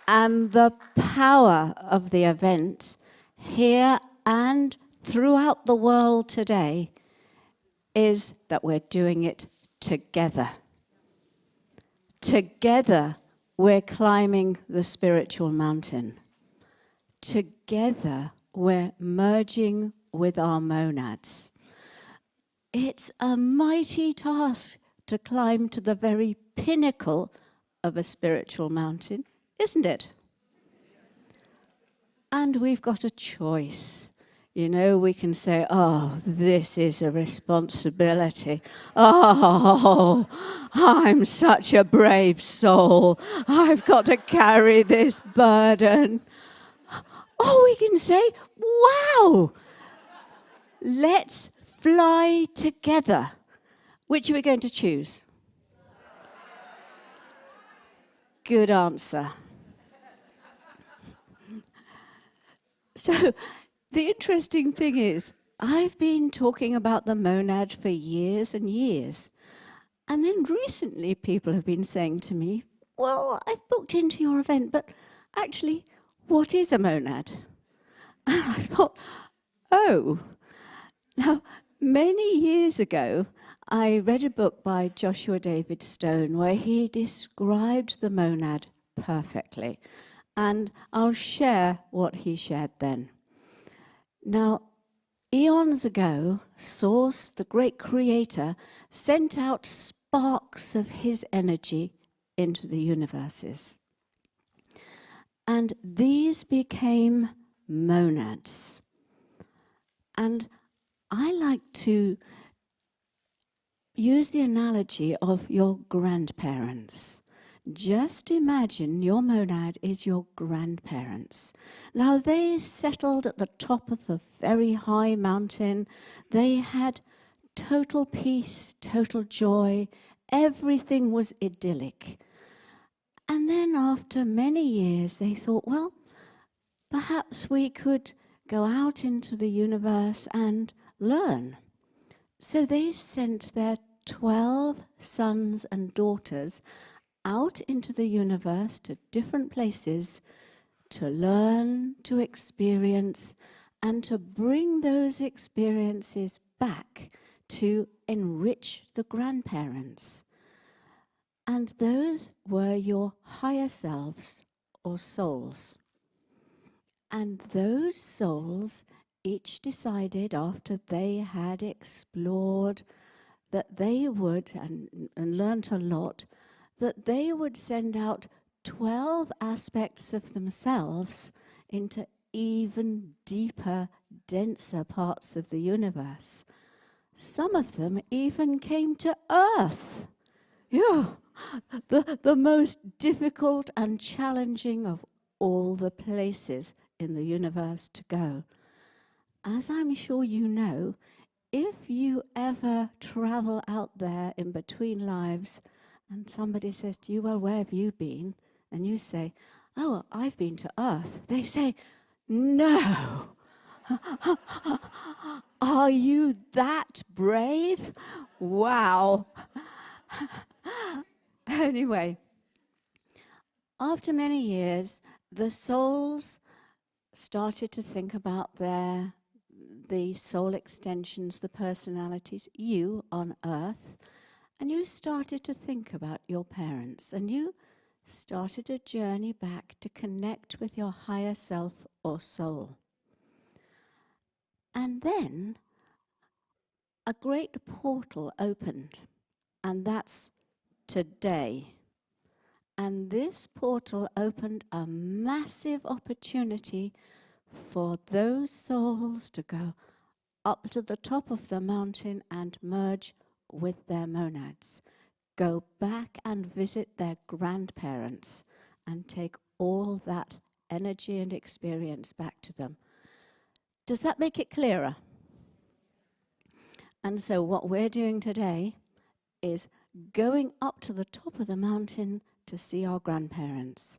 And the power of the event here and throughout the world today is that we're doing it together. Together, we're climbing the spiritual mountain. Together, we're merging with our monads. It's a mighty task to climb to the very pinnacle of a spiritual mountain, isn't it? And we've got a choice. You know, we can say, oh, this is a responsibility. Oh, I'm such a brave soul. I've got to carry this burden. Or we can say, wow, let's fly together. Which are we going to choose? Good answer. So the interesting thing is, I've been talking about the monad for years and years. And then recently people have been saying to me, well, I've booked into your event, but actually, what is a monad? And I thought, oh. Now, many years ago, I read a book by Joshua David Stone where he described the monad perfectly. And I'll share what he shared then. Now, eons ago, Source, the great creator, sent out sparks of his energy into the universes. And these became monads. And I like to use the analogy of your grandparents. Just imagine your monad is your grandparents. Now, they settled at the top of a very high mountain. They had total peace, total joy. Everything was idyllic. And then after many years, they thought, well, perhaps we could go out into the universe and learn. So they sent their 12 sons and daughters out into the universe to different places to learn, to experience, and to bring those experiences back to enrich the grandparents. And those were your higher selves or souls. And those souls each decided, after they had explored, that they would, and learnt a lot, that they would send out 12 aspects of themselves into even deeper, denser parts of the universe. Some of them even came to Earth. Yeah, the most difficult and challenging of all the places in the universe to go. As I'm sure you know, if you ever travel out there in between lives and somebody says to you, well, where have you been? And you say, oh, I've been to Earth. They say, no. Are you that brave? Wow. Anyway, after many years, the souls started to think about the soul extensions, the personalities, you on Earth, and you started to think about your parents, and you started a journey back to connect with your higher self or soul. And then a great portal opened, and that's today. And this portal opened a massive opportunity for those souls to go up to the top of the mountain and merge with their monads. Go back and visit their grandparents and take all that energy and experience back to them. Does that make it clearer? And so what we're doing today is going up to the top of the mountain to see our grandparents.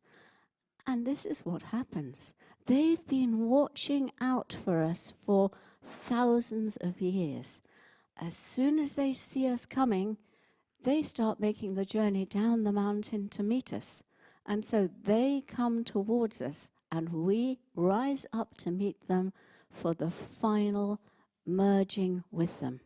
And this is what happens. They've been watching out for us for thousands of years. As soon as they see us coming, they start making the journey down the mountain to meet us. And so they come towards us, and we rise up to meet them for the final merging with them.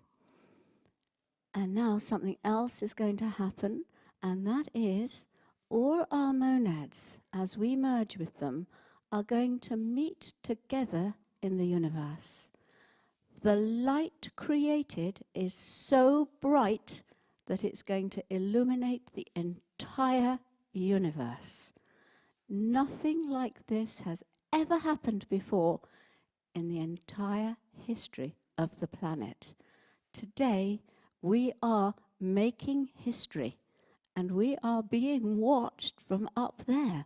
And now something else is going to happen, and that is all our monads, as we merge with them, are going to meet together in the universe. The light created is so bright that it's going to illuminate the entire universe. Nothing like this has ever happened before in the entire history of the planet. Today, we are making history, and we are being watched from up there.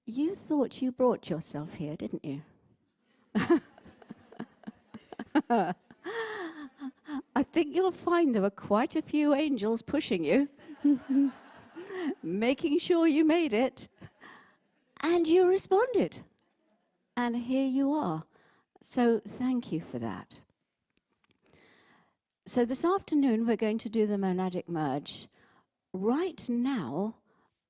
You thought you brought yourself here, didn't you? I think you'll find there were quite a few angels pushing you, making sure you made it, and you responded. And here you are. So thank you for that. So this afternoon, we're going to do the monadic merge. Right now,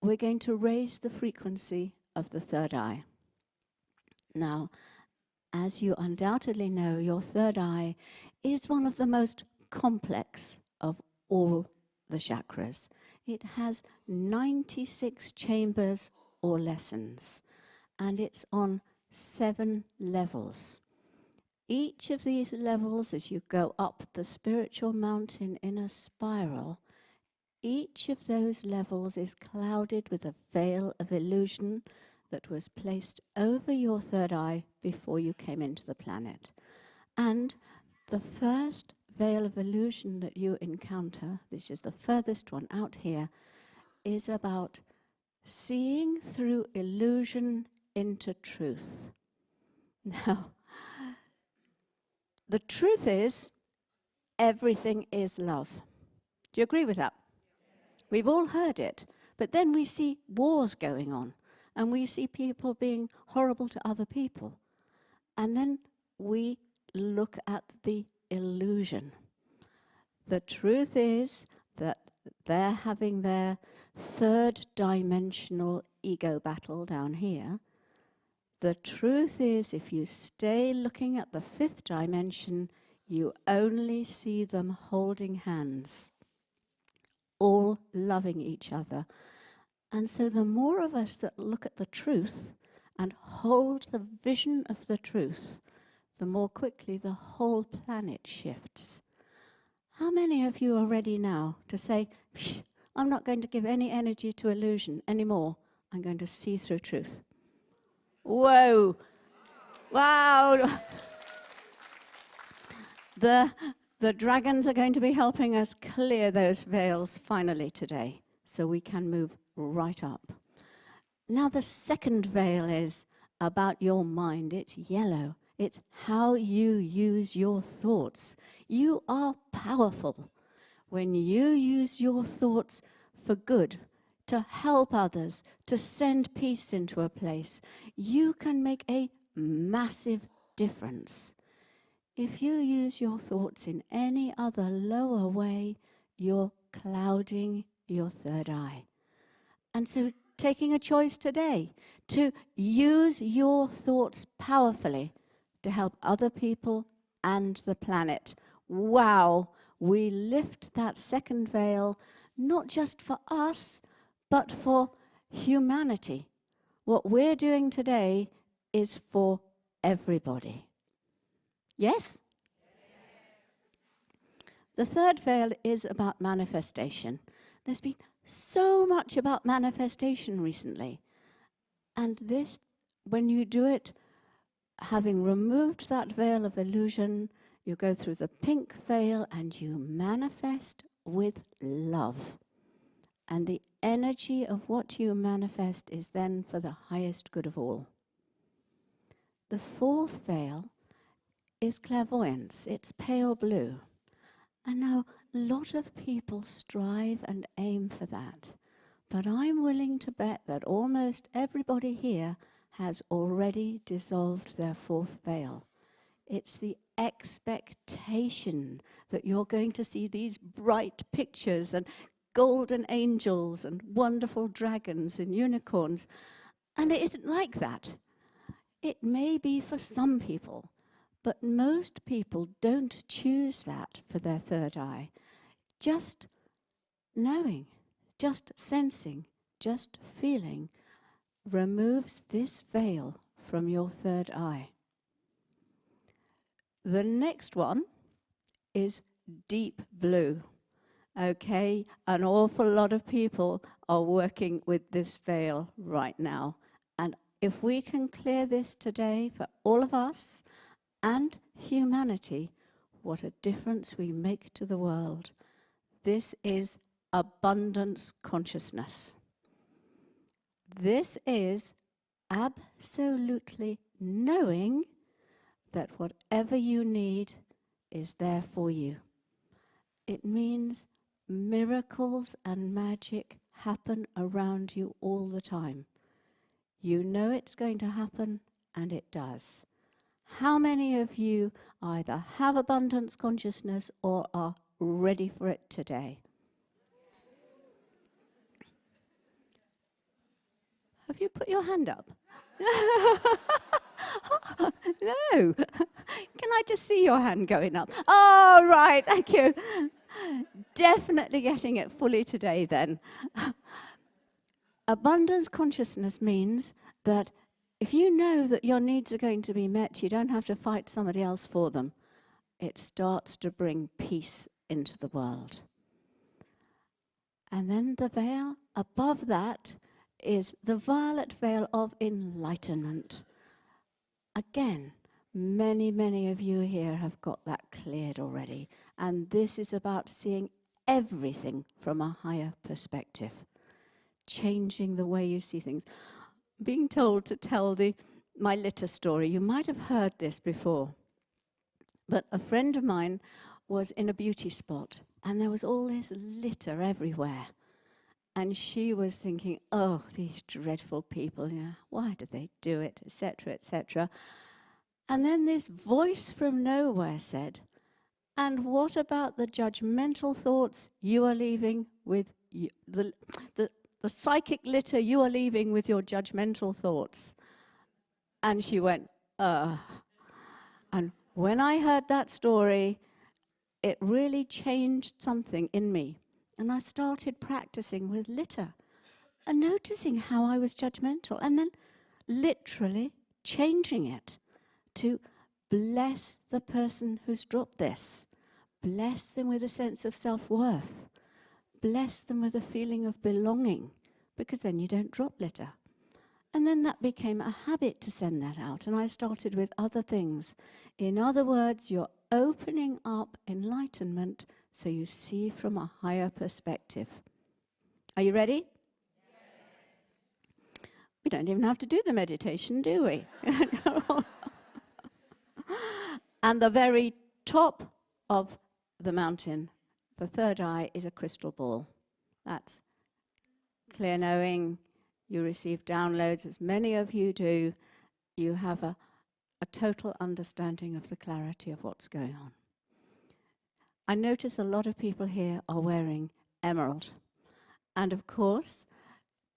we're going to raise the frequency of the third eye. Now, as you undoubtedly know, your third eye is one of the most complex of all the chakras. It has 96 chambers or lessons, and it's on 7 levels. Each of these levels, as you go up the spiritual mountain in a spiral, each of those levels is clouded with a veil of illusion that was placed over your third eye before you came into the planet. And the first veil of illusion that you encounter, this is the furthest one out here, is about seeing through illusion into truth. Now, the truth is, everything is love. Do you agree with that? We've all heard it, but then we see wars going on, and we see people being horrible to other people. And then we look at the illusion. The truth is that they're having their third dimensional ego battle down here. The truth is, if you stay looking at the fifth dimension, you only see them holding hands, all loving each other. And so the more of us that look at the truth and hold the vision of the truth, the more quickly the whole planet shifts. How many of you are ready now to say, I'm not going to give any energy to illusion anymore. I'm going to see through truth? Whoa. Wow. The dragons are going to be helping us clear those veils finally today, so we can move right up. Now the second veil is about your mind. It's yellow. It's how you use your thoughts. You are powerful when you use your thoughts for good, to help others, to send peace into a place. You can make a massive difference. If you use your thoughts in any other lower way, you're clouding your third eye. And so taking a choice today to use your thoughts powerfully to help other people and the planet. Wow, we lift that second veil, not just for us, but for humanity. What we're doing today is for everybody. Yes? The third veil is about manifestation. There's been so much about manifestation recently. And this, when you do it, having removed that veil of illusion, you go through the pink veil and you manifest with love. And the energy of what you manifest is then for the highest good of all. The fourth veil is clairvoyance. It's pale blue. And now, a lot of people strive and aim for that. But I'm willing to bet that almost everybody here has already dissolved their fourth veil. It's the expectation that you're going to see these bright pictures and golden angels and wonderful dragons and unicorns. And it isn't like that. It may be for some people, but most people don't choose that for their third eye. Just knowing, just sensing, just feeling removes this veil from your third eye. The next one is deep blue. Okay, an awful lot of people are working with this veil right now. And if we can clear this today for all of us and humanity, what a difference we make to the world. This is abundance consciousness. This is absolutely knowing that whatever you need is there for you. It means miracles and magic happen around you all the time. You know it's going to happen, and it does. How many of you either have abundance consciousness or are ready for it today? Have you put your hand up? No. Can I just see your hand going up? Oh, right, thank you. Definitely getting it fully today then. Abundance consciousness means that if you know that your needs are going to be met, you don't have to fight somebody else for them. It starts to bring peace into the world. And then the veil above that is the violet veil of enlightenment. Again, many of you here have got that cleared already. And this is about seeing everything from a higher perspective, changing the way you see things. Being told to tell my litter story. You might have heard this before. But a friend of mine was in a beauty spot, and there was all this litter everywhere. And she was thinking, oh, these dreadful people, why do they do it, etc., etc. And then this voice from nowhere said, and what about the judgmental thoughts you are leaving with the psychic litter you are leaving with your judgmental thoughts? And she went, And when I heard that story, it really changed something in me. And I started practicing with litter and noticing how I was judgmental and then literally changing it to bless the person who's dropped this. Bless them with a sense of self-worth. Bless them with a feeling of belonging, because then you don't drop litter. And then that became a habit to send that out, and I started with other things. In other words, you're opening up enlightenment so you see from a higher perspective. Are you ready? Yes. We don't even have to do the meditation, do we? And the very top of the mountain, the third eye, is a crystal ball. That's clear knowing. You receive downloads, as many of you do. You have a total understanding of the clarity of what's going on. I notice a lot of people here are wearing emerald. And of course,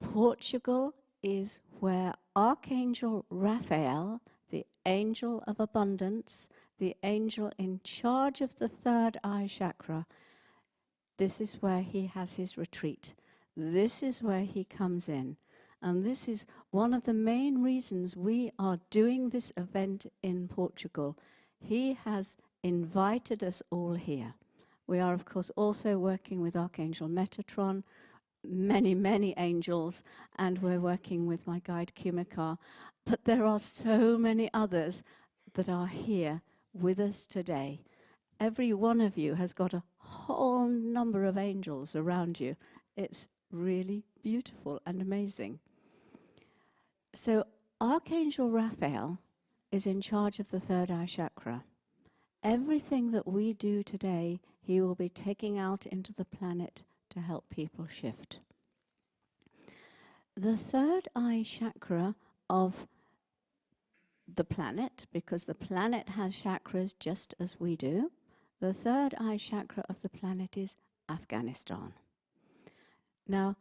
Portugal is where Archangel Raphael, the angel of abundance, the angel in charge of the third eye chakra, this is where he has his retreat. This is where he comes in. And this is one of the main reasons we are doing this event in Portugal. He has invited us all here. We are, of course, also working with Archangel Metatron, many angels, and we're working with my guide Kumikar. But there are so many others that are here with us today. Every one of you has got a whole number of angels around you. It's really beautiful and amazing. So Archangel Raphael is in charge of the third eye chakra. Everything that we do today, he will be taking out into the planet to help people shift. The third eye chakra of the planet, because the planet has chakras just as we do, the third eye chakra of the planet is Afghanistan. Now,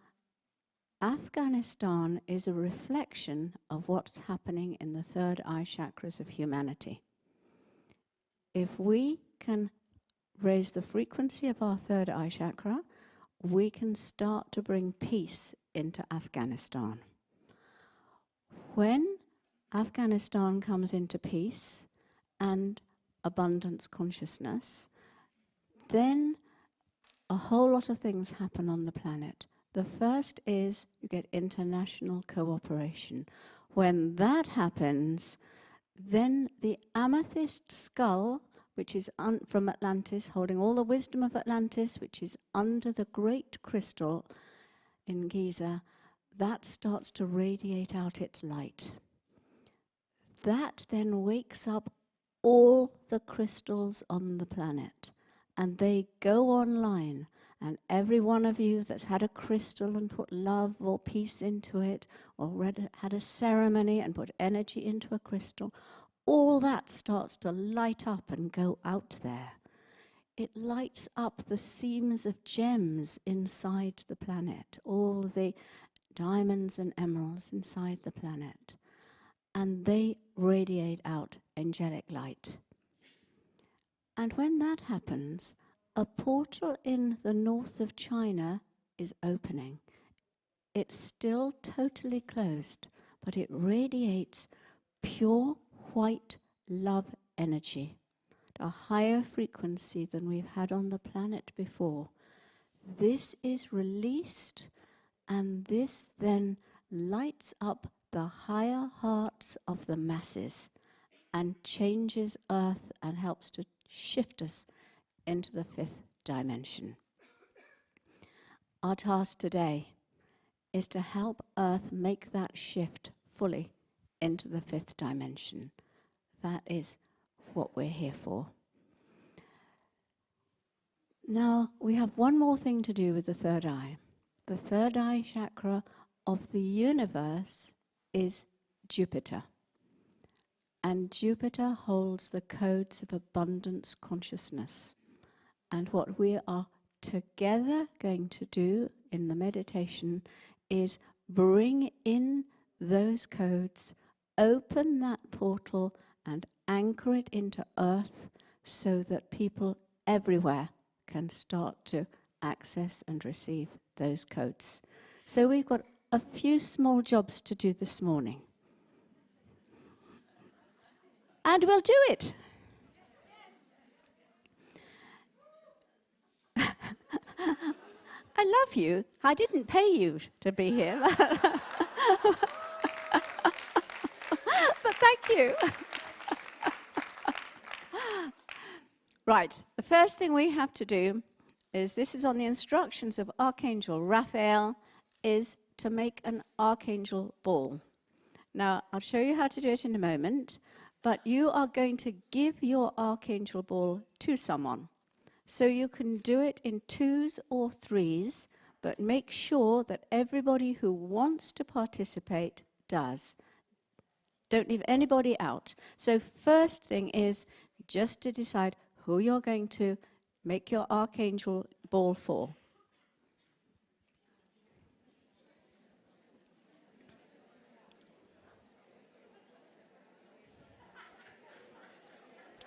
Afghanistan is a reflection of what's happening in the third eye chakras of humanity. If we can raise the frequency of our third eye chakra, we can start to bring peace into Afghanistan. When Afghanistan comes into peace and abundance consciousness, then a whole lot of things happen on the planet. The first is you get international cooperation. When that happens, then the amethyst skull, which is from Atlantis, holding all the wisdom of Atlantis, which is under the great crystal in Giza, that starts to radiate out its light. That then wakes up all the crystals on the planet, and they go online. And every one of you that's had a crystal and put love or peace into it, or had a ceremony and put energy into a crystal, all that starts to light up and go out there. It lights up the seams of gems inside the planet, all the diamonds and emeralds inside the planet. And they radiate out angelic light. And when that happens, a portal in the north of China is opening. It's still totally closed, but it radiates pure white love energy, a higher frequency than we've had on the planet before. This is released, and this then lights up the higher hearts of the masses and changes Earth and helps to shift us into the fifth dimension. Our task today is to help Earth make that shift fully into the fifth dimension. That is what we're here for. Now, we have one more thing to do with the third eye. The third eye chakra of the universe is Jupiter. And Jupiter holds the codes of abundance consciousness. And what we are together going to do in the meditation is bring in those codes, open that portal and anchor it into Earth so that people everywhere can start to access and receive those codes. So we've got a few small jobs to do this morning. And we'll do it. I love you. I didn't pay you to be here. But thank you. Right, the first thing we have to do is, this is on the instructions of Archangel Raphael, is to make an archangel ball. Now, I'll show you how to do it in a moment, but you are going to give your archangel ball to someone. So you can do it in 2s or 3s, but make sure that everybody who wants to participate does. Don't leave anybody out. So first thing is just to decide who you're going to make your archangel ball for.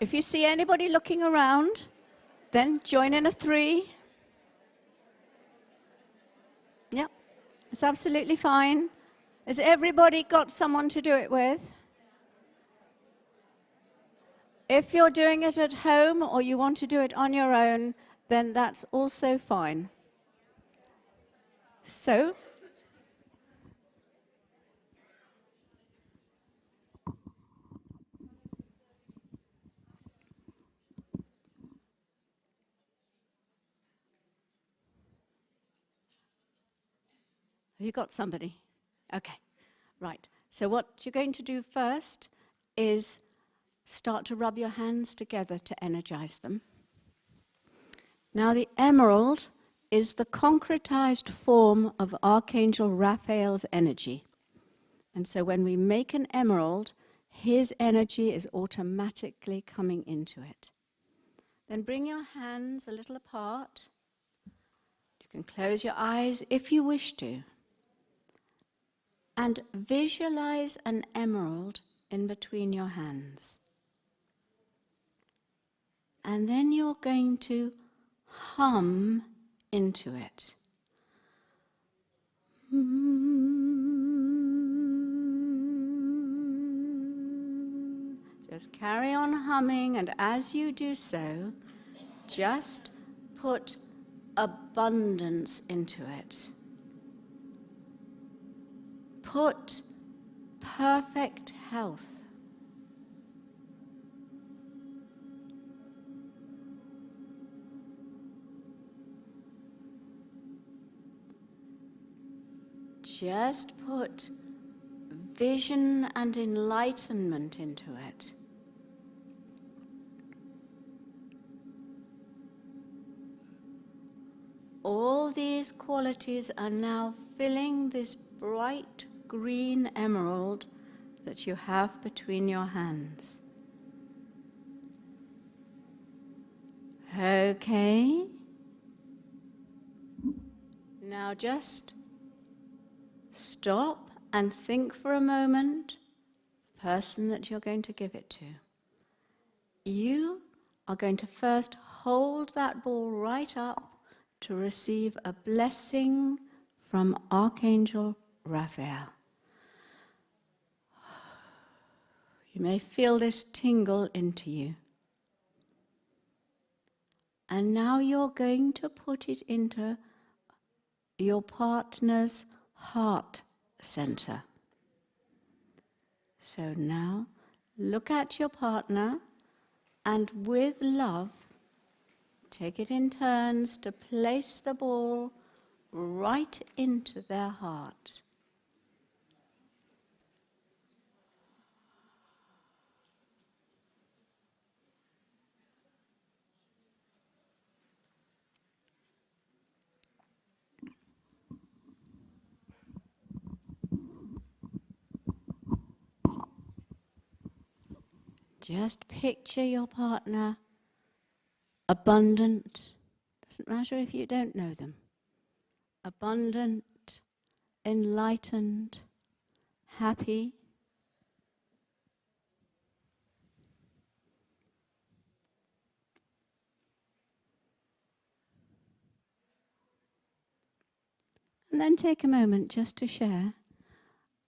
If you see anybody looking around, then join in a 3. Yep, it's absolutely fine. Has everybody got someone to do it with? If you're doing it at home or you want to do it on your own, then that's also fine. So, have you got somebody? Okay, right. So what you're going to do first is start to rub your hands together to energize them. Now the emerald is the concretized form of Archangel Raphael's energy. And so when we make an emerald, his energy is automatically coming into it. Then bring your hands a little apart. You You can close your eyes if you wish to. And visualize an emerald in between your hands. And then you're going to hum into it. Just carry on humming, and as you do so, just put abundance into it. Put perfect health. Just put vision and enlightenment into it. All these qualities are now filling this bright green emerald that you have between your hands. Okay. Now just stop and think for a moment the person that you're going to give it to. You are going to first hold that ball right up to receive a blessing from Archangel Raphael. You may feel this tingle into you. And now you're going to put it into your partner's heart center. So now look at your partner and with love, take it in turns to place the ball right into their heart. Just picture your partner abundant. Doesn't matter if you don't know them. Abundant, enlightened, happy. And then take a moment just to share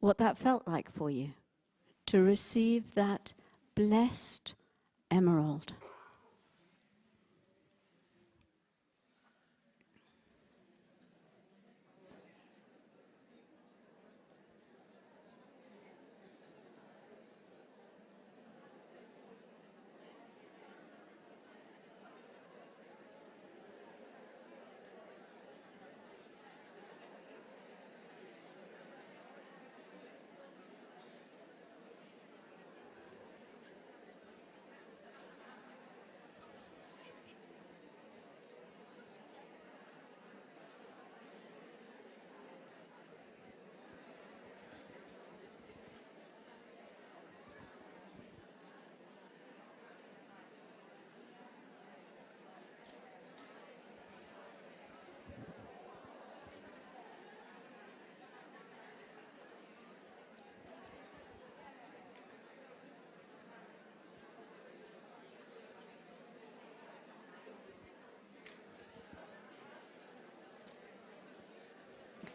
what that felt like for you, to receive that blessed emerald.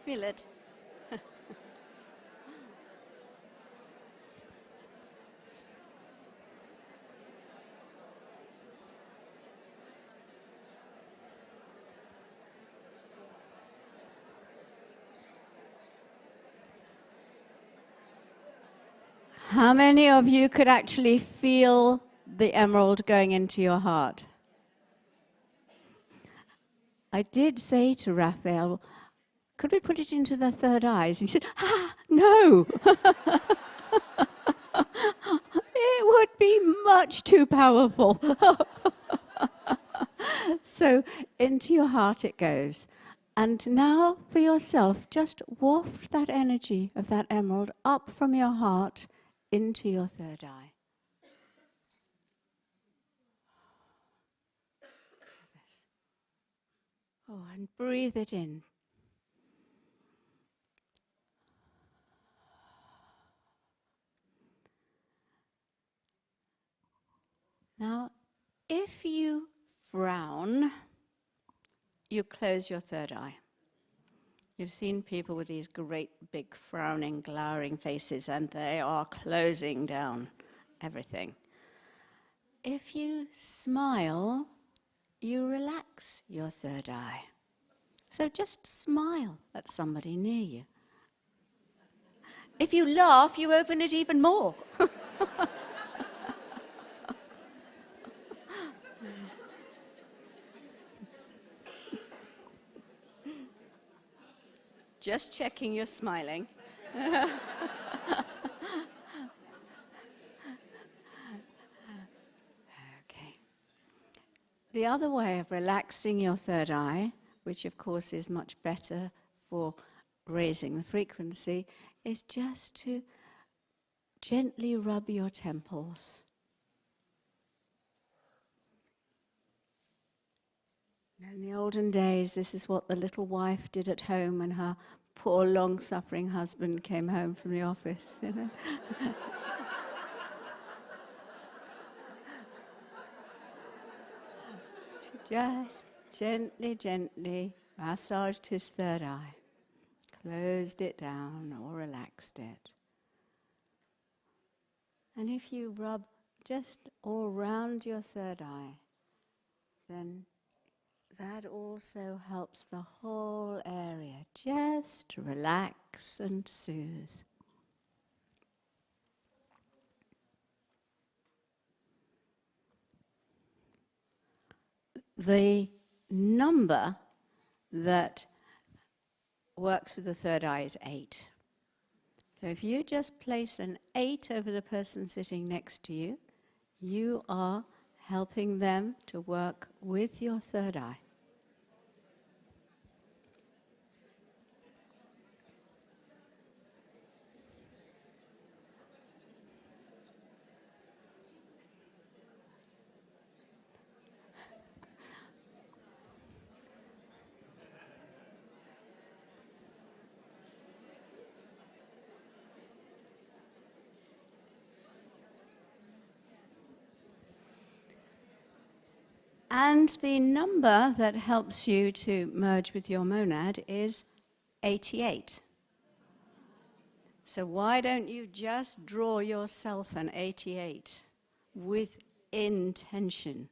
Feel it. How many of you could actually feel the emerald going into your heart? I did say to Raphael, could we put it into the third eyes? He said, no. It would be much too powerful. So into your heart it goes. And now for yourself, just waft that energy of that emerald up from your heart into your third eye. Oh, and breathe it in. Now, if you frown, you close your third eye. You've seen people with these great big frowning, glowering faces, and they are closing down everything. If you smile, you relax your third eye. So just smile at somebody near you. If you laugh, you open it even more. Just checking you're smiling. Okay. The other way of relaxing your third eye, which of course is much better for raising the frequency, is just to gently rub your temples. In the olden days, this is what the little wife did at home when her poor, long-suffering husband came home from the office, you know. She just gently, gently massaged his third eye, closed it down or relaxed it. And if you rub just all round your third eye, then that also helps the whole area just relax and soothe. The number that works with the third eye is 8. So if you just place an 8 over the person sitting next to you, you are helping them to work with your third eye. And the number that helps you to merge with your monad is 88. So why don't you just draw yourself an 88 with intention?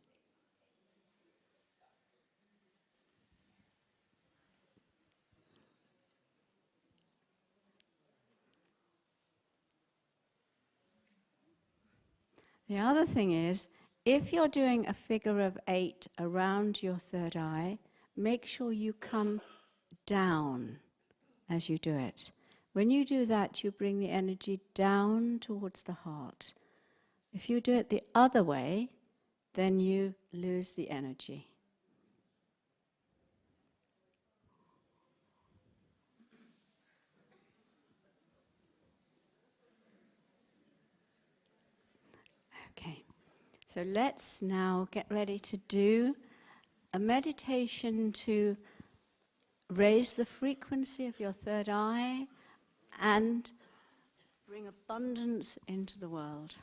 The other thing is, if you're doing a figure of 8 around your third eye, make sure you come down as you do it. When you do that, you bring the energy down towards the heart. If you do it the other way, then you lose the energy. Okay, so let's now get ready to do a meditation to raise the frequency of your third eye and bring abundance into the world.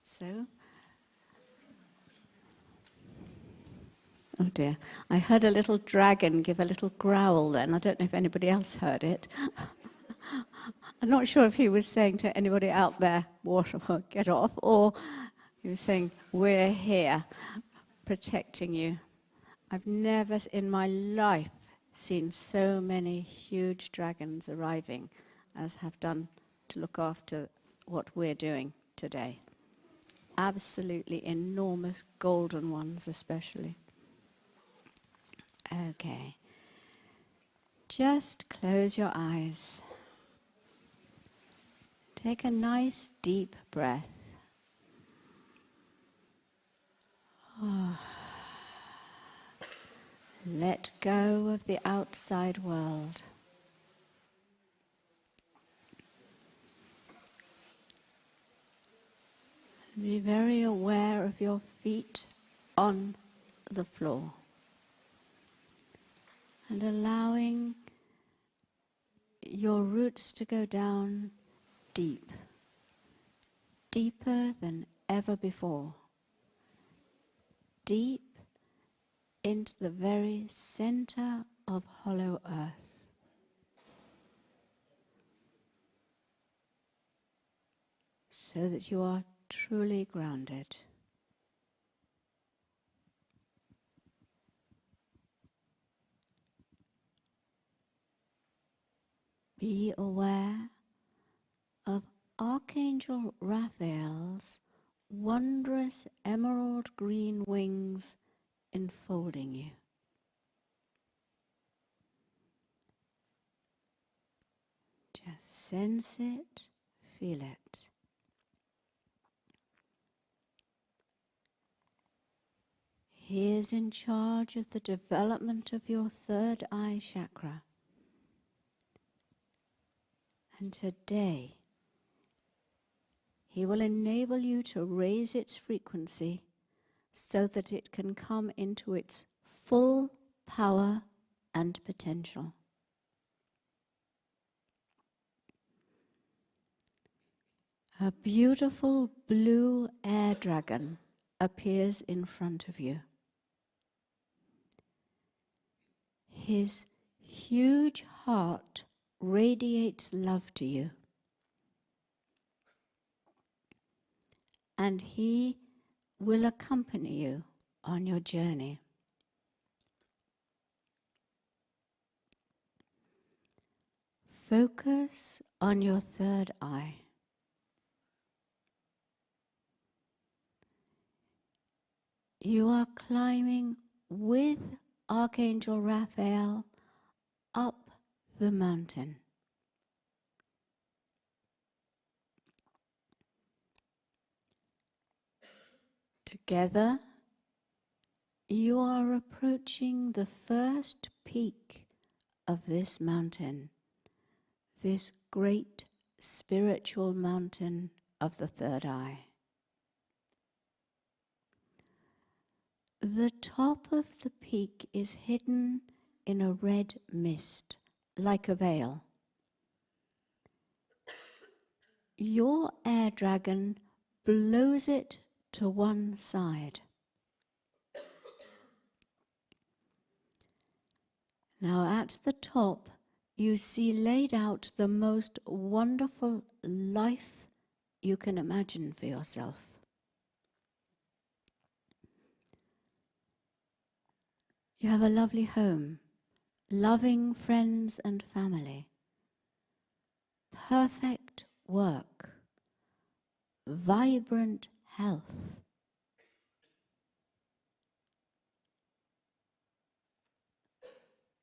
So, oh dear, I heard a little dragon give a little growl then. I don't know if anybody else heard it. I'm not sure if he was saying to anybody out there, water, get off, or he was saying, we're here protecting you. I've never in my life seen so many huge dragons arriving as have done to look after what we're doing today. Absolutely enormous golden ones especially. Okay. Just close your eyes. Take a nice deep breath. Oh. Let go of the outside world. Be very aware of your feet on the floor. And allowing your roots to go down deep, deeper than ever before, deep into the very center of hollow earth. So that you are truly grounded. Be aware of Archangel Raphael's wondrous emerald green wings enfolding you. Just sense it, feel it. He is in charge of the development of your third eye chakra. And today, he will enable you to raise its frequency so that it can come into its full power and potential. A beautiful blue air dragon appears in front of you. His huge heart radiates love to you. And he will accompany you on your journey. Focus on your third eye. You are climbing with Archangel Raphael up the mountain. Together, you are approaching the first peak of this mountain, this great spiritual mountain of the third eye. The top of the peak is hidden in a red mist, like a veil. Your air dragon blows it to one side. Now at the top, you see laid out the most wonderful life you can imagine for yourself. You have a lovely home, loving friends and family, perfect work, vibrant health.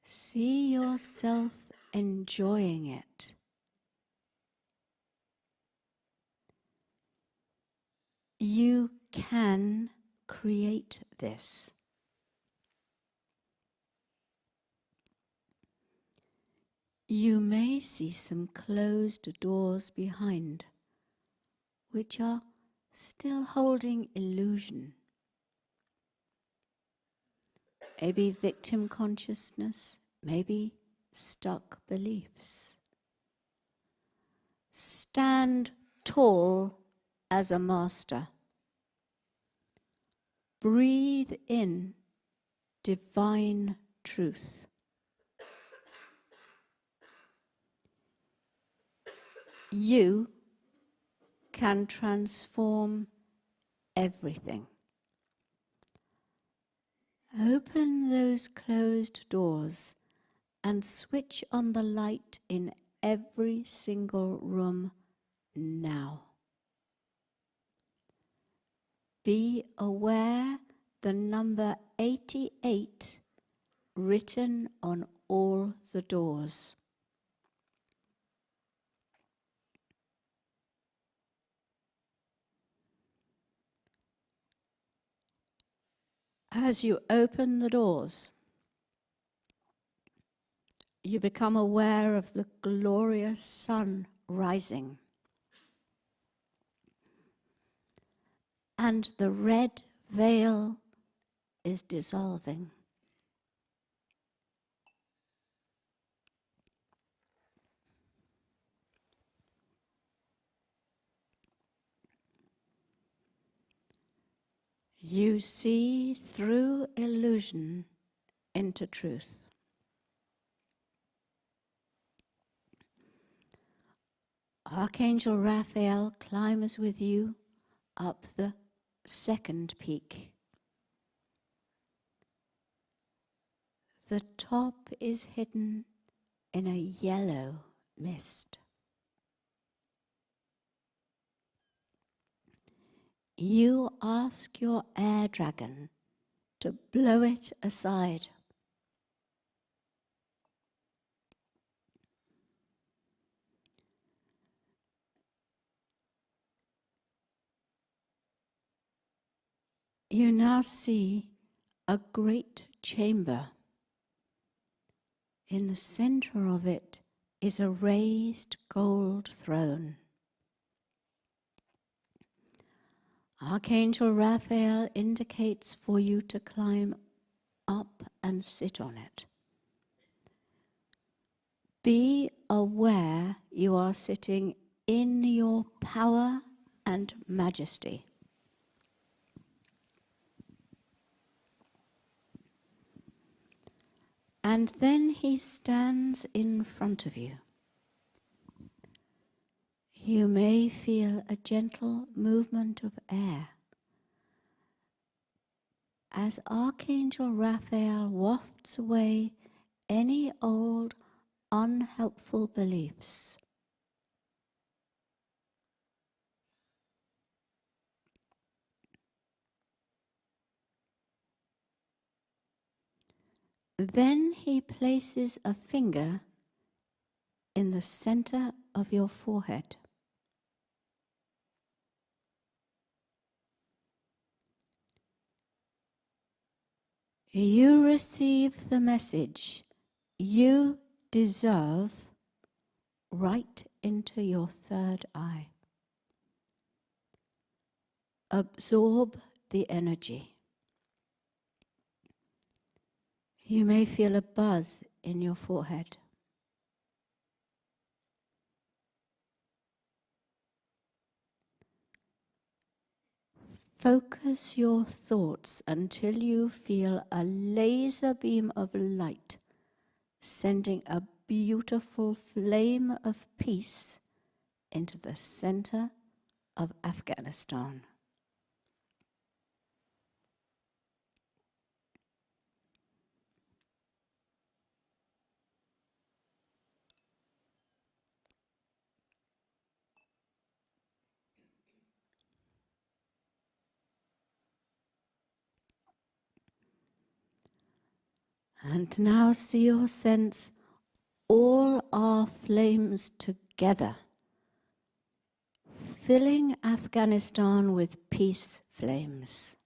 See yourself enjoying it. You can create this. You may see some closed doors behind, which are still holding illusion. Maybe victim consciousness, maybe stuck beliefs. Stand tall as a master. Breathe in divine truth. You can transform everything. Open those closed doors and switch on the light in every single room now. Be aware the number 88 written on all the doors. As you open the doors, you become aware of the glorious sun rising and the red veil is dissolving. You see through illusion into truth. Archangel Raphael climbs with you up the second peak. The top is hidden in a yellow mist. You ask your air dragon to blow it aside. You now see a great chamber. In the center of it is a raised gold throne. Archangel Raphael indicates for you to climb up and sit on it. Be aware you are sitting in your power and majesty. And then he stands in front of you. You may feel a gentle movement of air as Archangel Raphael wafts away any old unhelpful beliefs. Then he places a finger in the center of your forehead. You receive the message you deserve right into your third eye. Absorb the energy. You may feel a buzz in your forehead. Focus your thoughts until you feel a laser beam of light sending a beautiful flame of peace into the center of Afghanistan. And now see or sense all our flames together, filling Afghanistan with peace flames.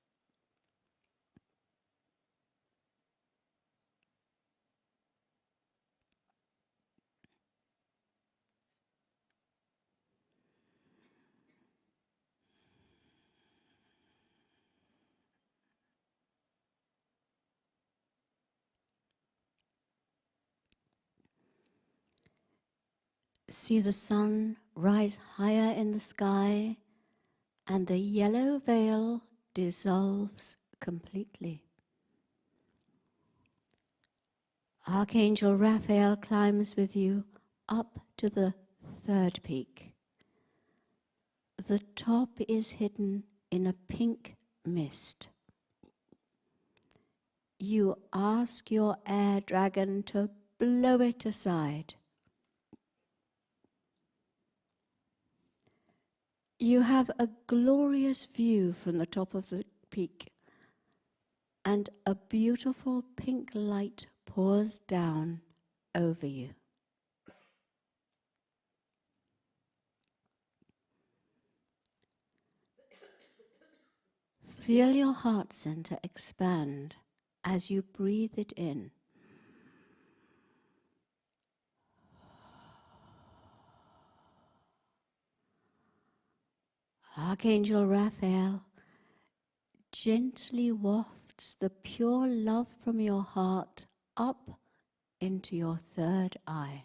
See the sun rise higher in the sky, and the yellow veil dissolves completely. Archangel Raphael climbs with you up to the third peak. The top is hidden in a pink mist. You ask your air dragon to blow it aside. You have a glorious view from the top of the peak, and a beautiful pink light pours down over you. Feel your heart center expand as you breathe it in. Archangel Raphael, gently waft wafts the pure love from your heart up into your third eye.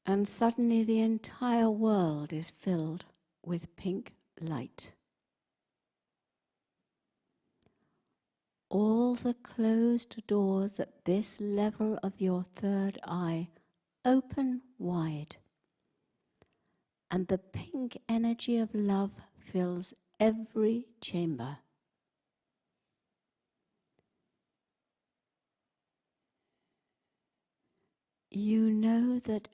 And suddenly the entire world is filled with pink light. All the closed doors at this level of your third eye open wide, and the pink energy of love fills every chamber. You know that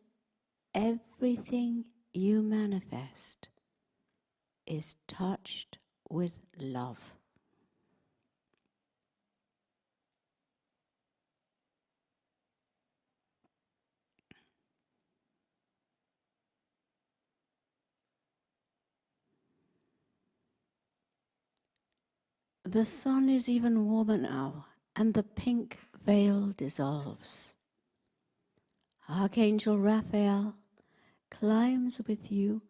everything you manifest is touched with love. The sun is even warmer now, and the pink veil dissolves. Archangel Raphael climbs with you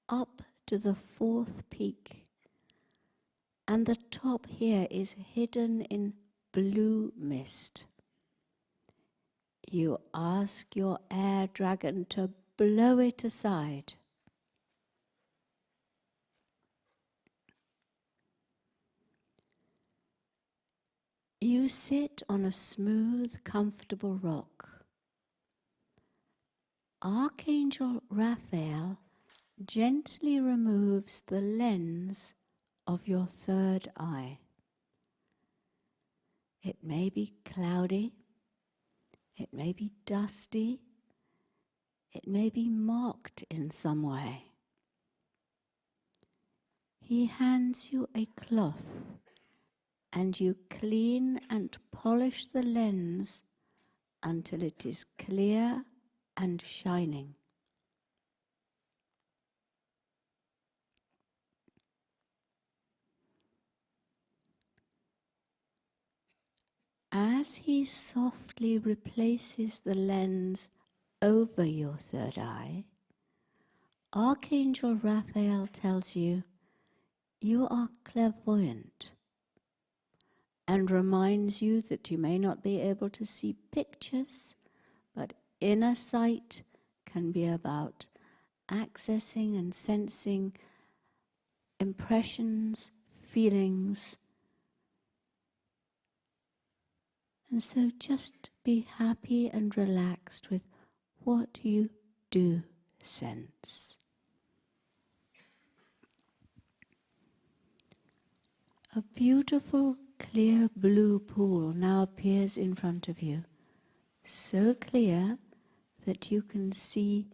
up to the fourth peak, and the top here is hidden in blue mist. You ask your air dragon to blow it aside. You sit on a smooth, comfortable rock. Archangel Raphael gently removes the lens of your third eye. It may be cloudy, it may be dusty, it may be marked in some way. He hands you a cloth, and you clean and polish the lens until it is clear and shining. As he softly replaces the lens over your third eye, Archangel Raphael tells you you are clairvoyant and reminds you that you may not be able to see pictures, but inner sight can be about accessing and sensing impressions, feelings. And so just be happy and relaxed with what you do sense. A beautiful, clear blue pool now appears in front of you, so clear that you can see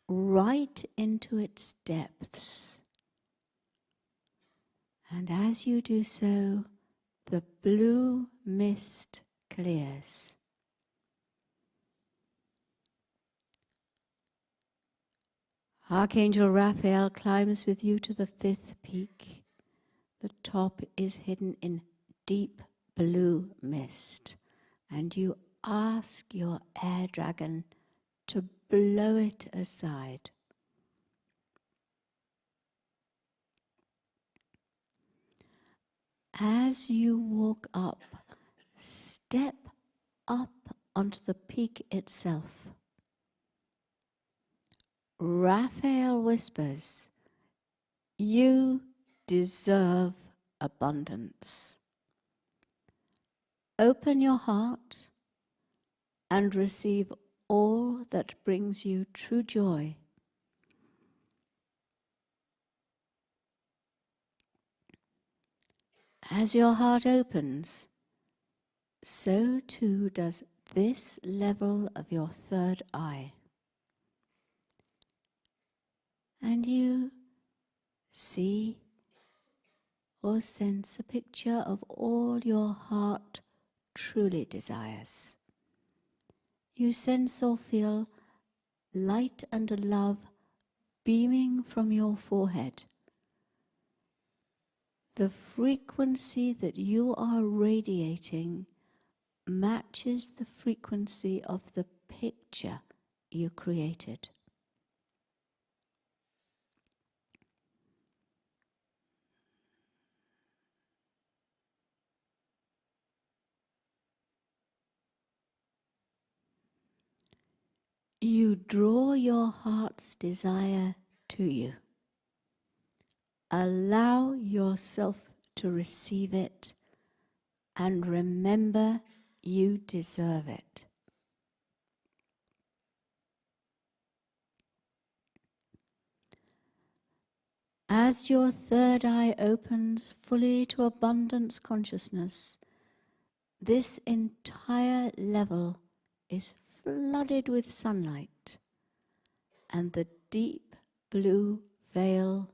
right into its depths. And as you do so, the blue mist clears. Archangel Raphael climbs with you to the fifth peak. The top is hidden in deep blue mist, and you ask your air dragon to blow it aside. As you walk up, step up onto the peak itself. Raphael whispers, "You deserve abundance. Open your heart and receive all that brings you true joy." As your heart opens, so too does this level of your third eye. And you see or sense a picture of all your heart truly desires. You sense or feel light and love beaming from your forehead. The frequency that you are radiating matches the frequency of the picture you created. You draw your heart's desire to you. Allow yourself to receive it and remember you deserve it. As your third eye opens fully to abundance consciousness, this entire level is flooded with sunlight, and the deep blue veil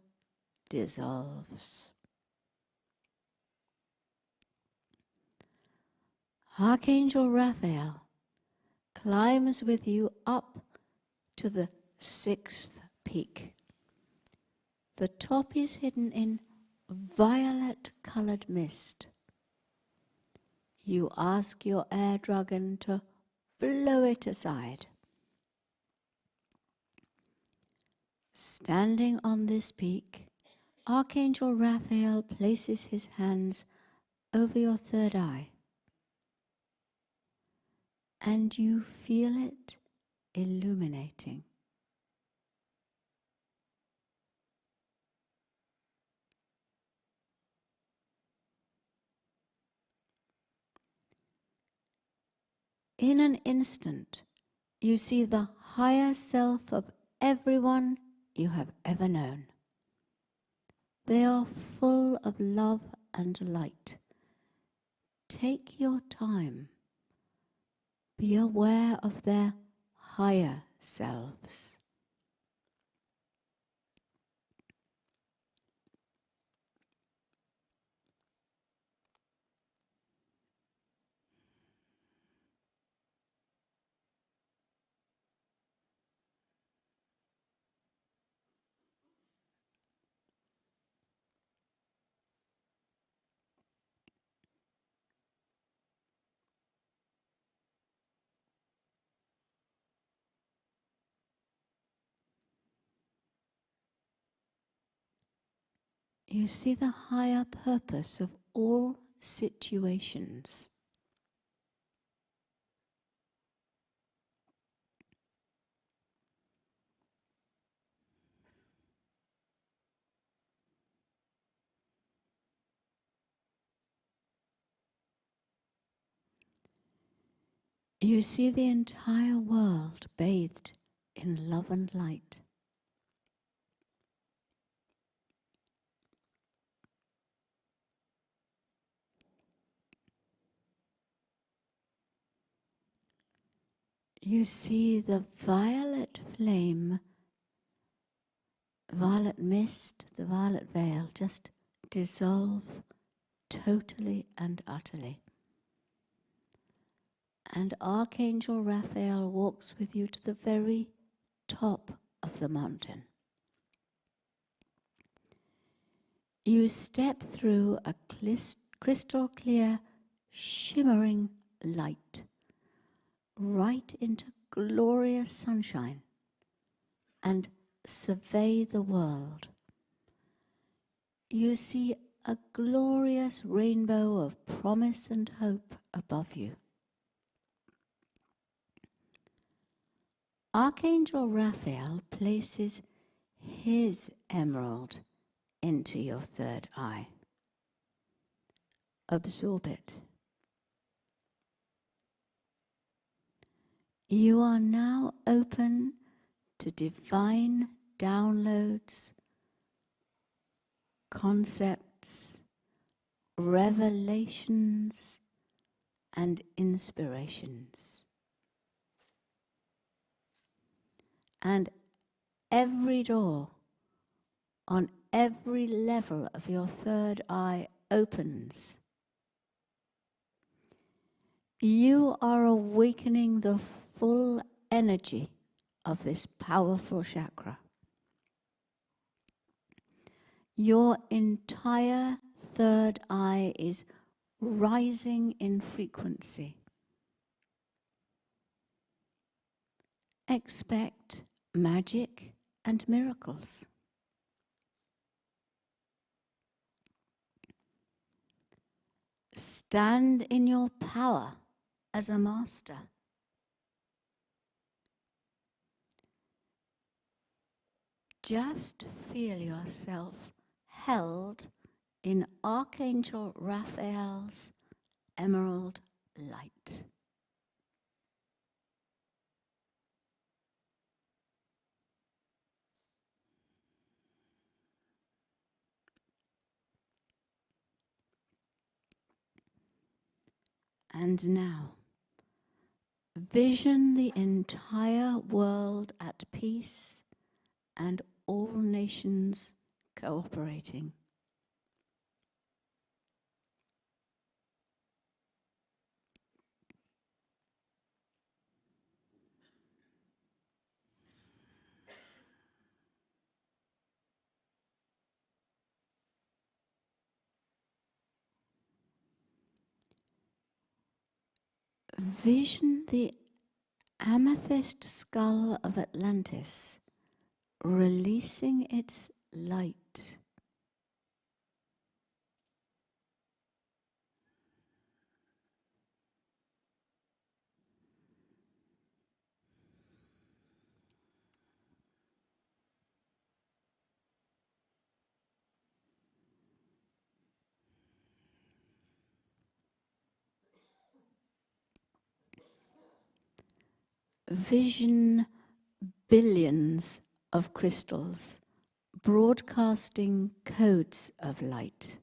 dissolves. Archangel Raphael climbs with you up to the 6th peak. The top is hidden in violet-colored mist. You ask your air dragon to blow it aside. Standing on this peak, Archangel Raphael places his hands over your third eye, and you feel it illuminating. In an instant, you see the higher self of everyone you have ever known. They are full of love and light. Take your time. Be aware of their higher selves. You see the higher purpose of all situations. You see the entire world bathed in love and light. You see the violet flame, violet mist, the violet veil just dissolve totally and utterly. And Archangel Raphael walks with you to the very top of the mountain. You step through a crystal clear, shimmering light, right into glorious sunshine, and survey the world. You see a glorious rainbow of promise and hope above you. Archangel Raphael places his emerald into your third eye. Absorb it. You are now open to divine downloads, concepts, revelations, and inspirations. And every door on every level of your third eye opens. You are awakening the full energy of this powerful chakra. Your entire third eye is rising in frequency. Expect magic and miracles. Stand in your power as a master. just feel yourself held in Archangel Raphael's emerald light. And now, vision the entire world at peace and all nations cooperating. Vision the amethyst skull of Atlantis releasing its light. Vision billions of crystals broadcasting codes of light.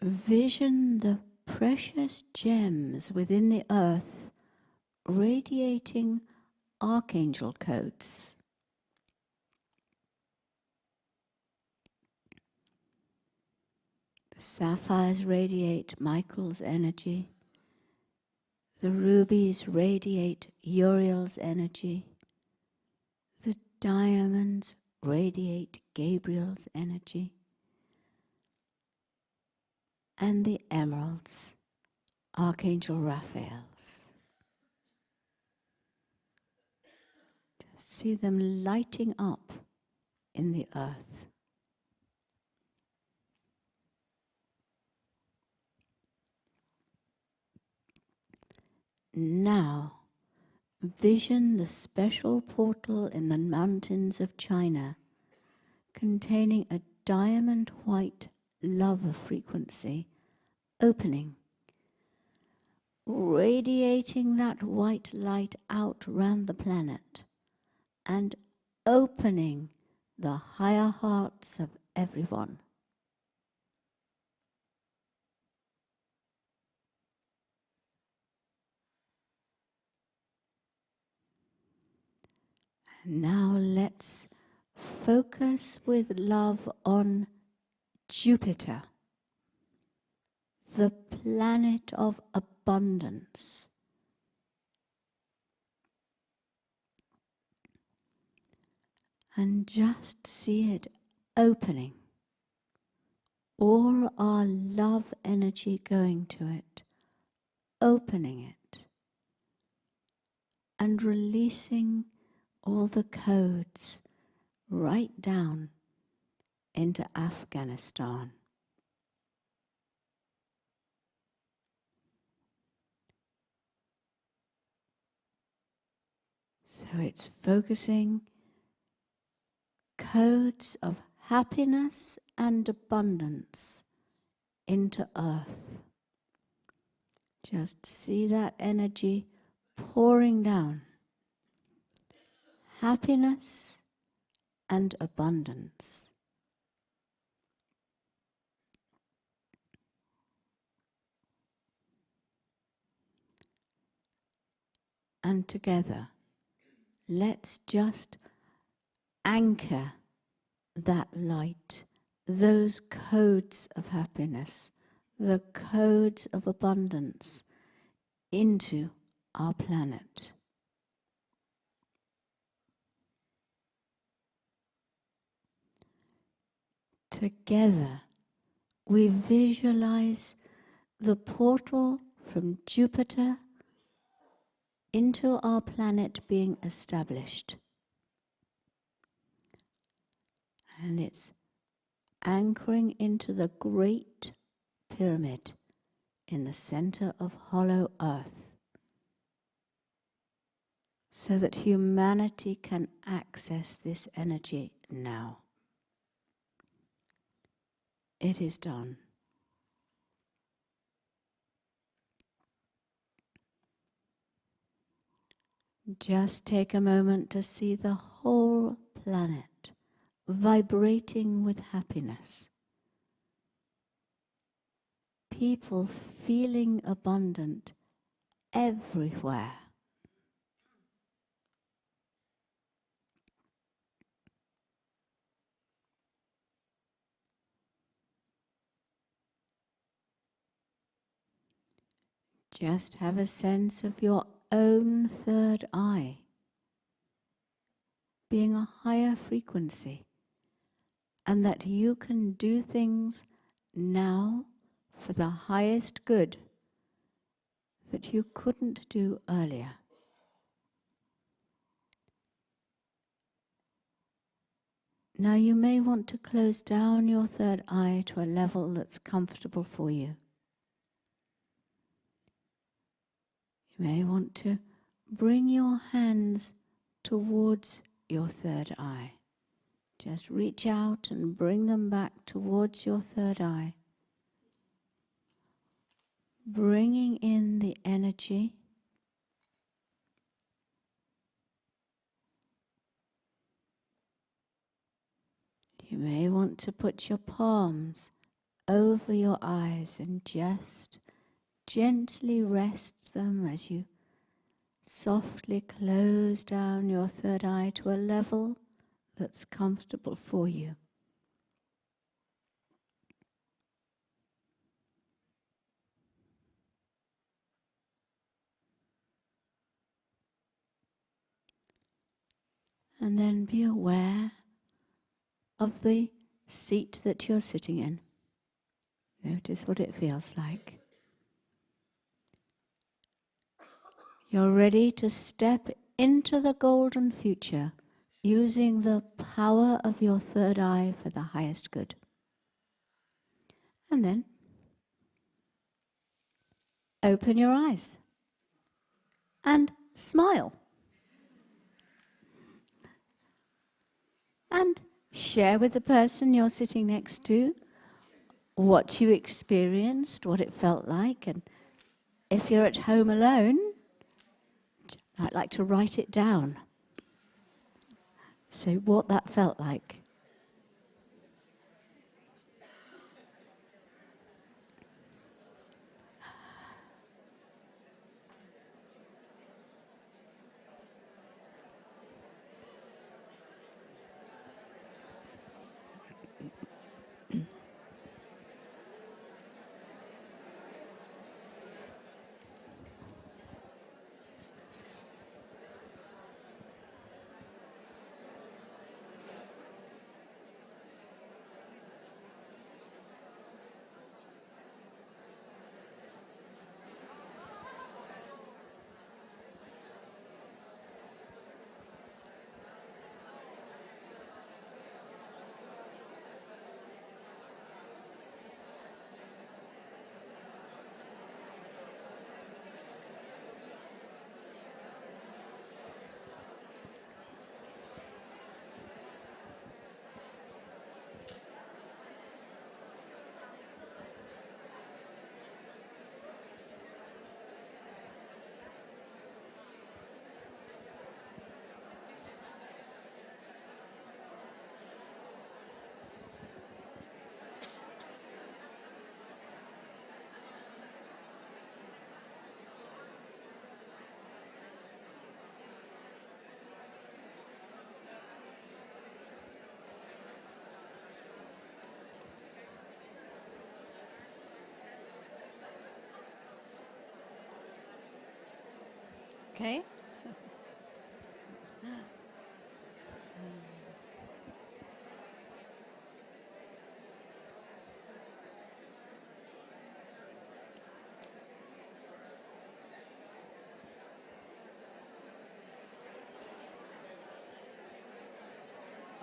Vision the precious gems within the earth radiating archangel codes. The sapphires radiate Michael's energy. The rubies radiate Uriel's energy. The diamonds radiate Gabriel's energy. And the emeralds, Archangel Raphael's. Just see them lighting up in the earth. Now, vision the special portal in the mountains of China containing a diamond white love frequency opening, radiating that white light out round the planet and opening the higher hearts of everyone. Now let's focus with love on Jupiter, the planet of abundance. And just see it opening. All our love energy going to it, opening it, and releasing all the codes right down into Afghanistan. So it's focusing codes of happiness and abundance into earth. Just see that energy pouring down. Happiness and abundance. And together, let's just anchor that light, those codes of happiness, the codes of abundance into our planet. Together, we visualize the portal from Jupiter into our planet being established. And it's anchoring into the great pyramid in the center of hollow earth, so that humanity can access this energy now. It is done. Just take a moment to see the whole planet vibrating with happiness. People feeling abundant everywhere. Just have a sense of your own third eye being a higher frequency, and that you can do things now for the highest good that you couldn't do earlier. Now you may want to close down your third eye to a level that's comfortable for you. You may want to bring your hands towards your third eye. Just reach out and bring them back towards your third eye. Bringing in the energy. You may want to put your palms over your eyes and just gently rest them as you softly close down your third eye to a level that's comfortable for you. And then be aware of the seat that you're sitting in. Notice what it feels like. You're ready to step into the golden future using the power of your third eye for the highest good. And then open your eyes and smile. And share with the person you're sitting next to what you experienced, what it felt like. And if you're at home alone, I'd like to write it down. So what that felt like. Okay?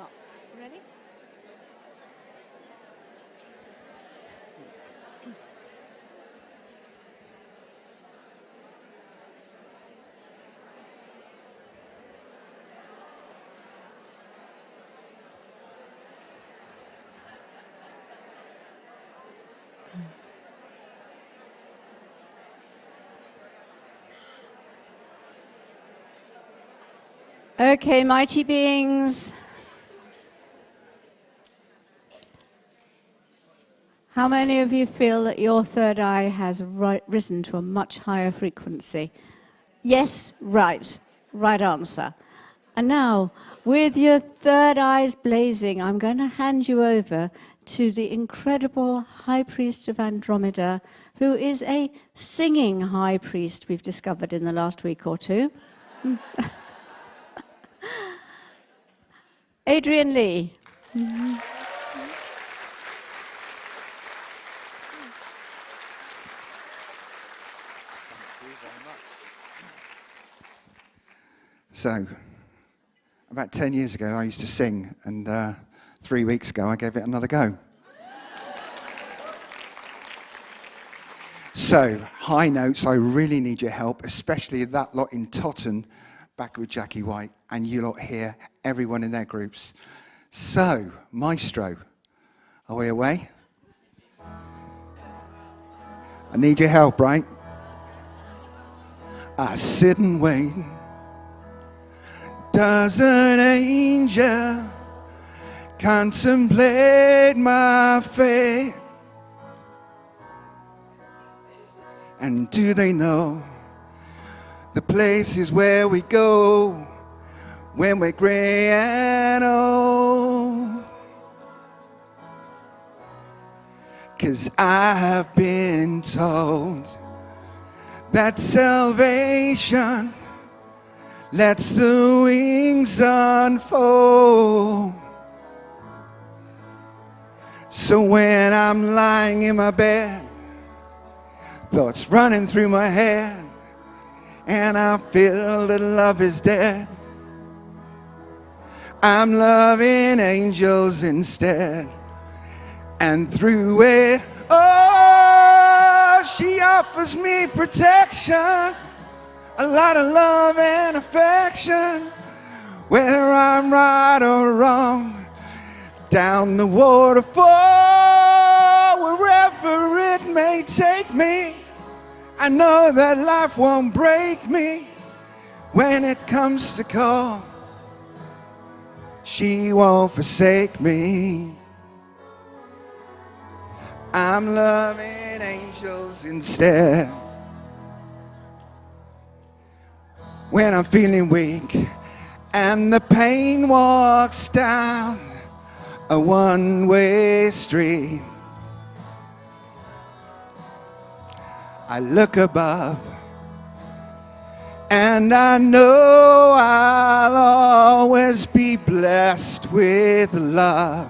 Oh, ready? Okay, mighty beings. How many of you feel that your third eye has risen to a much higher frequency? Yes, right. Right answer. And now, with your third eyes blazing, I'm going to hand you over to the incredible High Priest of Andromeda, who is a singing High Priest we've discovered in the last week or two. Adrian Lee. Mm-hmm. So, about 10 years ago, I used to sing, and 3 weeks ago, I gave it another go. So, high notes, I really need your help, especially that lot in Totten, back with Jackie White, and you lot here, everyone in their groups. So, Maestro, are we away? I need your help, right? I sit and wait. Does an angel contemplate my fate? And do they know the places where we go when we're gray and old? 'Cause I have been told that salvation lets the wings unfold. So when I'm lying in my bed, thoughts running through my head, and I feel that love is dead, I'm loving angels instead. And through it, oh, she offers me protection, a lot of love and affection, whether I'm right or wrong, down the waterfall, wherever it may take me. I know that life won't break me when it comes to call. She won't forsake me. I'm loving angels instead. When I'm feeling weak and the pain walks down a one-way street, I look above and I know I'll always be blessed with love.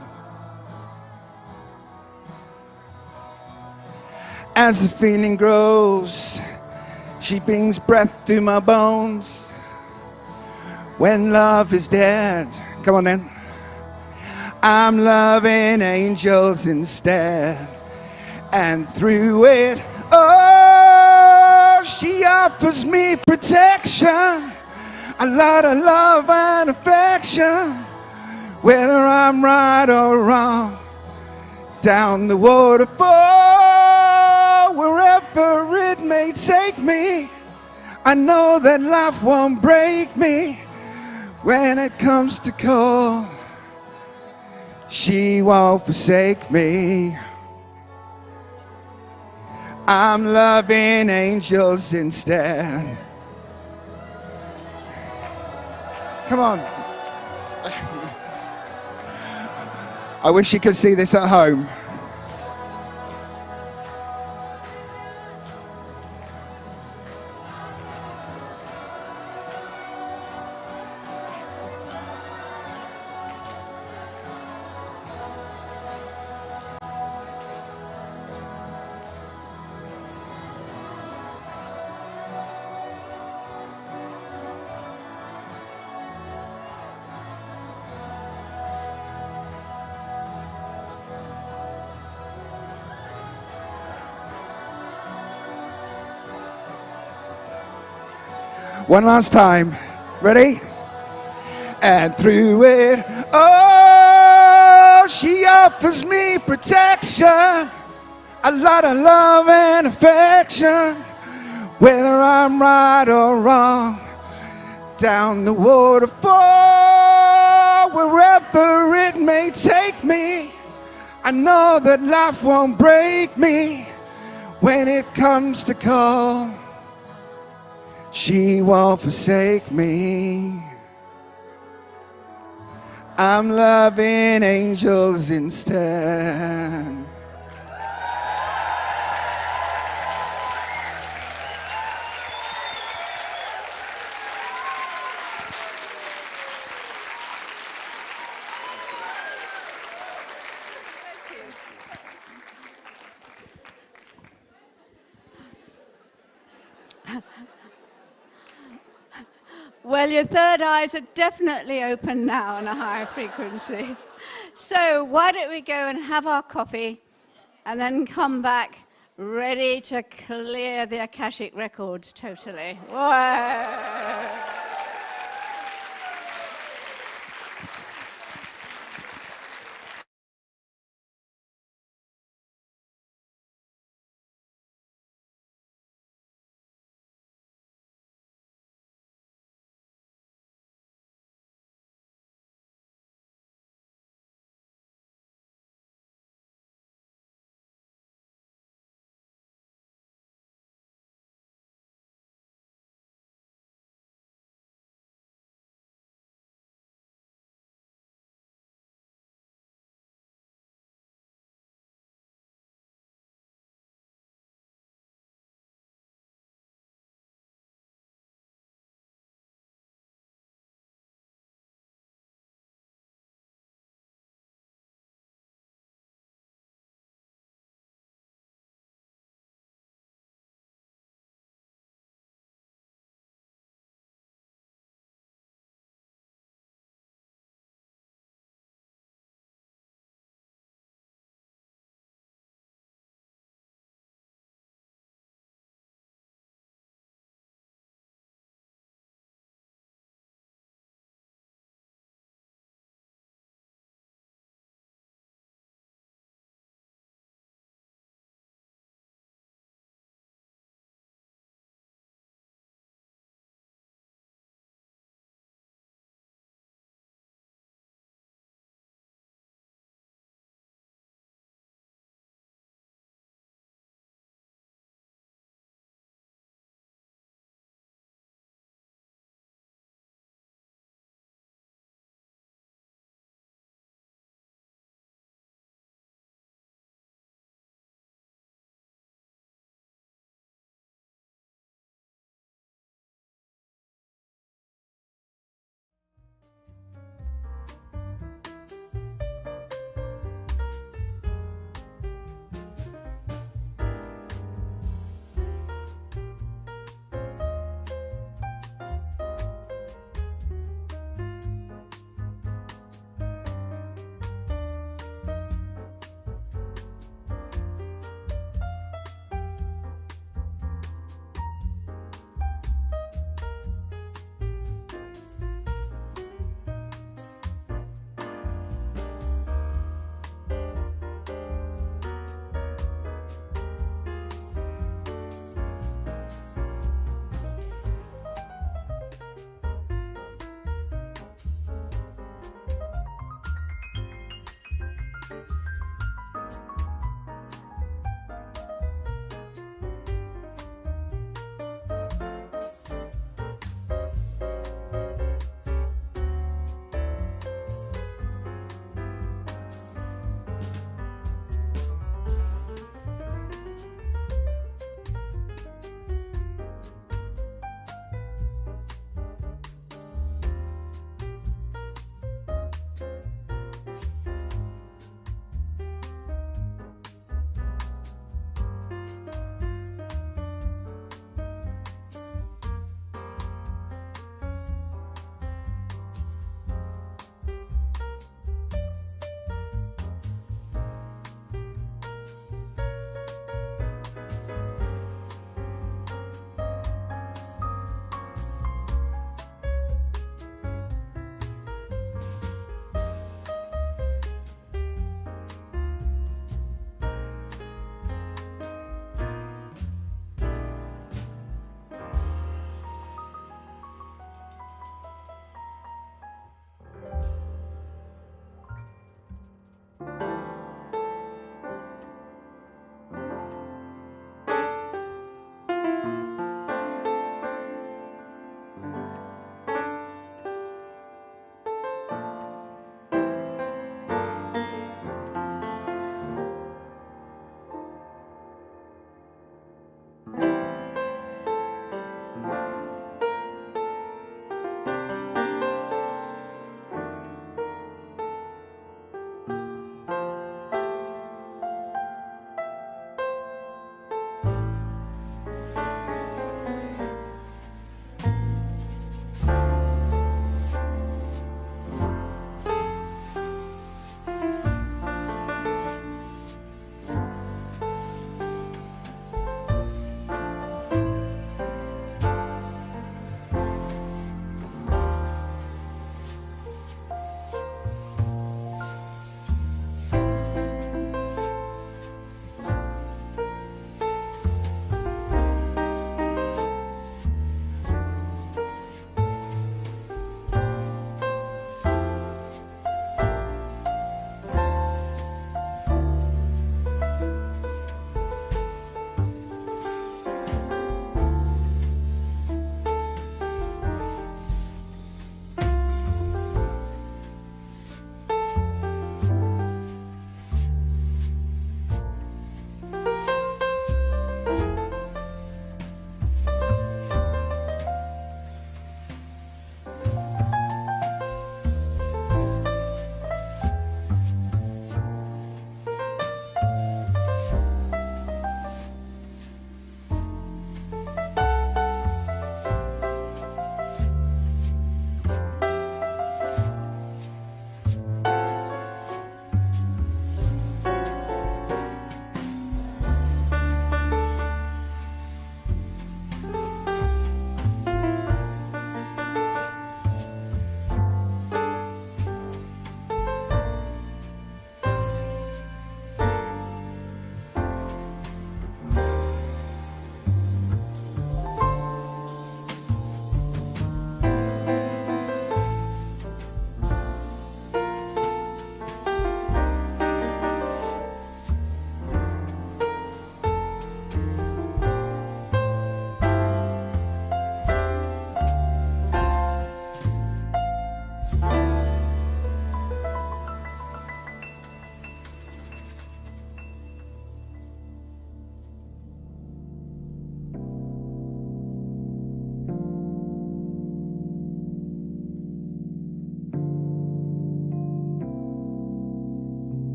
As the feeling grows, she brings breath to my bones. When love is dead, come on then, I'm loving angels instead. And through it, oh, she offers me protection, a lot of love and affection, whether I'm right or wrong, down the waterfall, wherever it may take me. I know that life won't break me when it comes to call. She won't forsake me. I'm loving angels instead. Come on. I wish you could see this at home. One last time. Ready? And through it, oh, she offers me protection, a lot of love and affection, whether I'm right or wrong, down the waterfall, wherever it may take me. I know that life won't break me when it comes to call. She won't forsake me. I'm loving angels instead. Well, your third eyes are definitely open now on a higher frequency. So why don't we go and have our coffee and then come back ready to clear the Akashic records totally. Whoa.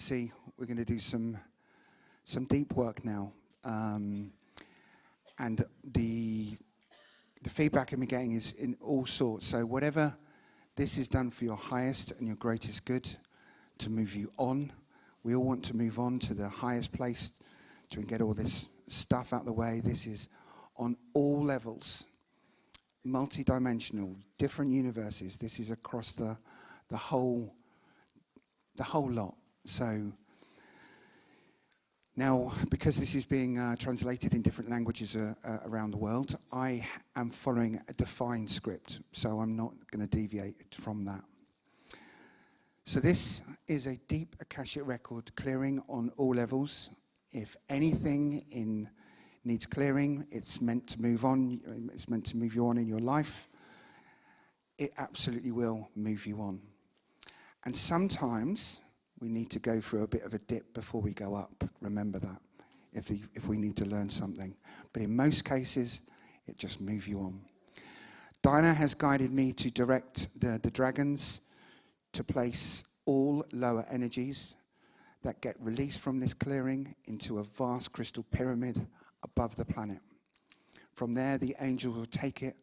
frequency, we're going to do some deep work now. And the feedback I'm getting is in all sorts. So whatever this is done for your highest and your greatest good, to move you on. We all want to move on to the highest place to get all this stuff out of the way. This is on all levels, multi-dimensional, different universes. This is across the whole lot. So now, because this is being translated in different languages around the world, I am following a defined script, so I'm not going to deviate from that. So this is a deep Akashic record clearing on all levels. If anything needs clearing, it's meant to move on, it's meant to move you on in your life, it absolutely will move you on. And sometimes we need to go through a bit of a dip before we go up. Remember that, if we need to learn something. But in most cases, it just moves you on. Dinah has guided me to direct the dragons to place all lower energies that get released from this clearing into a vast crystal pyramid above the planet. From there, the angel will take it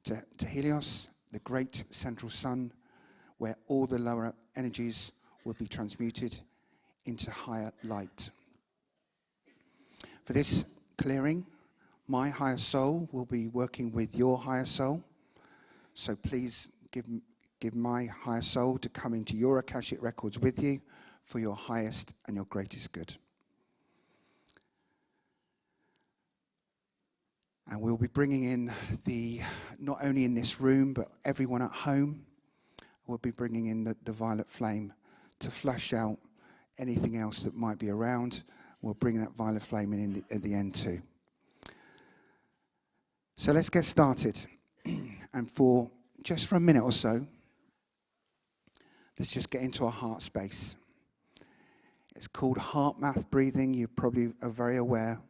to Helios, the great central sun, where all the lower energies will be transmuted into higher light. For this clearing, my higher soul will be working with your higher soul. So please give my higher soul to come into your Akashic records with you for your highest and your greatest good. And we'll be bringing in not only in this room, but everyone at home, we'll be bringing in the violet flame to flush out anything else that might be around. We'll bring that violet flame in at the end too. So let's get started. And for a minute or so, let's just get into our heart space. It's called heart math breathing. You probably are very aware.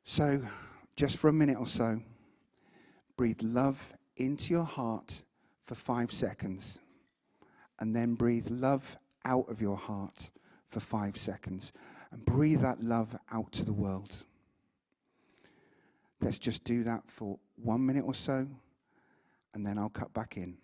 So just for a minute or so, breathe love into your heart for 5 seconds. And then breathe love out of your heart for 5 seconds. And breathe that love out to the world. Let's just do that for 1 minute or so, and then I'll cut back in.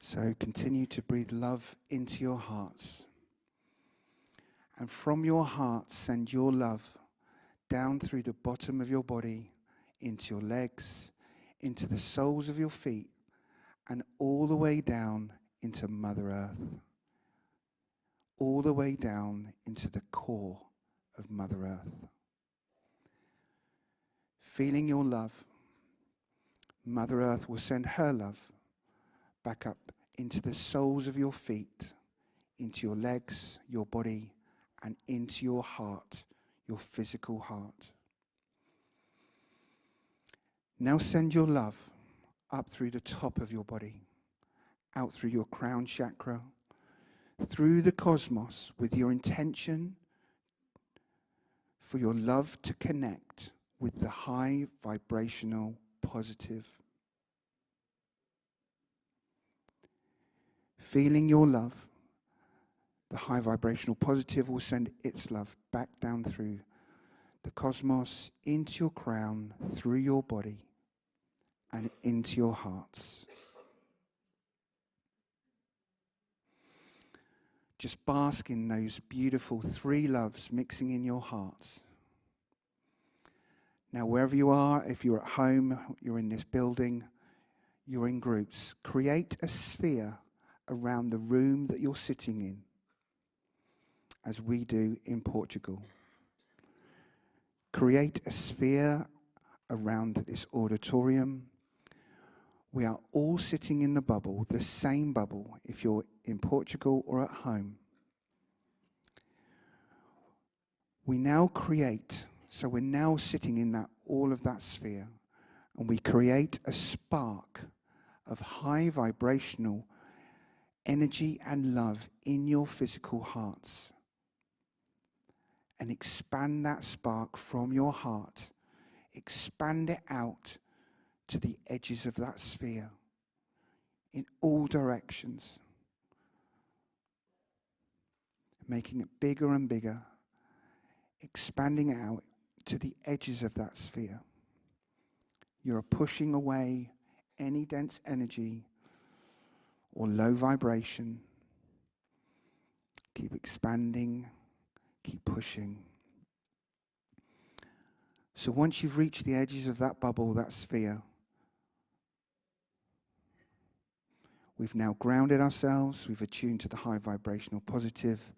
So continue to breathe love into your hearts. And from your heart, send your love down through the bottom of your body, into your legs, into the soles of your feet, and all the way down into Mother Earth. All the way down into the core of Mother Earth. Feeling your love, Mother Earth will send her love back up into the soles of your feet, into your legs, your body, and into your heart, your physical heart. Now send your love up through the top of your body, out through your crown chakra, through the cosmos, with your intention for your love to connect with the high vibrational positive. Feeling your love, the high vibrational positive will send its love back down through the cosmos, into your crown, through your body, and into your hearts. Just bask in those beautiful three loves mixing in your hearts. Now, wherever you are, if you're at home, you're in this building, you're in groups, create a sphere around the room that you're sitting in, as we do in Portugal. Create a sphere around this auditorium. We are all sitting in the bubble, the same bubble, if you're in Portugal or at home. We now create, so we're now sitting in that all of that sphere, and we create a spark of high vibrational energy and love in your physical hearts. And expand that spark from your heart. Expand it out to the edges of that sphere in all directions. Making it bigger and bigger. Expanding it out to the edges of that sphere. You're pushing away any dense energy or low vibration. Keep expanding, keep pushing. So once you've reached the edges of that bubble, that sphere, we've now grounded ourselves, we've attuned to the high vibrational positive,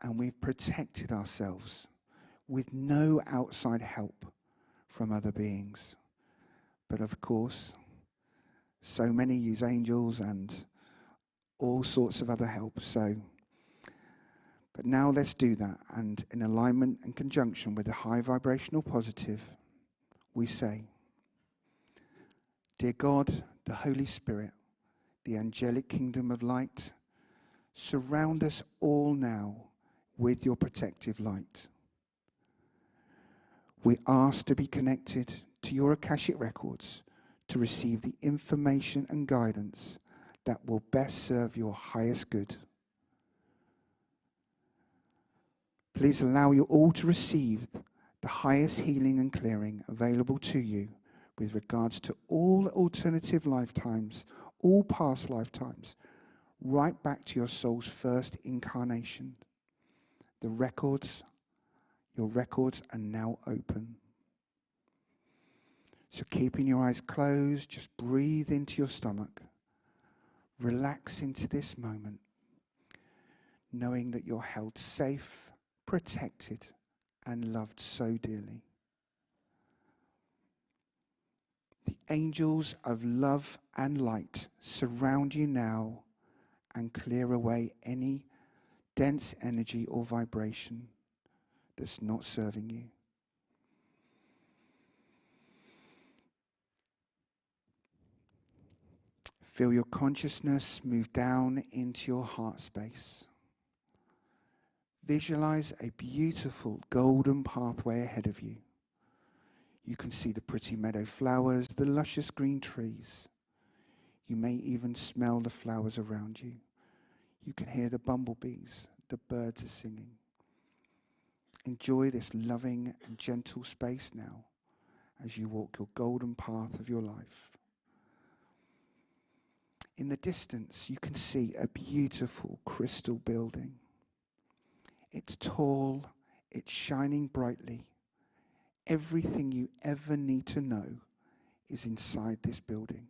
and we've protected ourselves with no outside help from other beings. But of course, so many use angels and all sorts of other help. But now let's do that. And in alignment and conjunction with the high vibrational positive, we say, Dear God, the Holy Spirit, the angelic kingdom of light, surround us all now with your protective light. We ask to be connected to your Akashic records to receive the information and guidance that will best serve your highest good. Please allow you all to receive the highest healing and clearing available to you with regards to all alternative lifetimes, all past lifetimes, right back to your soul's first incarnation. Your records are now open. So keeping your eyes closed, just breathe into your stomach. Relax into this moment, knowing that you're held safe, protected, and loved so dearly. The angels of love and light surround you now and clear away any dense energy or vibration that's not serving you. Feel your consciousness move down into your heart space. Visualize a beautiful golden pathway ahead of you. You can see the pretty meadow flowers, the luscious green trees. You may even smell the flowers around you. You can hear the bumblebees, the birds are singing. Enjoy this loving and gentle space now as you walk your golden path of your life. In the distance, you can see a beautiful crystal building. It's tall, it's shining brightly. Everything you ever need to know is inside this building.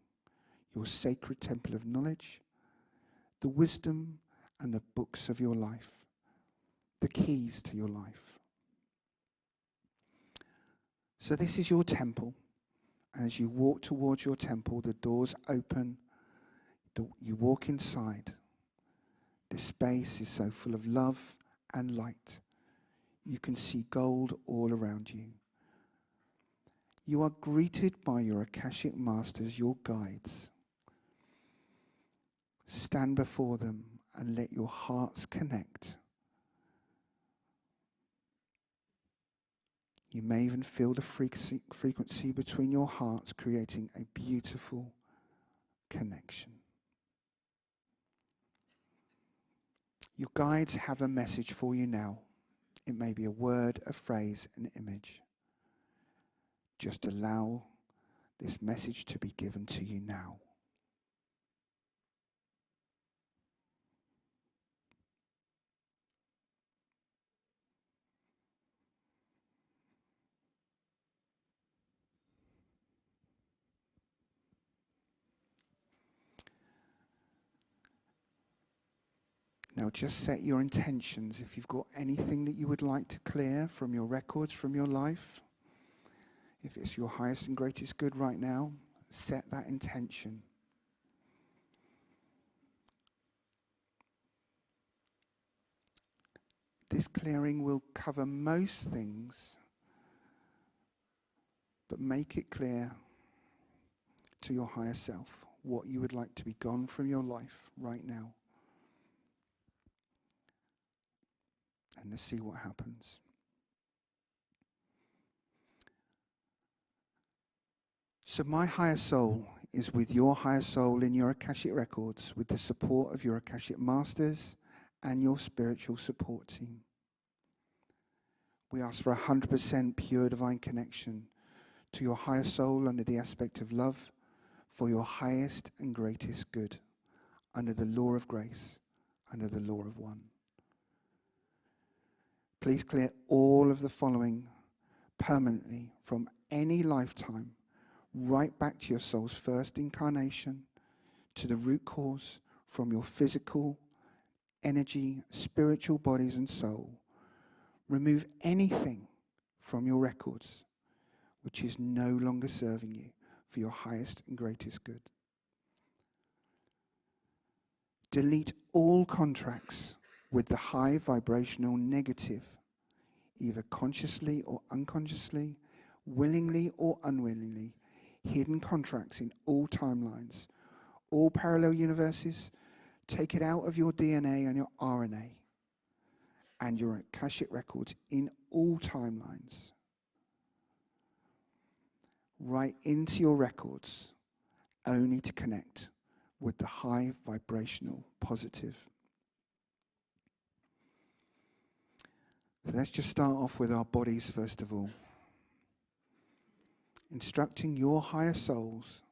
Your sacred temple of knowledge, the wisdom and the books of your life, the keys to your life. So this is your temple, and as you walk towards your temple, the doors open. You walk inside. The space is so full of love and light. You can see gold all around you. You are greeted by your Akashic masters, your guides. Stand before them and let your hearts connect. You may even feel the frequency between your hearts, creating a beautiful connection. Your guides have a message for you now. It may be a word, a phrase, an image. Just allow this message to be given to you now. Now just set your intentions. If you've got anything that you would like to clear from your records, from your life, if it's your highest and greatest good right now, set that intention. This clearing will cover most things, but make it clear to your higher self what you would like to be gone from your life right now. And let's see what happens. So my higher soul is with your higher soul in your Akashic records, with the support of your Akashic masters and your spiritual support team. We ask for 100% pure divine connection to your higher soul under the aspect of love for your highest and greatest good, under the law of grace, under the law of one. Please clear all of the following permanently from any lifetime, right back to your soul's first incarnation, to the root cause, from your physical, energy, spiritual bodies and soul. Remove anything from your records which is no longer serving you for your highest and greatest good. Delete all contracts with the high vibrational negative, either consciously or unconsciously, willingly or unwillingly, hidden contracts in all timelines, all parallel universes. Take it out of your DNA and your RNA and your Akashic records in all timelines. Right into your records, only to connect with the high vibrational positive. So let's just start off with our bodies first of all. Instructing your higher souls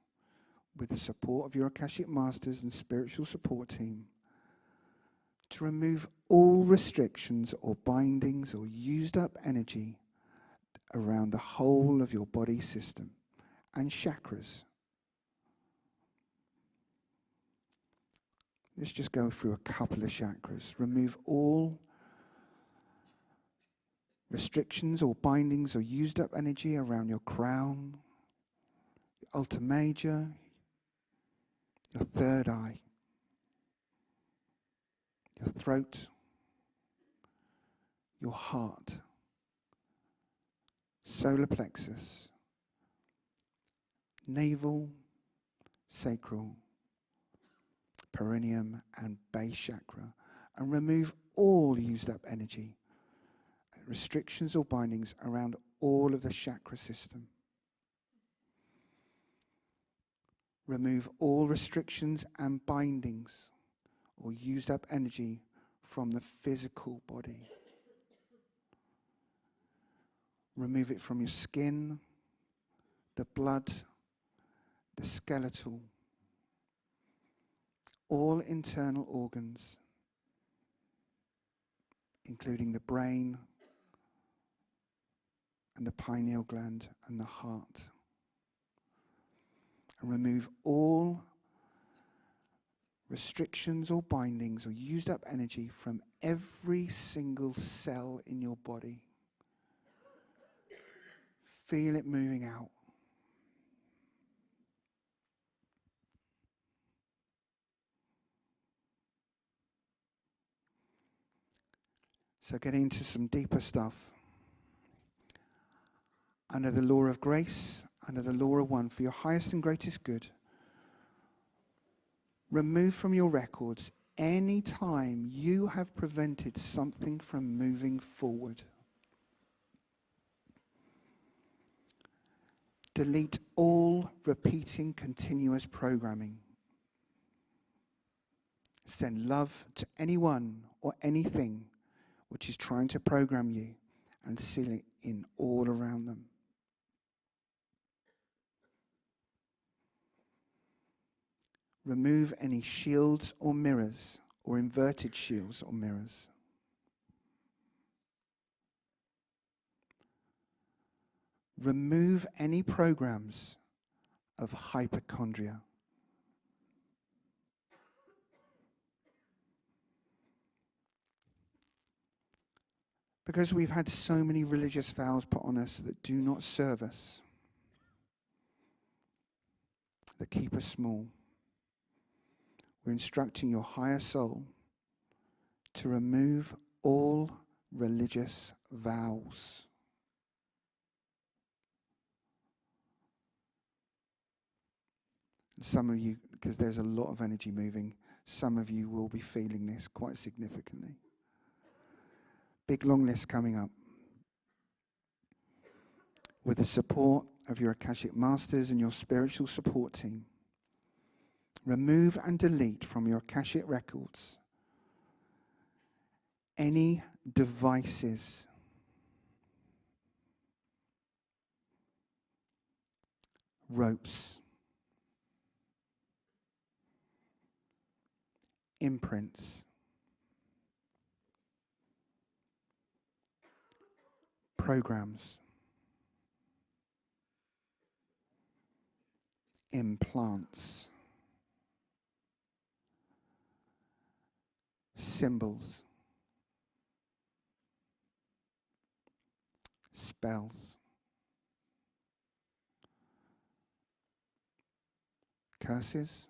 with the support of your Akashic masters and spiritual support team to remove all restrictions or bindings or used up energy around the whole of your body system and chakras. Let's just go through a couple of chakras. Remove all restrictions or bindings or used up energy around your crown, your ultra major, your third eye, your throat, your heart, solar plexus, navel, sacral, perineum and base chakra, and remove all used up energy, restrictions or bindings around all of the chakra system. Remove all restrictions and bindings or used up energy from the physical body. Remove it from your skin, the blood, the skeletal, all internal organs, including the brain and the pineal gland and the heart. And remove all restrictions or bindings or used up energy from every single cell in your body. Feel it moving out. So getting into some deeper stuff. Under the law of grace, under the law of one, for your highest and greatest good, remove from your records any time you have prevented something from moving forward. Delete all repeating continuous programming. Send love to anyone or anything which is trying to program you and seal it in all around them. Remove any shields or mirrors or inverted shields or mirrors. Remove any programs of hypochondria. Because we've had so many religious vows put on us that do not serve us, that keep us small. We're instructing your higher soul to remove all religious vows. And some of you, because there's a lot of energy moving, some of you will be feeling this quite significantly. Big long list coming up. With the support of your Akashic Masters and your spiritual support team, remove and delete from your Akashic records any devices, ropes, imprints, programs, implants, symbols, spells, curses,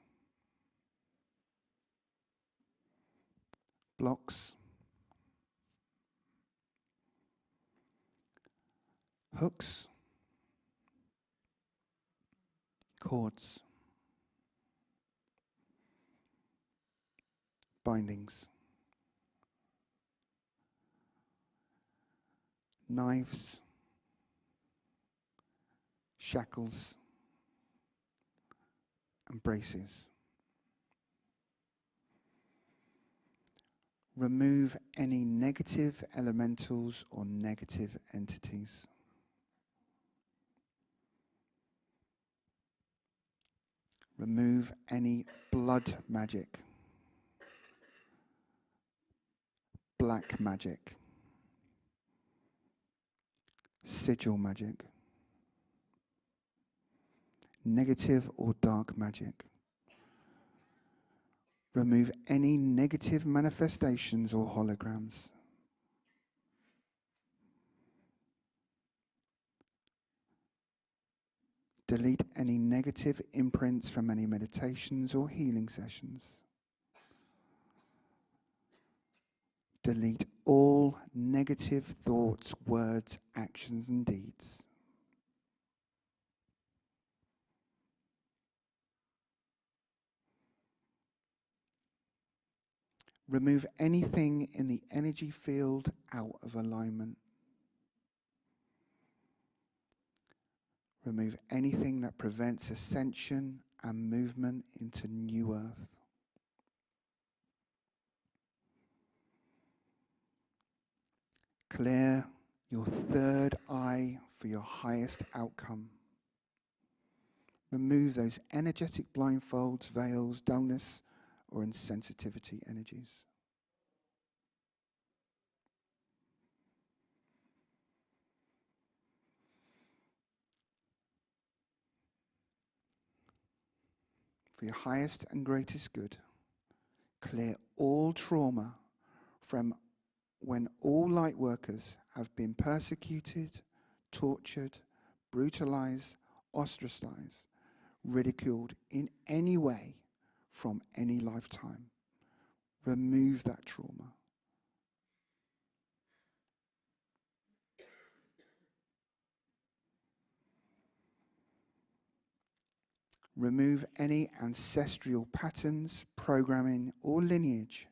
blocks, hooks, cords, bindings, knives, shackles, and braces. Remove any negative elementals or negative entities. Remove any blood magic, black magic, sigil magic, negative or dark magic. Remove any negative manifestations or holograms. Delete any negative imprints from any meditations or healing sessions. Delete all negative thoughts, words, actions, and deeds. Remove anything in the energy field out of alignment. Remove anything that prevents ascension and movement into new earth. Clear your third eye for your highest outcome. Remove those energetic blindfolds, veils, dullness, or insensitivity energies. For your highest and greatest good, clear all trauma from when all light workers have been persecuted, tortured, brutalized, ostracized, ridiculed in any way from any lifetime. Remove that trauma. Remove any ancestral patterns, programming, or lineage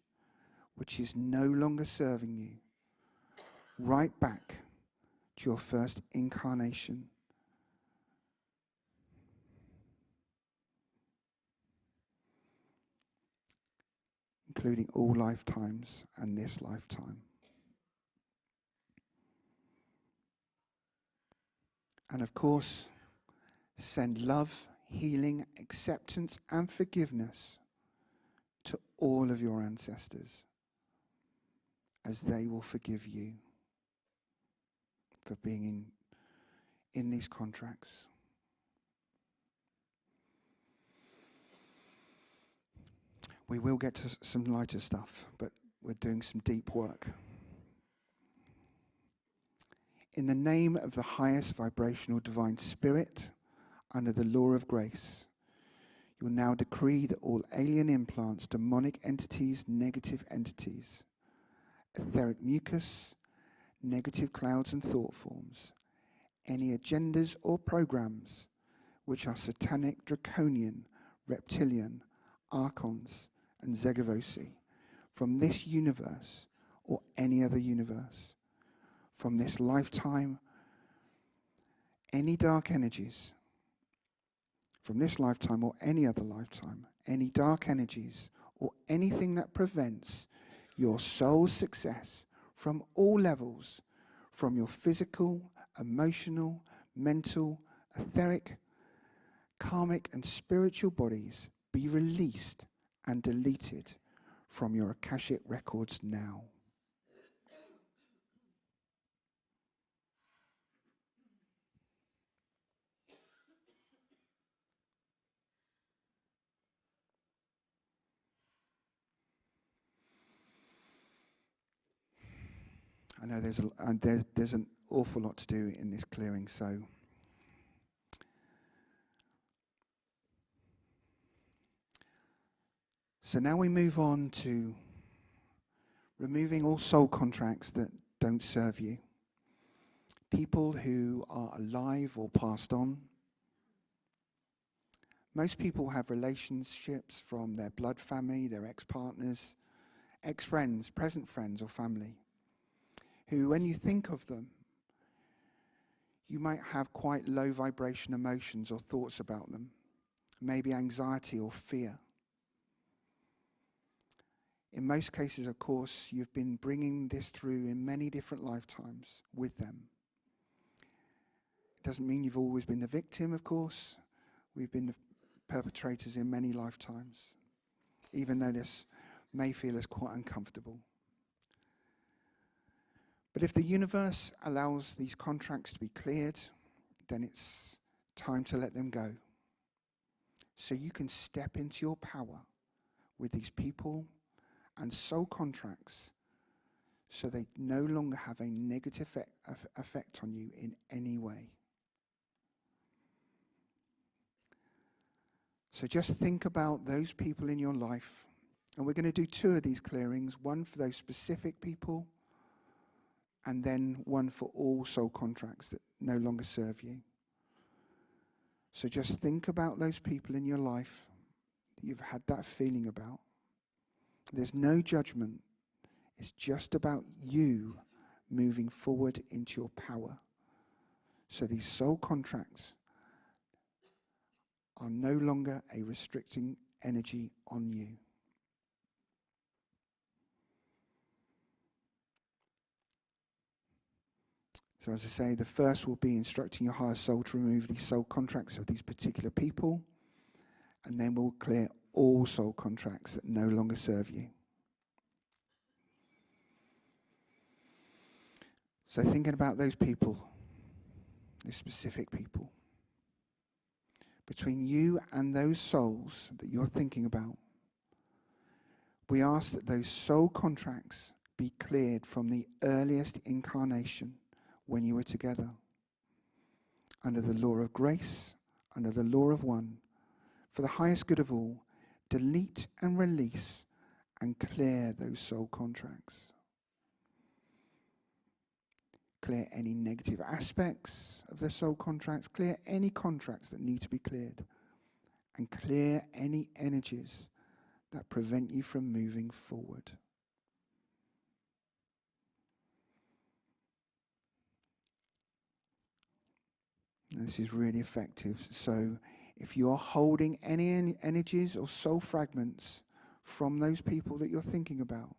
which is no longer serving you. Right back to your first incarnation. Including all lifetimes and this lifetime. And of course, send love, healing, acceptance, and forgiveness to all of your ancestors, as they will forgive you for being in these contracts. We will get to some lighter stuff, but we're doing some deep work. In the name of the highest vibrational divine spirit, under the law of grace, you will now decree that all alien implants, demonic entities, negative entities, etheric mucus, negative clouds and thought forms, any agendas or programs which are satanic, draconian, reptilian, archons, and Zegavosi, from this universe or any other universe, from this lifetime, any dark energies, from this lifetime or any other lifetime, any dark energies or anything that prevents your soul's success from all levels, from your physical, emotional, mental, etheric, karmic and spiritual bodies, be released and deleted from your Akashic records now. I know there's an awful lot to do in this clearing, so now we move on to removing all soul contracts that don't serve you. People who are alive or passed on. Most people have relationships from their blood family, their ex-partners, ex-friends, present friends or family, who, when you think of them, you might have quite low vibration emotions or thoughts about them, maybe anxiety or fear. In most cases, of course, you've been bringing this through in many different lifetimes with them. It doesn't mean you've always been the victim, of course. We've been the perpetrators in many lifetimes, even though this may feel as quite uncomfortable. But if the universe allows these contracts to be cleared, then it's time to let them go. So you can step into your power with these people and soul contracts, so they no longer have a negative effect on you in any way. So just think about those people in your life, and we're going to do 2 of these clearings, one for those specific people, and then one for all soul contracts that no longer serve you. So just think about those people in your life that you've had that feeling about. There's no judgment. It's just about you moving forward into your power. So these soul contracts are no longer a restricting energy on you. So as I say, the first will be instructing your higher soul to remove these soul contracts of these particular people, and then we'll clear all soul contracts that no longer serve you. So thinking about those people, those specific people, between you and those souls that you're thinking about, we ask that those soul contracts be cleared from the earliest incarnation when you were together. Under the law of grace, under the law of one, for the highest good of all, delete and release and clear those soul contracts. Clear any negative aspects of the soul contracts, clear any contracts that need to be cleared, and clear any energies that prevent you from moving forward. And this is really effective. So if you are holding any energies or soul fragments from those people that you're thinking about,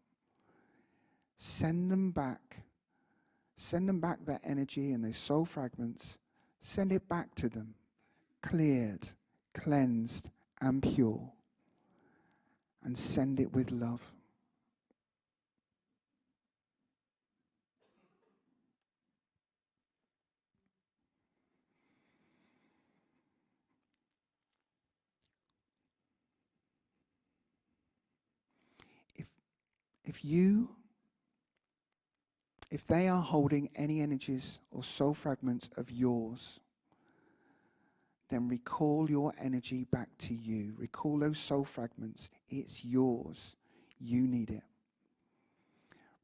send them back. Send them back that energy and those soul fragments. Send it back to them, cleared, cleansed, and pure. And send it with love. If you If they are holding any energies or soul fragments of yours, then recall your energy back to you. Recall those soul fragments. It's yours. You need it.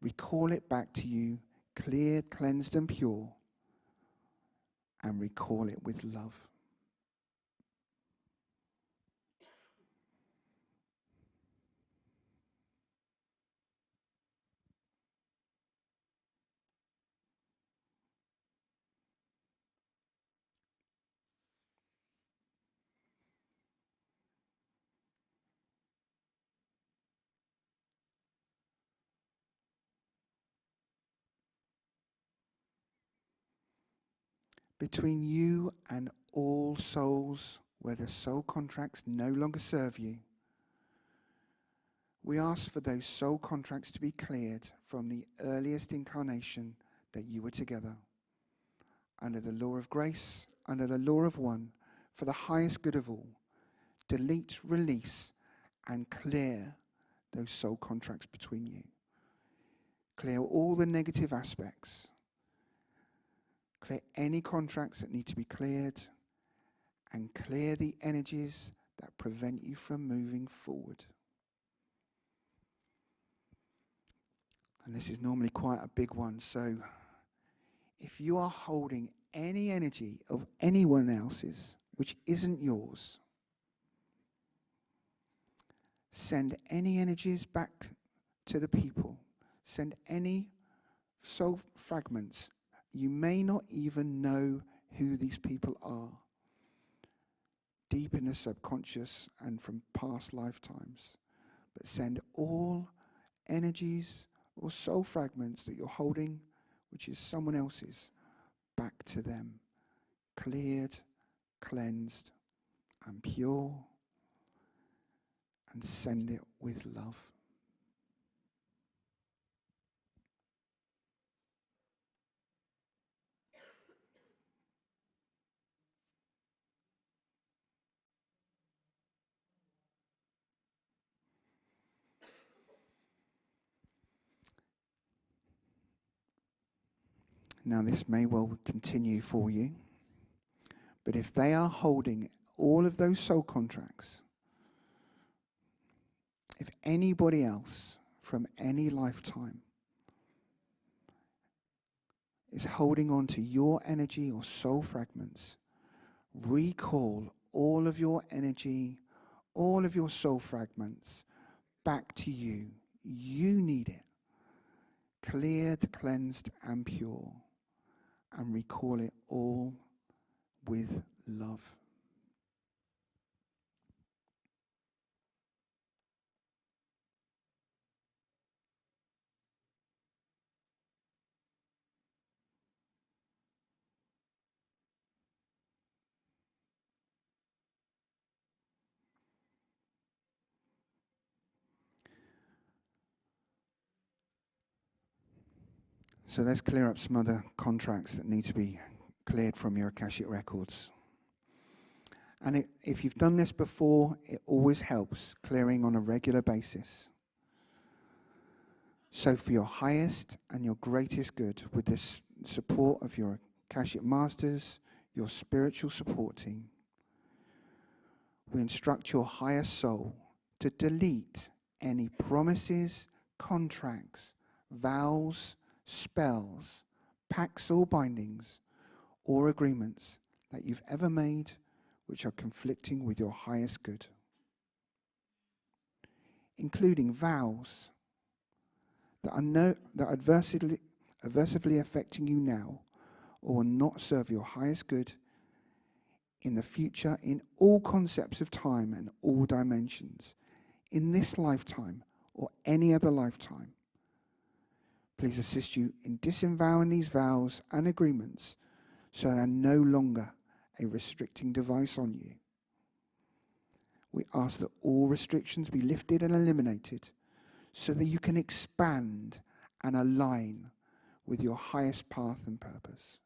Recall it back to you, cleared, cleansed, and pure, and recall it with love. Between you and all souls where the soul contracts no longer serve you, we ask for those soul contracts to be cleared from the earliest incarnation that you were together. Under the law of grace, under the law of one, for the highest good of all, delete, release, and clear those soul contracts between you. Clear all the negative aspects. Clear any contracts that need to be cleared, and clear the energies that prevent you from moving forward. And this is normally quite a big one, so if you are holding any energy of anyone else's which isn't yours, send any energies back to the people. Send any soul fragments. You may not even know who these people are, deep in the subconscious and from past lifetimes. But send all energies or soul fragments that you're holding, which is someone else's, back to them, cleared, cleansed, and pure, and send it with love. Now, this may well continue for you, but if they are holding all of those soul contracts, if anybody else from any lifetime is holding on to your energy or soul fragments, recall all of your energy, all of your soul fragments back to you. You need it. Cleared, cleansed, and pure. And recall it all with love. So let's clear up some other contracts that need to be cleared from your Akashic records. And if you've done this before, it always helps clearing on a regular basis. So for your highest and your greatest good, with the support of your Akashic Masters, your spiritual support team, we instruct your higher soul to delete any promises, contracts, vows, spells, pacts or bindings, or agreements that you've ever made which are conflicting with your highest good, including vows that are adversely affecting you now or will not serve your highest good in the future in all concepts of time and all dimensions, in this lifetime or any other lifetime. Please assist you in disavowing these vows and agreements so they are no longer a restricting device on you. We ask that all restrictions be lifted and eliminated so that you can expand and align with your highest path and purpose.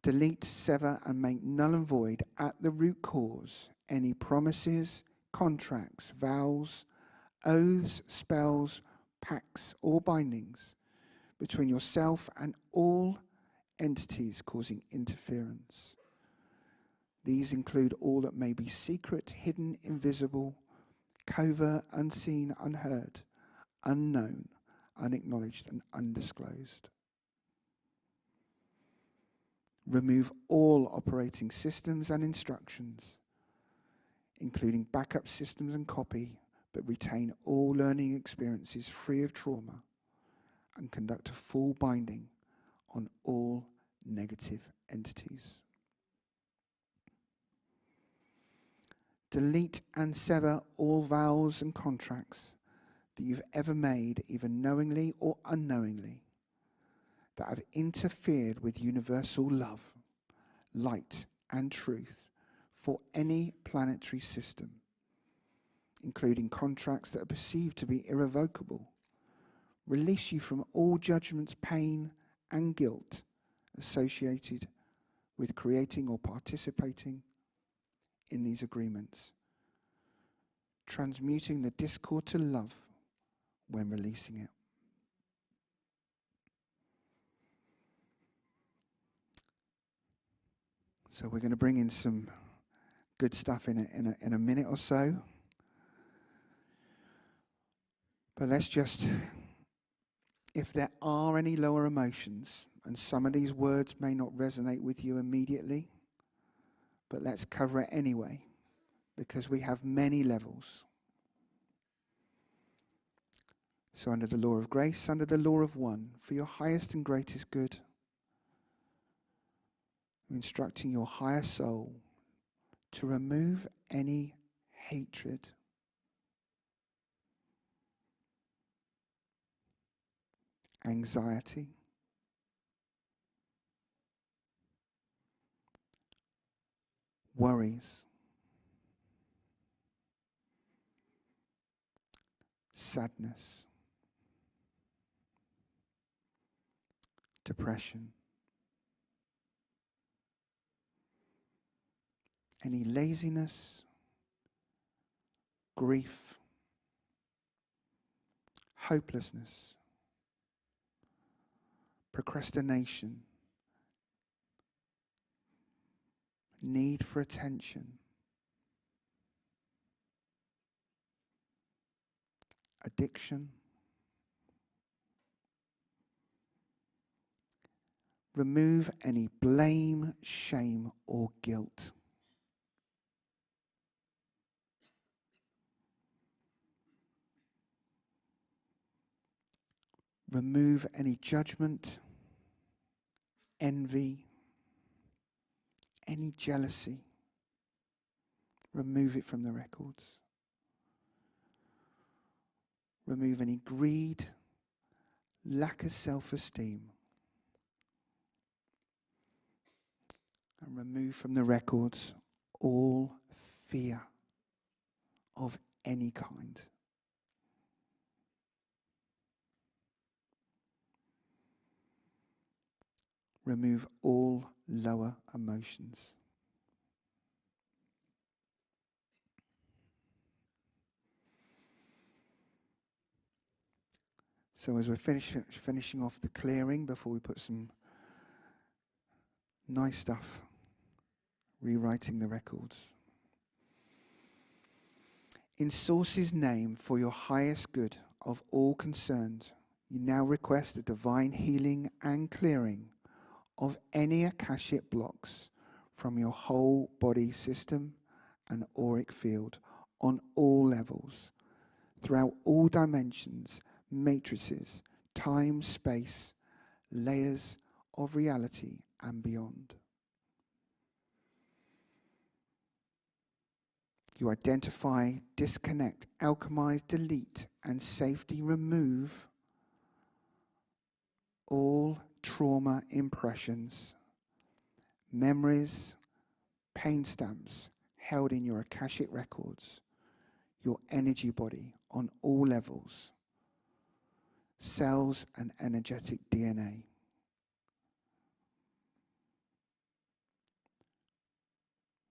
Delete, sever, and make null and void at the root cause any promises, contracts, vows, oaths, spells, pacts, or bindings between yourself and all entities causing interference. These include all that may be secret, hidden, invisible, covert, unseen, unheard, unknown, unacknowledged, and undisclosed. Remove all operating systems and instructions, including backup systems and copy, but retain all learning experiences free of trauma, and conduct a full binding on all negative entities. Delete and sever all vows and contracts that you've ever made, either knowingly or unknowingly, that have interfered with universal love, light, and truth for any planetary system, including contracts that are perceived to be irrevocable. Release you from all judgments, pain, and guilt associated with creating or participating in these agreements, transmuting the discord to love when releasing it. So we're going to bring in some good stuff in a minute or so. But let's just, if there are any lower emotions, and some of these words may not resonate with you immediately, but let's cover it anyway, because we have many levels. So under the law of grace, under the law of one, for your highest and greatest good, instructing your higher soul to remove any hatred, anxiety, worries, sadness, depression, any laziness, grief, hopelessness, procrastination, need for attention, addiction. Remove any blame, shame, or guilt. Remove any judgment, envy, any jealousy. Remove it from the records. Remove any greed, lack of self-esteem. And remove from the records all fear of any kind. Remove all lower emotions. So as we're finishing off the clearing, before we put some nice stuff, rewriting the records. In Source's name, for your highest good of all concerned, you now request a divine healing and clearing of any Akashic blocks from your whole body system and auric field on all levels, throughout all dimensions, matrices, time, space, layers of reality and beyond. You identify, disconnect, alchemize, delete, and safely remove all trauma impressions, memories, pain stamps held in your Akashic records, your energy body on all levels, cells and energetic DNA.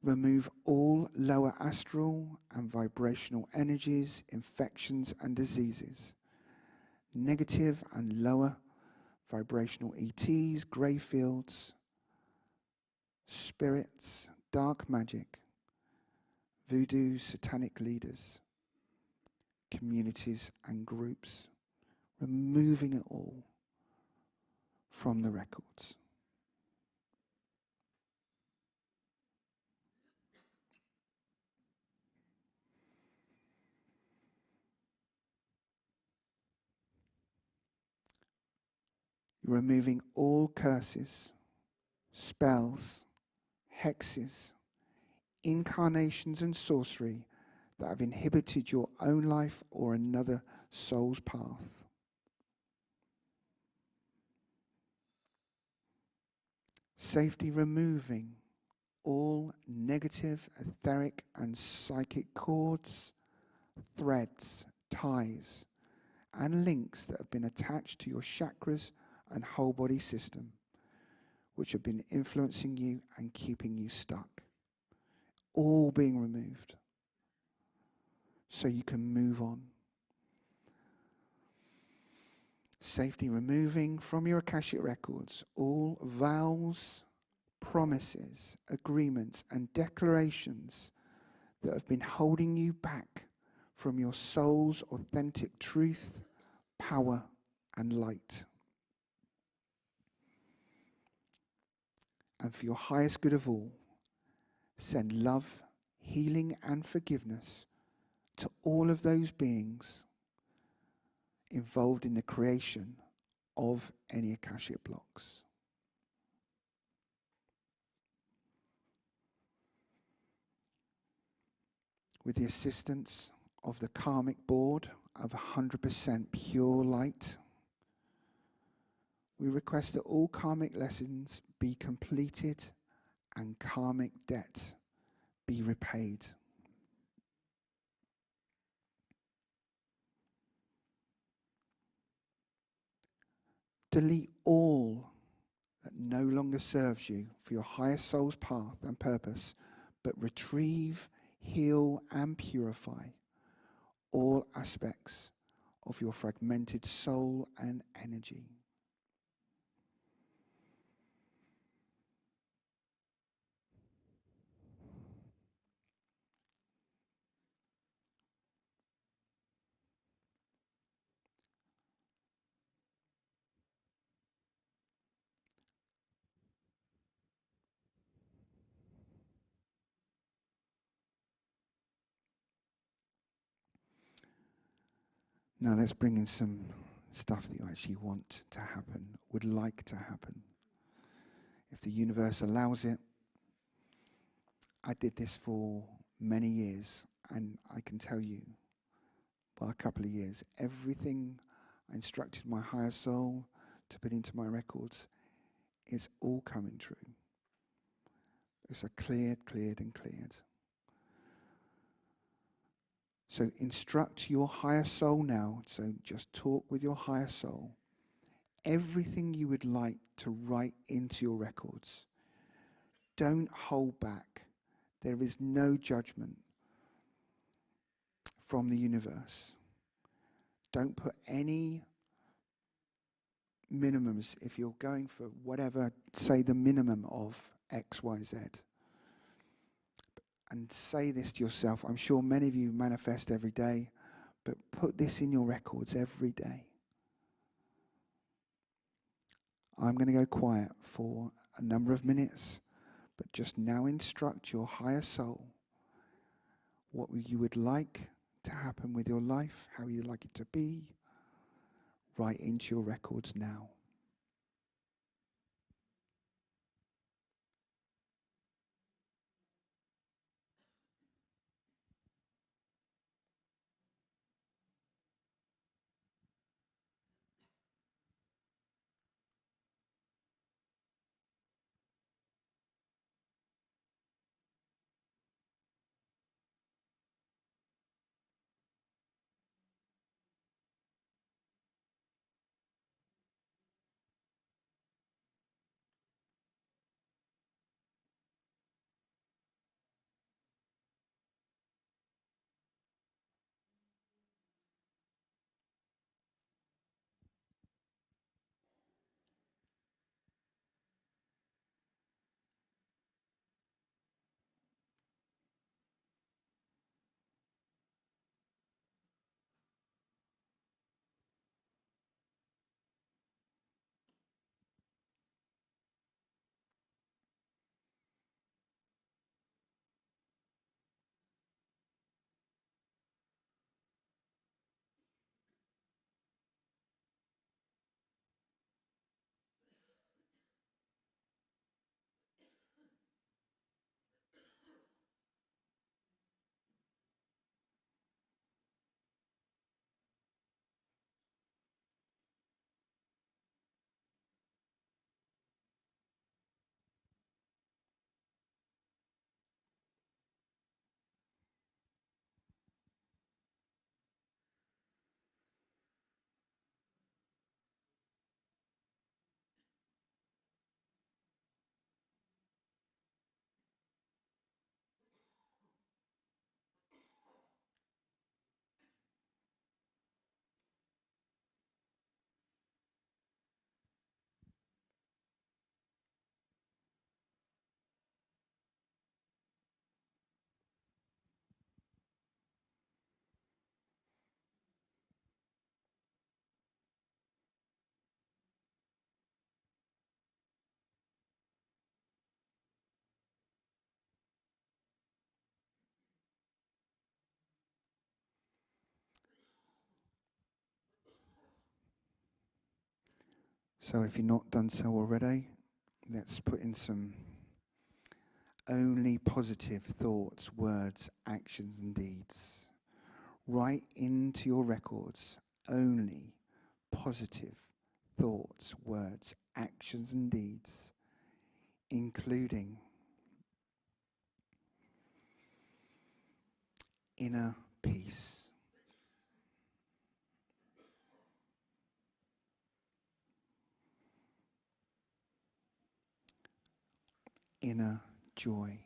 Remove all lower astral and vibrational energies, infections and diseases, negative and lower vibrational ETs, grey fields, spirits, dark magic, voodoo, satanic leaders, communities and groups, removing it all from the records. You're removing all curses, spells, hexes, incarnations and sorcery that have inhibited your own life or another soul's path. Safety removing all negative, etheric and psychic cords, threads, ties and links that have been attached to your chakras and whole body system, which have been influencing you and keeping you stuck. All being removed so you can move on. Safety removing from your Akashic records all vows, promises, agreements and declarations that have been holding you back from your soul's authentic truth, power and light. And for your highest good of all, send love, healing and forgiveness to all of those beings involved in the creation of any Akashic blocks. With the assistance of the karmic board of 100% pure light, we request that all karmic lessons be completed and karmic debt be repaid. Delete all that no longer serves you for your highest soul's path and purpose, but retrieve, heal and purify all aspects of your fragmented soul and energy. Now let's bring in some stuff that you actually want to happen, would like to happen. If the universe allows it. I did this for many years, and I can tell you, well, a couple of years, everything I instructed my higher soul to put into my records is all coming true. It's a cleared and cleared. So instruct your higher soul now. So just talk with your higher soul. Everything you would like to write into your records. Don't hold back. There is no judgment from the universe. Don't put any minimums if you're going for whatever, say the minimum of X, Y, Z. And say this to yourself. I'm sure many of you manifest every day, but put this in your records every day. I'm going to go quiet for a number of minutes, but just now instruct your higher soul what you would like to happen with your life, how you'd like it to be. Write into your records now. So if you've not done so already, let's put in some only positive thoughts, words, actions and deeds. Write into your records only positive thoughts, words, actions and deeds, including inner peace, inner joy,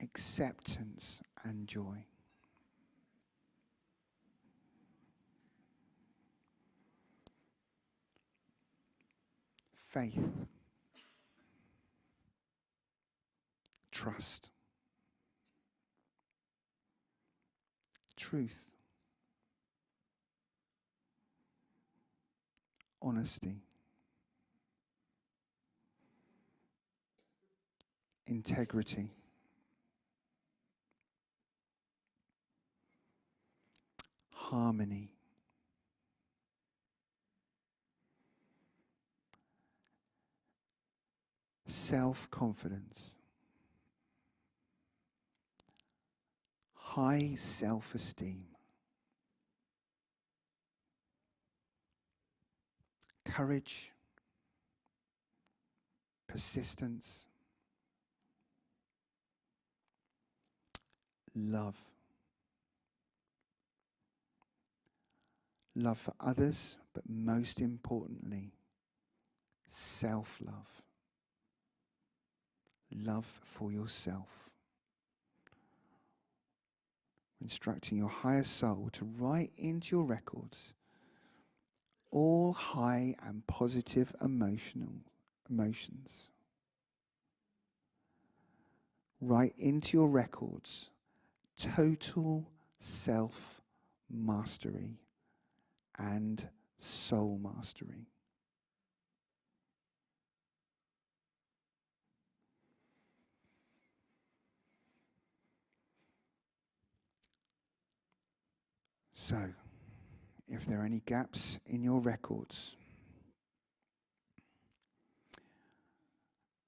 acceptance and joy, faith, trust, truth, honesty, integrity, harmony, self-confidence, high self-esteem, courage, persistence, love. Love for others, but most importantly, self-love. Love for yourself. Instructing your higher soul to write into your records all high and positive emotions. Write into your records total self-mastery and soul mastery. So, if there are any gaps in your records,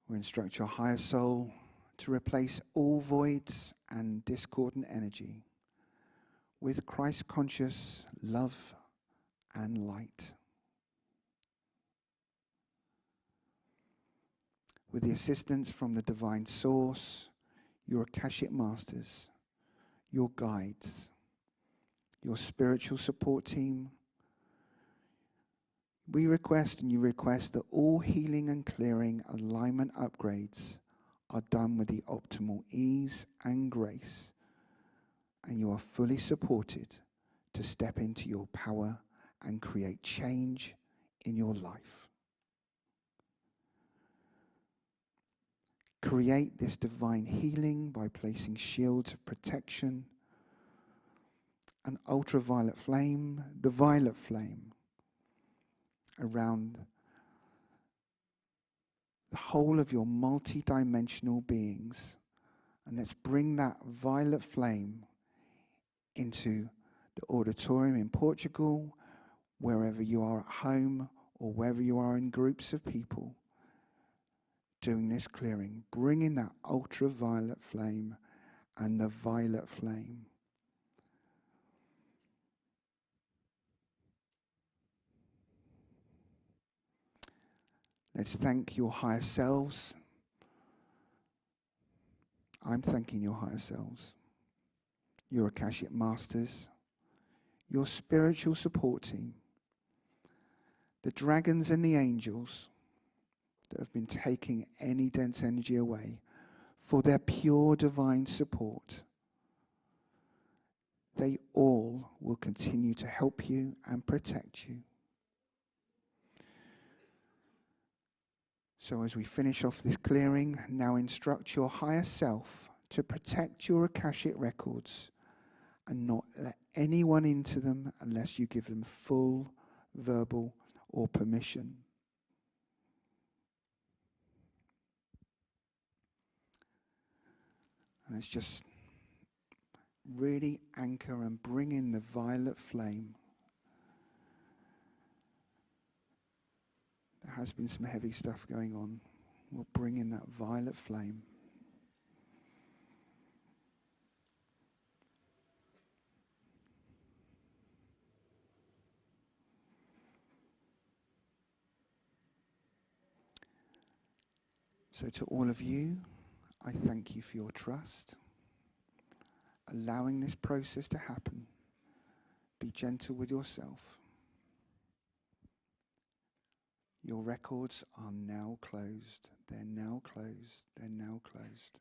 we instruct your higher soul to replace all voids and discordant energy with Christ-conscious love and light. With the assistance from the divine source, your Akashic masters, your guides, your spiritual support team, we request and you request that all healing and clearing alignment upgrades are done with the optimal ease and grace, and you are fully supported to step into your power and create change in your life. Create this divine healing by placing shields of protection, an ultraviolet flame, the violet flame, around the whole of your multi-dimensional beings. And let's bring that violet flame into the auditorium in Portugal, wherever you are at home or wherever you are in groups of people doing this clearing, bringing that ultraviolet flame and the violet flame. Let's thank your higher selves. I'm thanking your higher selves, your Akashic masters, your spiritual support team, the dragons and the angels that have been taking any dense energy away, for their pure divine support. They all will continue to help you and protect you. So as we finish off this clearing, now instruct your higher self to protect your Akashic records and not let anyone into them unless you give them full verbal or permission. And let's just really anchor and bring in the violet flame has been some heavy stuff going on, we'll bring in that violet flame. So to all of you, I thank you for your trust, allowing this process to happen. Be gentle with yourself. Your records are now closed. They're now closed. They're now closed.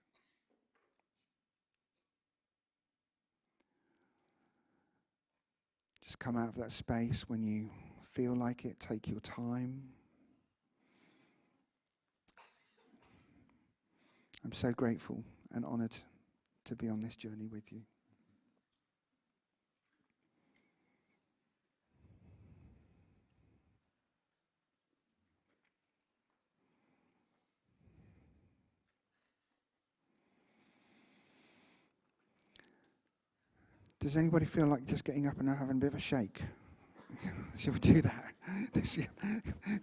Just come out of that space when you feel like it. Take your time. I'm so grateful and honored to be on this journey with you. Does anybody feel like just getting up and having a bit of a shake? Shall we do that?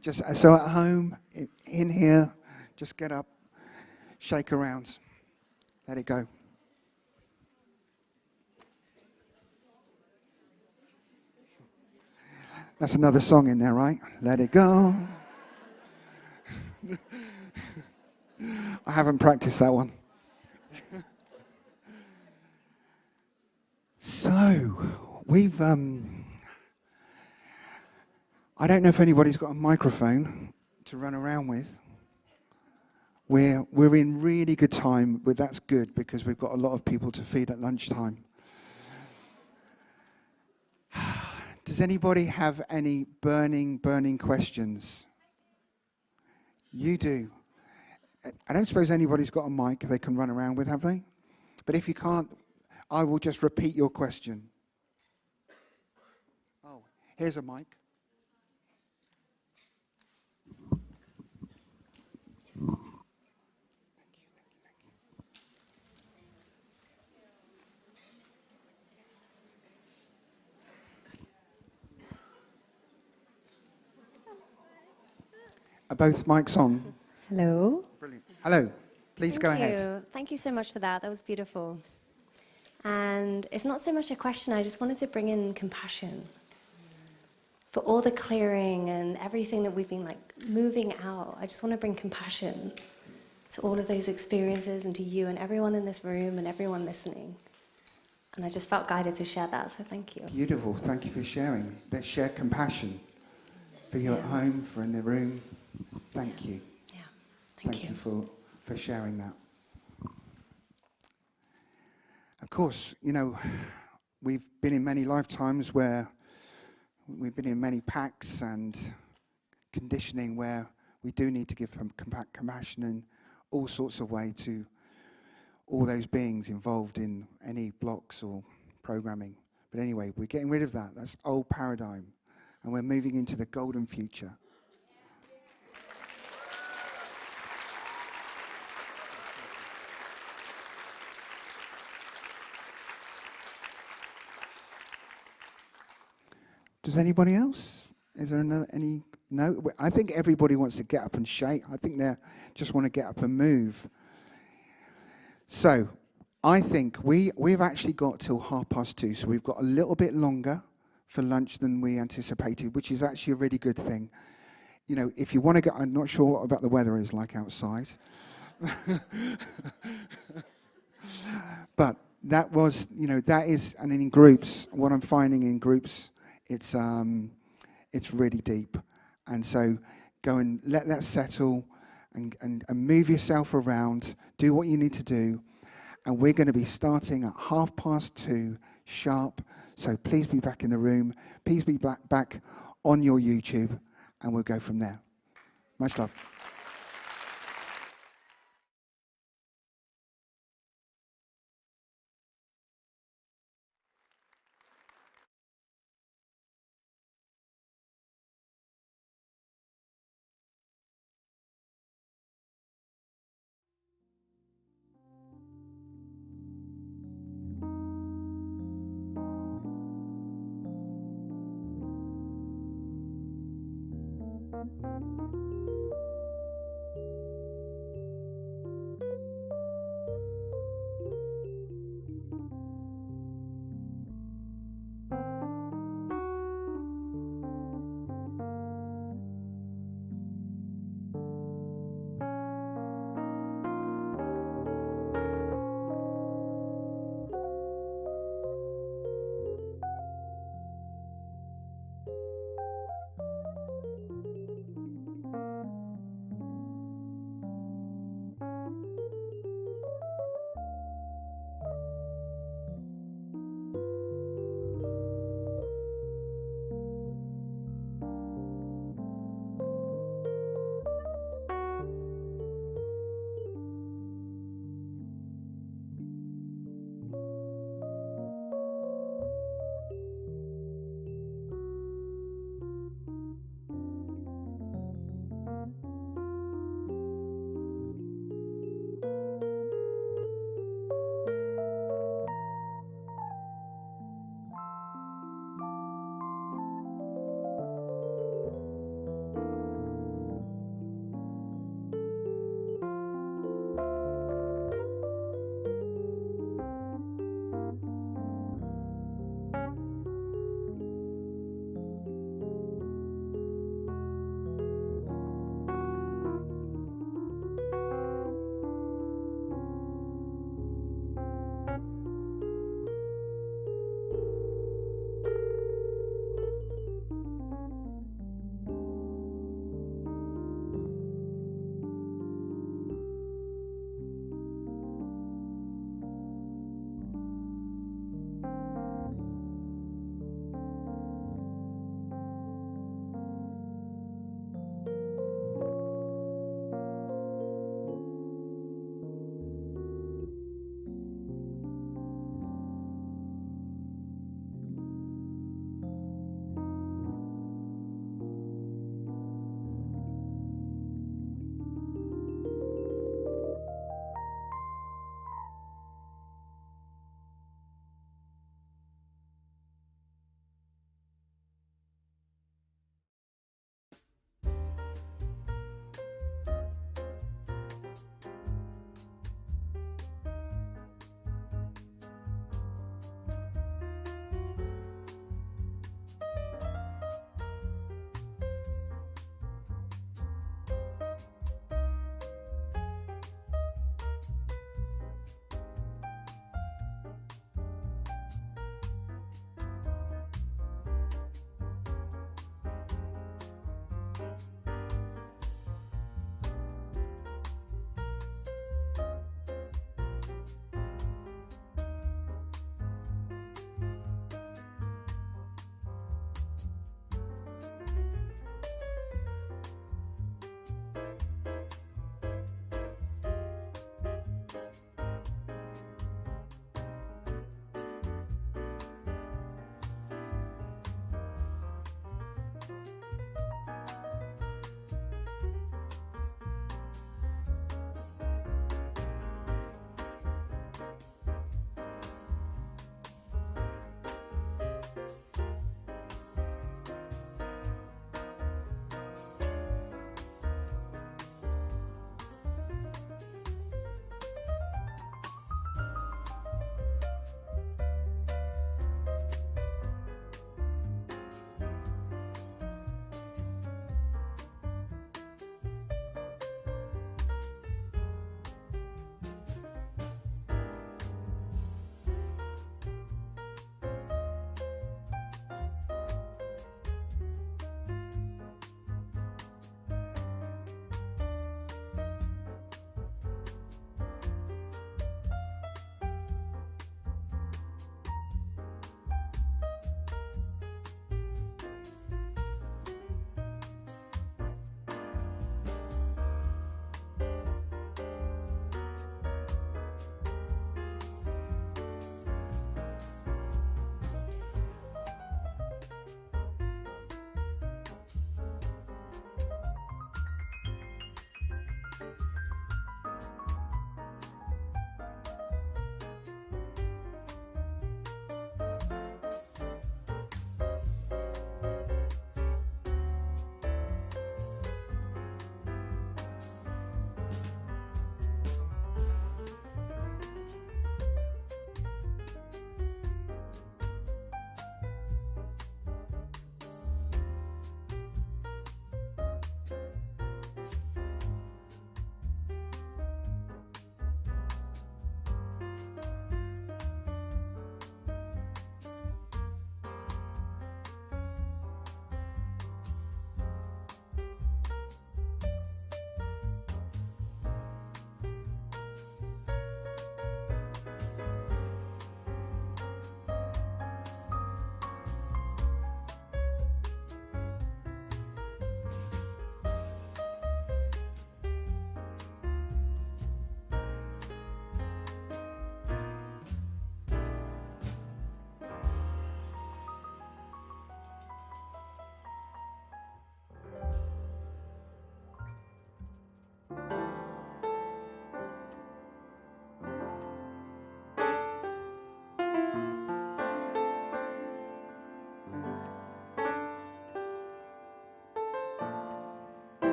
Just so at home, in here, just get up, shake around, let it go. That's another song in there, right? Let it go. I haven't practiced that one. So, we've, I don't know if anybody's got a microphone to run around with. We're in really good time, but that's good because we've got a lot of people to feed at lunchtime. Does anybody have any burning questions? You do. I don't suppose anybody's got a mic they can run around with, have they? But if you can't, I will just repeat your question. Oh, here's a mic. Are both mics on? Hello. Brilliant. Hello. Please go ahead. Thank you so much for that. That was beautiful. And it's not so much a question. I just wanted to bring in compassion for all the clearing and everything that we've been moving out. I just want to bring compassion to all of those experiences and to you and everyone in this room and everyone listening. And I just felt guided to share that, so thank you. Beautiful. Thank you for sharing. Let's share compassion for you at home, for in the room. Thank you. Yeah, Thank you for sharing that. Of course, we've been in many lifetimes where we've been in many pacts and conditioning where we do need to give compassion in all sorts of ways to all those beings involved in any blocks or programming. But anyway, we're getting rid of that. That's old paradigm. And we're moving into the golden future. Does anybody else? Is there any? No? I think everybody wants to get up and shake. I think they just want to get up and move. So, I think we've actually got till 2:30, so we've got a little bit longer for lunch than we anticipated, which is actually a really good thing. If you want to I'm not sure what about the weather is like outside. But that was, that is, and in groups, what I'm finding in groups, it's really deep. And so go and let that settle and move yourself around, do what you need to do. And we're going to be starting at 2:30 sharp. So please be back in the room. Please be back on your YouTube, and we'll go from there. Much love.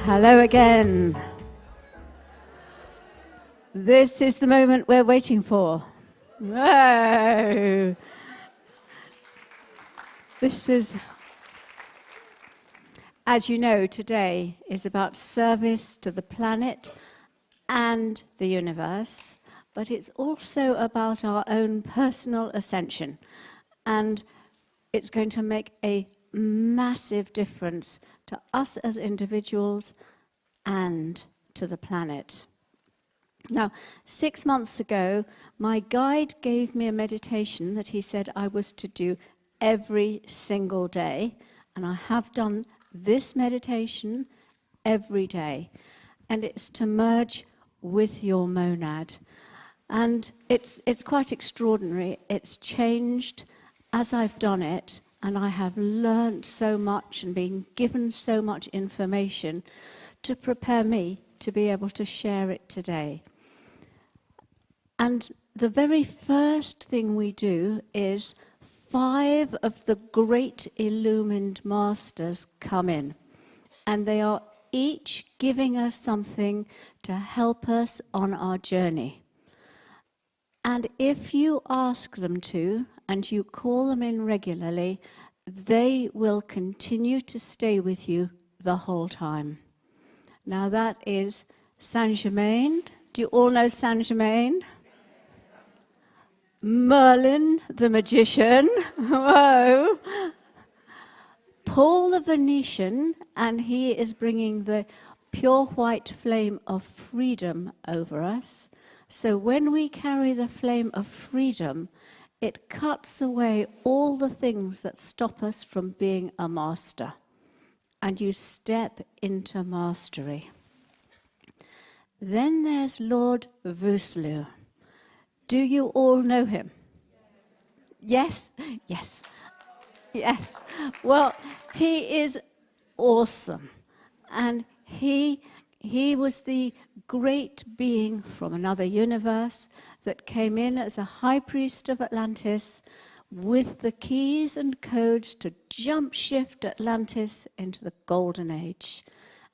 Hello again. This is the moment we're waiting for. Whoa. This is, as you know, today is about service to the planet and the universe, but it's also about our own personal ascension. And it's going to make a massive difference to us as individuals and to the planet. Now, 6 months ago, my guide gave me a meditation that he said I was to do every single day, and I have done this meditation every day, and it's to merge with your monad. And it's quite extraordinary. It's changed as I've done it, and I have learned so much and been given so much information to prepare me to be able to share it today. And the very first thing we do is 5 of the great illumined masters come in, and they are each giving us something to help us on our journey. And if you ask them to, and you call them in regularly, they will continue to stay with you the whole time. Now that is Saint Germain. Do you all know Saint Germain? Merlin, the magician. Whoa. Paul the Venetian, and he is bringing the pure white flame of freedom over us. So when we carry the flame of freedom, it cuts away all the things that stop us from being a master. And you step into mastery. Then there's Lord Vosloo. Do you all know him? Yes? Yes. Yes. Well, he is awesome. And he was the great being from another universe that came in as a high priest of Atlantis with the keys and codes to jump shift Atlantis into the golden age.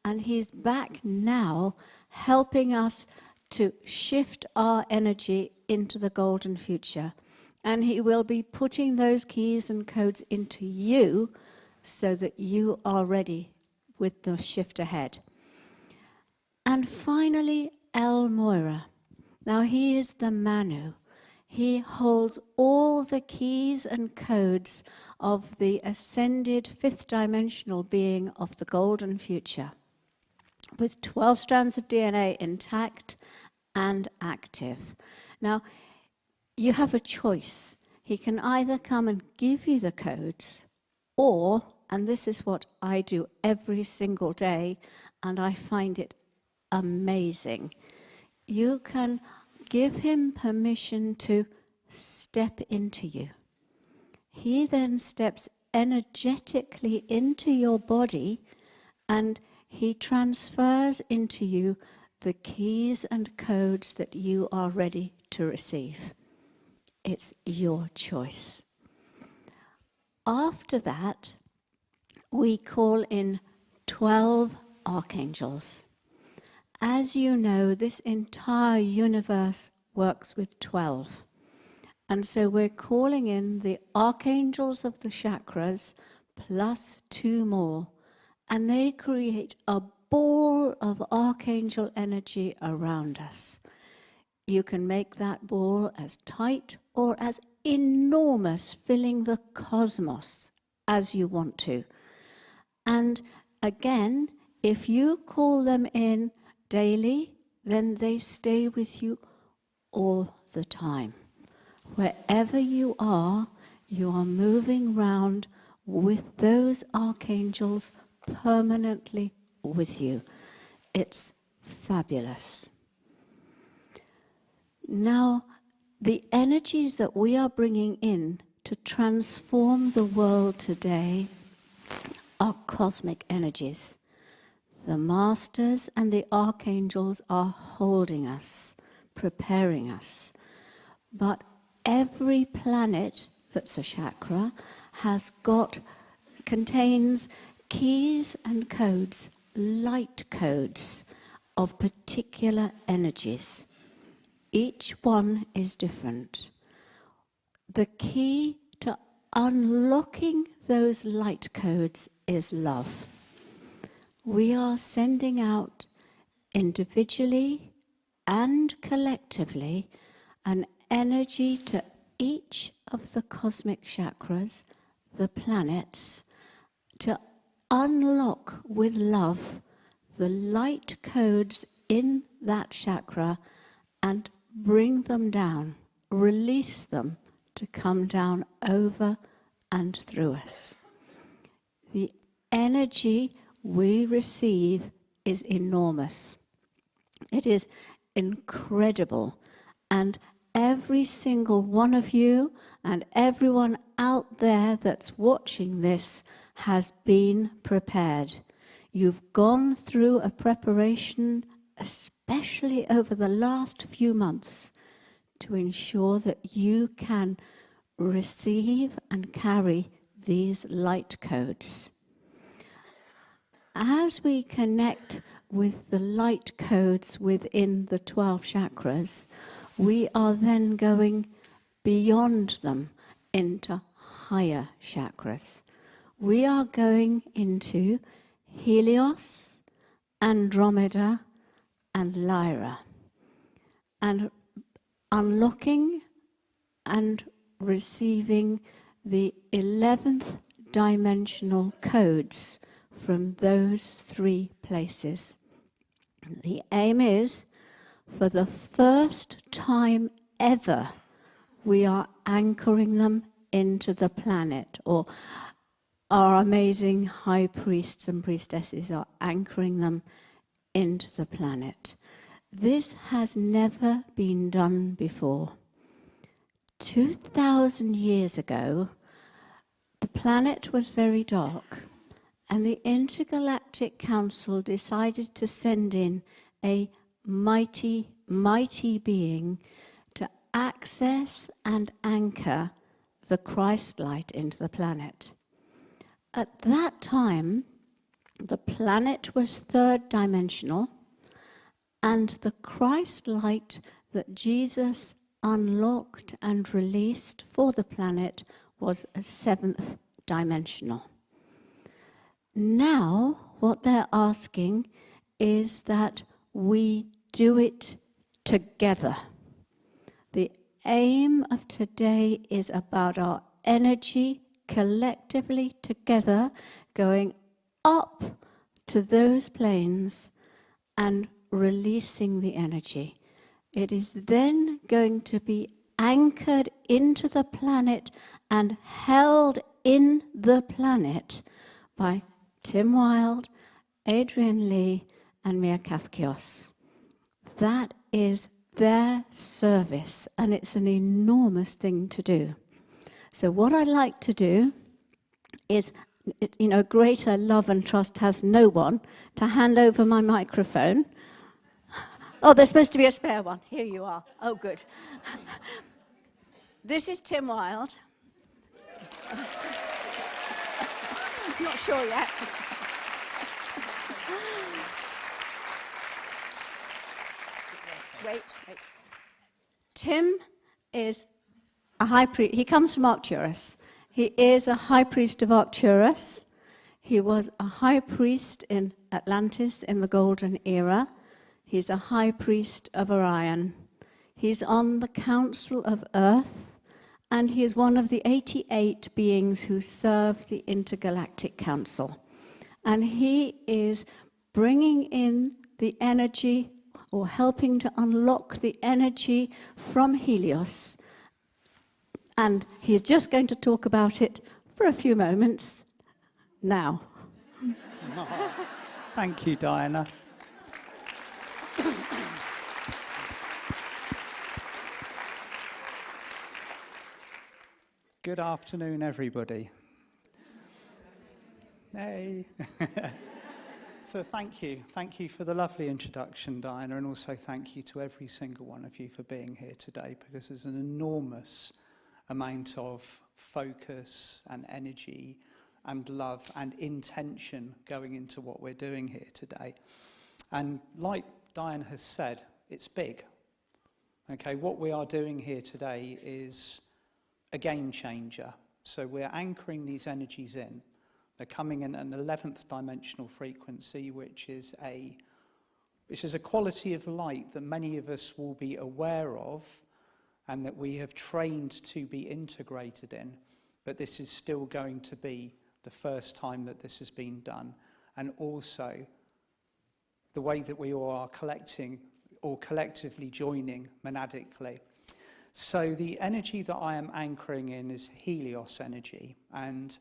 And he's back now helping us to shift our energy into the golden future. And he will be putting those keys and codes into you so that you are ready with the shift ahead. And finally, El Moira. Now he is the Manu. He holds all the keys and codes of the ascended 5th dimensional being of the golden future, with 12 strands of DNA intact and active. Now, you have a choice. He can either come and give you the codes, or, and this is what I do every single day, and I find it amazing, you can give him permission to step into you. He then steps energetically into your body, and he transfers into you the keys and codes that you are ready to receive. It's your choice. After that, we call in 12 archangels. As you know, this entire universe works with 12. And so we're calling in the archangels of the chakras plus 2 more. And they create a ball of archangel energy around us. You can make that ball as tight or as enormous, filling the cosmos as you want to. And again, if you call them in daily, then they stay with you all the time. Wherever you are moving round with those archangels permanently with you. It's fabulous. Now, the energies that we are bringing in to transform the world today are cosmic energies. The masters and the archangels are holding us, preparing us. But every planet that's a chakra contains keys and codes light codes of particular energies. Each one is different. The key to unlocking those light codes is love. We are sending out individually and collectively an energy to each of the cosmic chakras, the planets, to unlock with love the light codes in that chakra and bring them down, release them to come down over and through us. The energy we receive is enormous. It is incredible. And every single one of you and everyone out there that's watching this has been prepared. You've gone through a preparation, especially over the last few months, to ensure that you can receive and carry these light codes. As we connect with the light codes within the 12 chakras, we are then going beyond them into higher chakras. We are going into Helios, Andromeda, and Lyra, and unlocking and receiving the 11th dimensional codes from those three places. The aim is, for the first time ever, we are anchoring them into the planet, or our amazing high priests and priestesses are anchoring them into the planet. This has never been done before. 2,000 years ago, the planet was very dark, and the Intergalactic Council decided to send in a mighty, mighty being to access and anchor the Christ light into the planet. At that time, the planet was third dimensional, and the Christ light that Jesus unlocked and released for the planet was a seventh dimensional. Now, what they're asking is that we do it together. The aim of today is about our energy collectively together going up to those planes and releasing the energy. It is then going to be anchored into the planet and held in the planet by Tim Wilde, Adrian Lee, and Mia Kafkios. That is their service, and it's an enormous thing to do. So what I'd like to do is, greater love and trust has no one, to hand over my microphone. Oh, there's supposed to be a spare one. Here you are. Oh, good. This is Tim Wilde. Not sure yet. Wait. Tim is a high priest. He comes from Arcturus. He is a high priest of Arcturus. He was a high priest in Atlantis in the Golden Era. He's a high priest of Orion. He's on the Council of Earth, and he is one of the 88 beings who serve the Intergalactic Council. And he is bringing in the energy, or helping to unlock the energy from Helios. And he's just going to talk about it for a few moments now. Thank you, Diana. Good afternoon, everybody. Hey. So thank you. Thank you for the lovely introduction, Diana, and also thank you to every single one of you for being here today, because there's an enormous amount of focus and energy and love and intention going into what we're doing here today. And like Diane has said, it's big. Okay, what we are doing here today is a game changer. So we're anchoring these energies in. They're coming in an 11th dimensional frequency, which is a quality of light that many of us will be aware of and that we have trained to be integrated in. But this is still going to be the first time that this has been done. And also the way that we all are collecting or collectively joining monadically. So the energy that I am anchoring in is Helios energy. And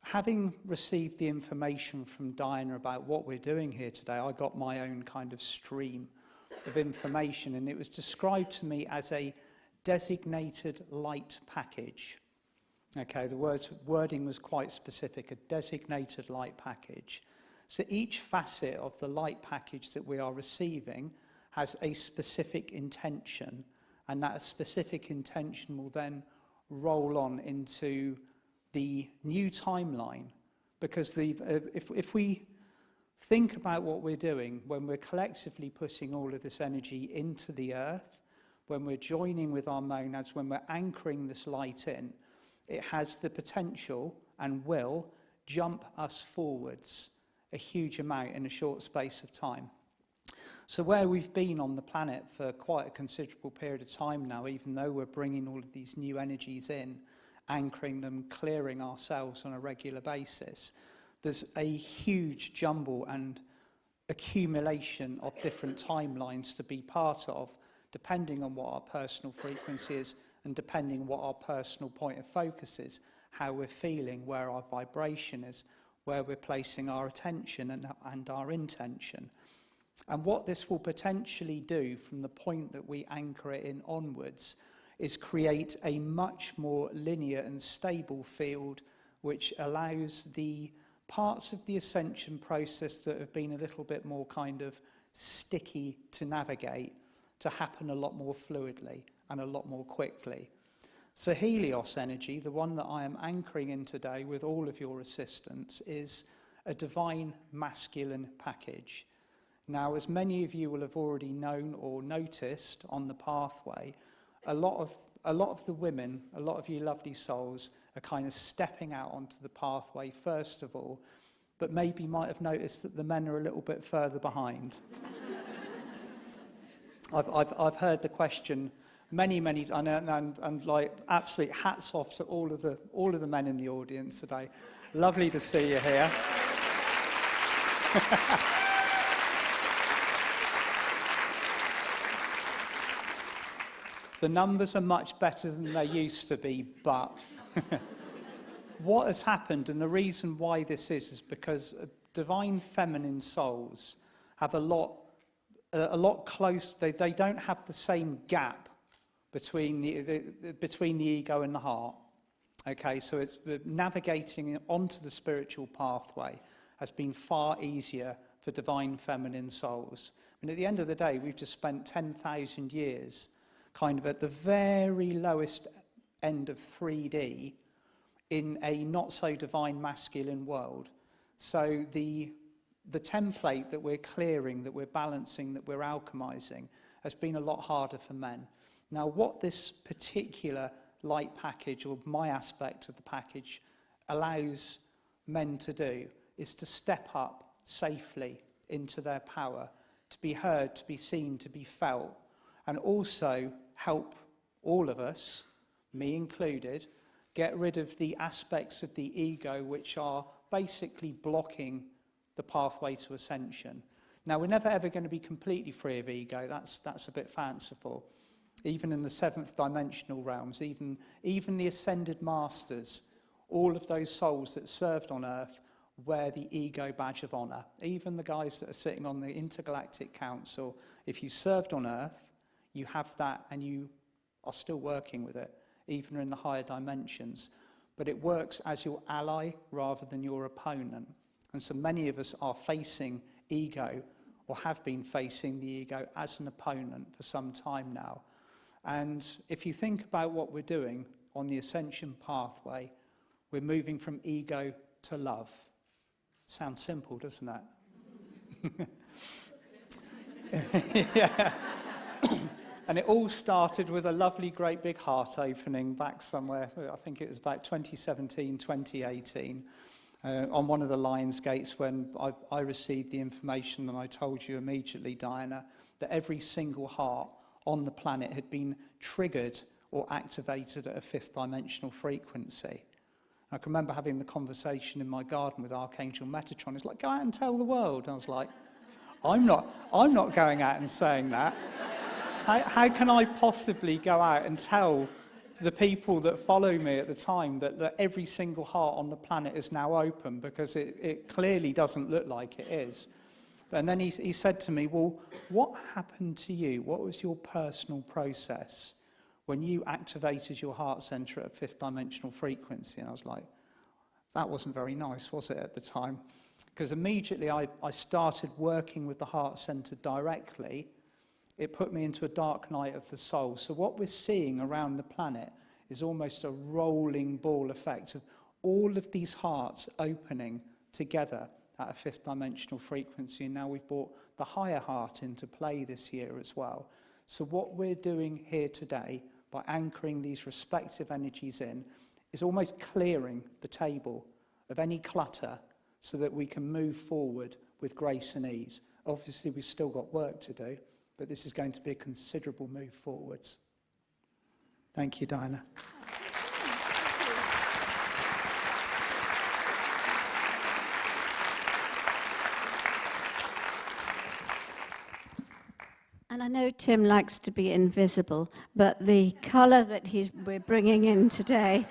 having received the information from Diana about what we're doing here today, I got my own kind of stream of information, and it was described to me as a designated light package. Okay, the wording was quite specific, a designated light package. So each facet of the light package that we are receiving has a specific intention, and that specific intention will then roll on into the new timeline. Because if we think about what we're doing, when we're collectively putting all of this energy into the earth, when we're joining with our monads, when we're anchoring this light in, it has the potential and will jump us forwards a huge amount in a short space of time. So where we've been on the planet for quite a considerable period of time now, even though we're bringing all of these new energies in, anchoring them, clearing ourselves on a regular basis, there's a huge jumble and accumulation of different timelines to be part of, depending on what our personal frequency is and depending on what our personal point of focus is, how we're feeling, where our vibration is, where we're placing our attention and our intention. And what this will potentially do from the point that we anchor it in onwards is create a much more linear and stable field, which allows the parts of the ascension process that have been a little bit more kind of sticky to navigate to happen a lot more fluidly and a lot more quickly. So Helios energy, the one that I am anchoring in today with all of your assistance, is a divine masculine package. Now, as many of you will have already known or noticed on the pathway, a lot of the women, a lot of you lovely souls, are kind of stepping out onto the pathway first of all, but maybe might have noticed that the men are a little bit further behind. I've heard the question many and like absolute hats off to all of the men in the audience today. Lovely to see you here. The numbers are much better than they used to be, but what has happened, and the reason why this is because divine feminine souls have a lot close. They don't have the same gap between the ego and the heart. Okay, so it's navigating onto the spiritual pathway has been far easier for divine feminine souls. And at the end of the day, we've just spent 10,000 years kind of at the very lowest end of 3D in a not-so-divine masculine world. So the template that we're clearing, that we're balancing, that we're alchemizing, has been a lot harder for men. Now, what this particular light package, or my aspect of the package, allows men to do is to step up safely into their power, to be heard, to be seen, to be felt, and also help all of us, me included, get rid of the aspects of the ego which are basically blocking the pathway to ascension. Now, we're never ever going to be completely free of ego. That's a bit fanciful. Even in the 7th dimensional realms, even the ascended masters, all of those souls that served on earth wear the ego badge of honor. Even the guys that are sitting on the intergalactic council, if you served on earth, you have that and you are still working with it, even in the higher dimensions. But it works as your ally rather than your opponent. And so many of us are facing ego, or have been facing the ego as an opponent for some time now. And if you think about what we're doing on the ascension pathway, We're moving from ego to love. Sounds simple, doesn't it? Yeah. And it all started with a lovely, great big heart opening back somewhere, I think it was about 2017, 2018, on one of the Lions Gates when I received the information, and I told you immediately, Diana, that every single heart on the planet had been triggered or activated at a fifth dimensional frequency. I can remember having the conversation in my garden with Archangel Metatron. It's like, go out and tell the world. I was like, I'm not going out and saying that. How can I possibly go out and tell the people that follow me at the time that every single heart on the planet is now open, because it clearly doesn't look like it is. And then he said to me, well, what happened to you? What was your personal process when you activated your heart center at a fifth dimensional frequency? And I was like, that wasn't very nice, was it, at the time? Because immediately I started working with the heart center directly. It put me into a dark night of the soul. So what we're seeing around the planet is almost a rolling ball effect of all of these hearts opening together at a fifth dimensional frequency. And now we've brought the higher heart into play this year as well. So what we're doing here today, by anchoring these respective energies in, is almost clearing the table of any clutter so that we can move forward with grace and ease. Obviously, we've still got work to do, but this is going to be a considerable move forwards. Thank you, Diana. And I know Tim likes to be invisible, but the colour that we're bringing in today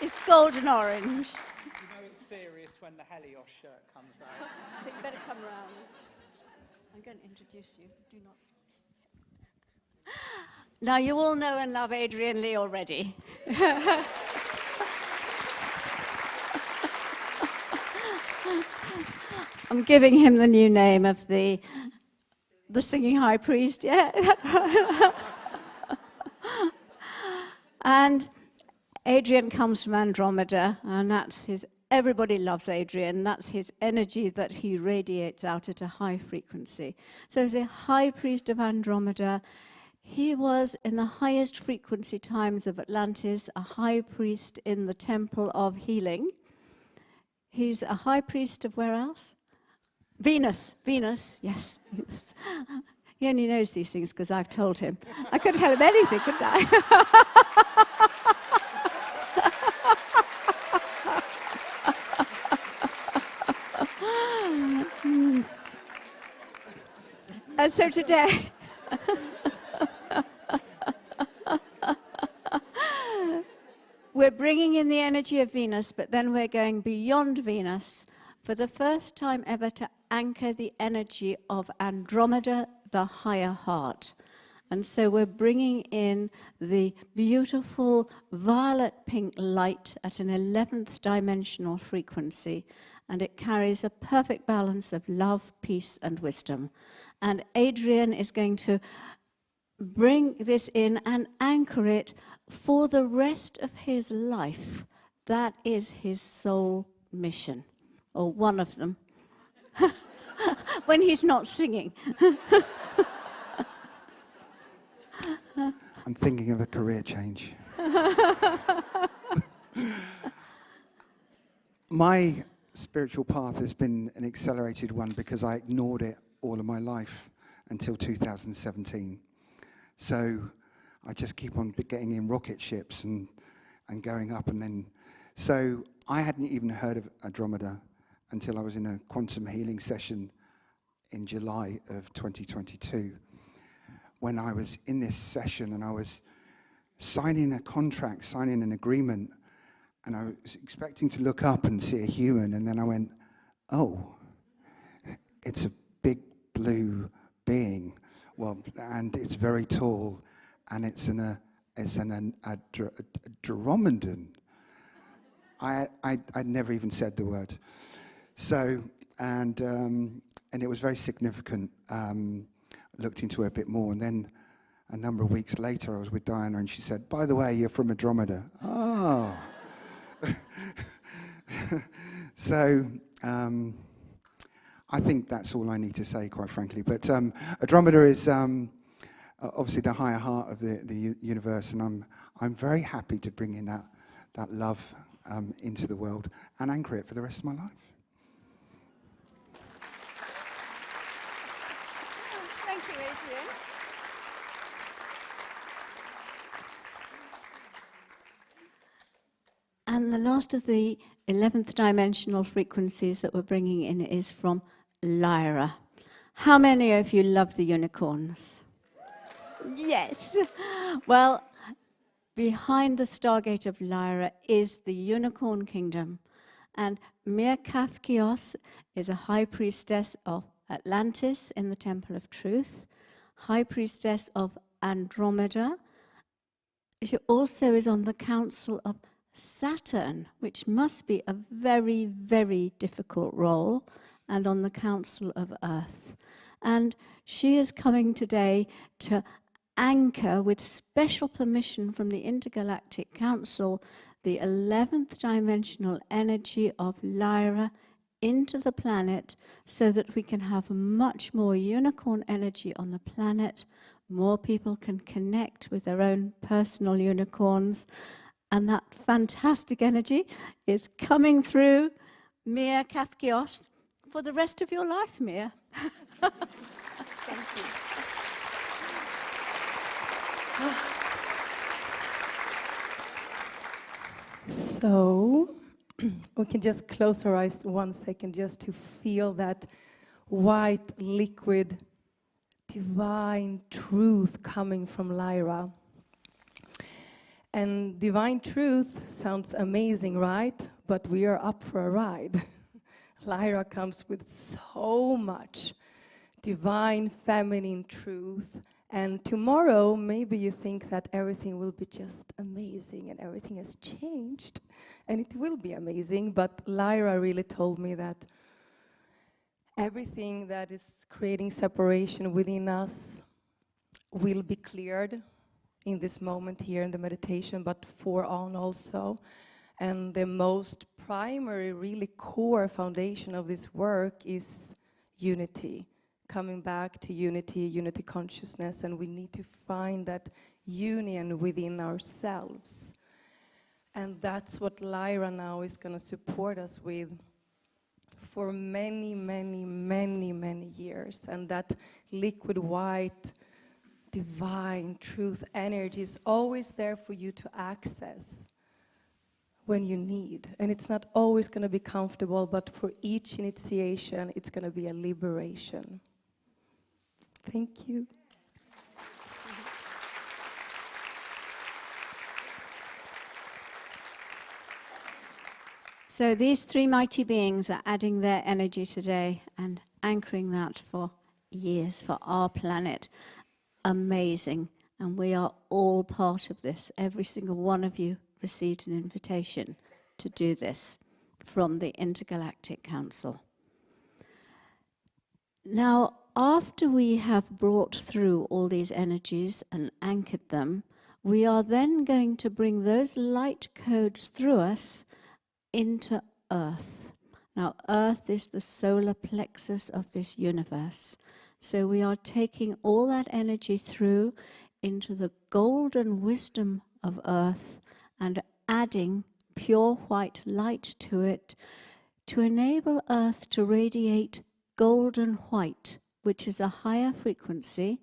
is golden orange. You know it's serious when the Helios shirt comes out. You better come round. I'm going to introduce you. Do not. Now, you all know and love Adrian Lee already. I'm giving him the new name of the singing high priest, yeah. And Adrian comes from Andromeda, and that's his. Everybody loves Adrian. That's his energy that he radiates out at a high frequency. So he's a high priest of Andromeda. He was in the highest frequency times of Atlantis, a high priest in the Temple of Healing. He's a high priest of where else? Venus, yes. Venus. He only knows these things because I've told him. I couldn't tell him anything, could I? And so today, we're bringing in the energy of Venus, but then we're going beyond Venus for the first time ever to anchor the energy of Andromeda, the higher heart. And so we're bringing in the beautiful violet-pink light at an 11th dimensional frequency, and it carries a perfect balance of love, peace, and wisdom. And Adrian is going to bring this in and anchor it for the rest of his life. That is his soul mission, or one of them, when he's not singing. I'm thinking of a career change. My spiritual path has been an accelerated one because I ignored it all of my life until 2017. So I just keep on getting in rocket ships and going up, and then so I hadn't even heard of Andromeda until I was in a quantum healing session in July of 2022, when I was in this session and I was signing a contract, signing an agreement, and I was expecting to look up and see a human, and then I went, oh, it's a big blue being. Well, and it's very tall, and it's an Andromedan. I'd never even said the word. So, and it was very significant. Looked into it a bit more, and then a number of weeks later I was with Diana, and she said, by the way, you're from Andromeda. Ah. Oh. So, I think that's all I need to say, quite frankly. But Andromeda is obviously the higher heart of the universe, and I'm very happy to bring in that love into the world and anchor it for the rest of my life. Thank you, Adrian. And the last of the 11th dimensional frequencies that we're bringing in is from Lyra. How many of you love the unicorns? Yes. Well, behind the Stargate of Lyra is the Unicorn Kingdom. And Mir Kafkios is a high priestess of Atlantis in the Temple of Truth, high priestess of Andromeda. She also is on the Council of Saturn, which must be a very, very difficult role, and on the Council of Earth. And she is coming today to anchor, with special permission from the Intergalactic Council, the 11th dimensional energy of Lyra into the planet so that we can have much more unicorn energy on the planet. More people can connect with their own personal unicorns. And that fantastic energy is coming through Mir Kafkios for the rest of your life, Mir. Thank you. So we can just close our eyes 1 second just to feel that white, liquid, divine truth coming from Lyra. And divine truth sounds amazing, right? But we are up for a ride. Lyra comes with so much divine feminine truth. And tomorrow, maybe you think that everything will be just amazing and everything has changed. And it will be amazing, but Lyra really told me that everything that is creating separation within us will be cleared in this moment here in the meditation, but for on also. And the most primary, really core foundation of this work is unity. Coming back to unity consciousness, and we need to find that union within ourselves. And that's what Lyra now is going to support us with for many, many, many, many years. And that liquid white, divine truth energy is always there for you to access when you need. And it's not always going to be comfortable, but for each initiation, it's going to be a liberation. Thank you. So these three mighty beings are adding their energy today and anchoring that for years for our planet. Amazing. And we are all part of this. Every single one of you received an invitation to do this from the Intergalactic Council. Now, after we have brought through all these energies and anchored them, we are then going to bring those light codes through us into Earth. Now, Earth is the solar plexus of this universe. So we are taking all that energy through into the golden wisdom of Earth and adding pure white light to it to enable Earth to radiate golden white, which is a higher frequency,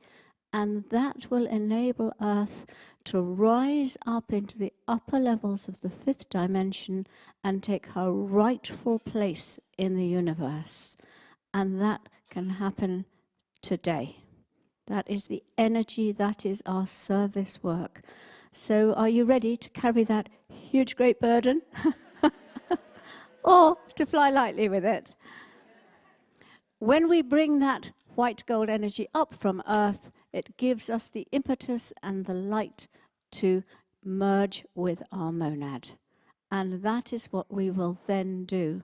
and that will enable Earth to rise up into the upper levels of the fifth dimension and take her rightful place in the universe. And that can happen today. That is the energy, that is our service work. So are you ready to carry that huge, great burden? Or to fly lightly with it? When we bring that white gold energy up from Earth, it gives us the impetus and the light to merge with our monad. And that is what we will then do.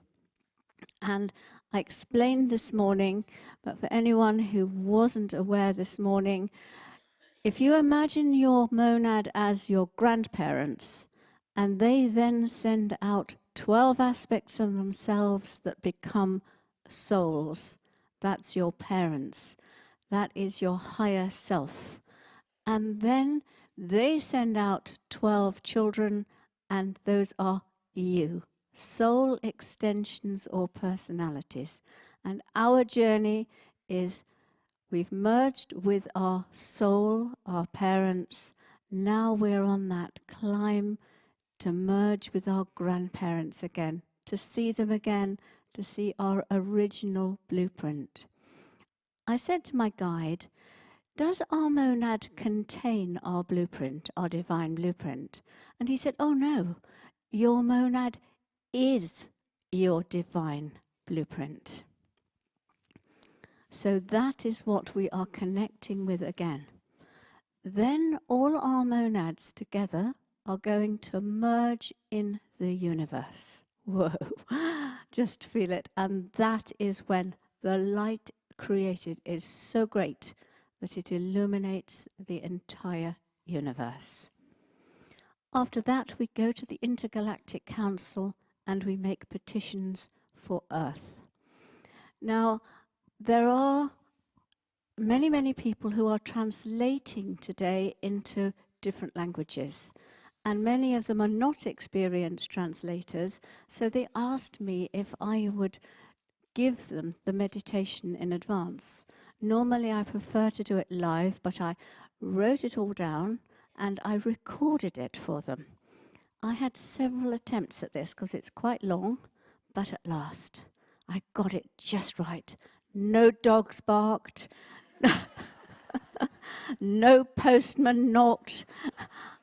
And I explained this morning, but for anyone who wasn't aware this morning, if you imagine your monad as your grandparents, And they then send out 12 aspects of themselves that become souls. That's your parents. That is your higher self. And then they send out 12 children, and those are you, soul extensions or personalities. And our journey is we've merged with our soul, our parents. Now we're on that climb to merge with our grandparents again, to see them again, to see our original blueprint. I said to my guide, does our monad contain our blueprint, our divine blueprint? And he said, oh no, your monad is your divine blueprint. So that is what we are connecting with again. Then all our monads together are going to merge in the universe. Whoa, just feel it. And that is when the light created is so great that it illuminates the entire universe. After that, we go to the Intergalactic Council and we make petitions for Earth. Now, there are many, many people who are translating today into different languages. And many of them are not experienced translators, so they asked me if I would give them the meditation in advance. Normally I prefer to do it live, but I wrote it all down and I recorded it for them. I had several attempts at this because it's quite long, but at last I got it just right. No dogs barked, no postman knocked.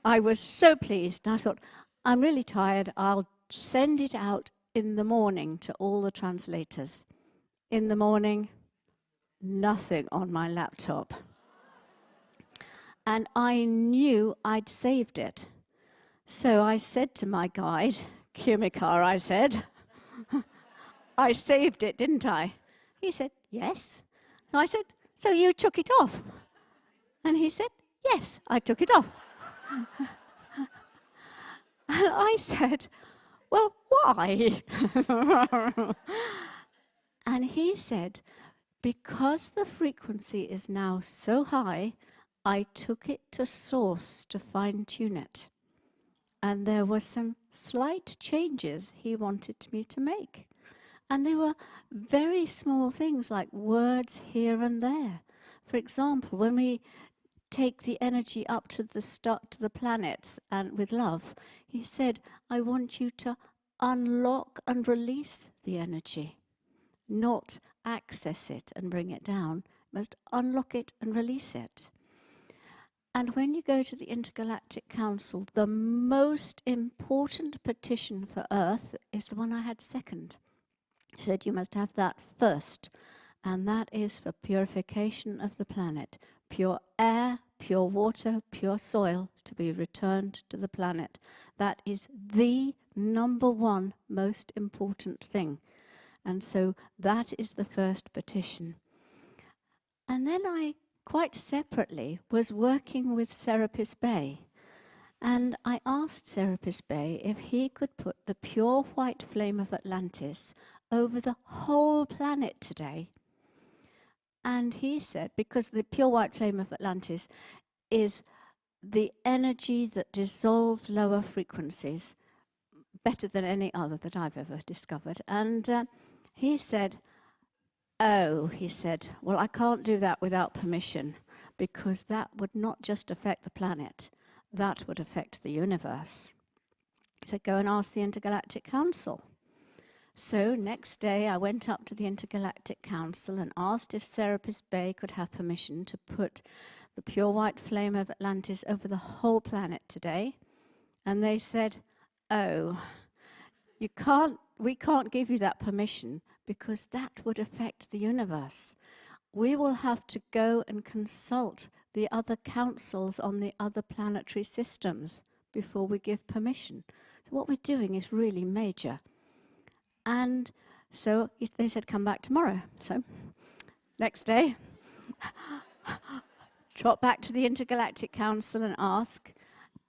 I was so pleased. I thought, I'm really tired. I'll send it out in the morning to all the translators. In the morning, nothing on my laptop. And I knew I'd saved it. So I said to my guide, Kumikar, I said, I saved it, didn't I? He said, yes. So I said, so you took it off? And he said, yes, I took it off. And I said, well, why? And he said, because the frequency is now so high, I took it to source to fine-tune it. And there were some slight changes he wanted me to make. And they were very small things like words here and there. For example, when we take the energy up to the planets and with love, he said, I want you to unlock and release the energy, not access it and bring it down. You must unlock it and release it. And when you go to the Intergalactic Council, the most important petition for Earth is the one I had second. He said you must have that first, and that is for purification of the planet. Pure air, pure water, pure soil to be returned to the planet. That is the number one most important thing. And so that is the first petition. And then I, quite separately, was working with Serapis Bey. And I asked Serapis Bey if he could put the pure white flame of Atlantis over the whole planet today. And he said, because the pure white flame of Atlantis is the energy that dissolved lower frequencies better than any other that I've ever discovered. And he said, oh, he said, well, I can't do that without permission, because that would not just affect the planet, that would affect the universe. He said, go and ask the Intergalactic Council. So next day I went up to the Intergalactic Council and asked if Serapis Bey could have permission to put the pure white flame of Atlantis over the whole planet today. And they said, oh, we can't give you that permission because that would affect the universe. We will have to go and consult the other councils on the other planetary systems before we give permission. So what we're doing is really major. And so they said, come back tomorrow. So next day, trot back to the Intergalactic Council and ask.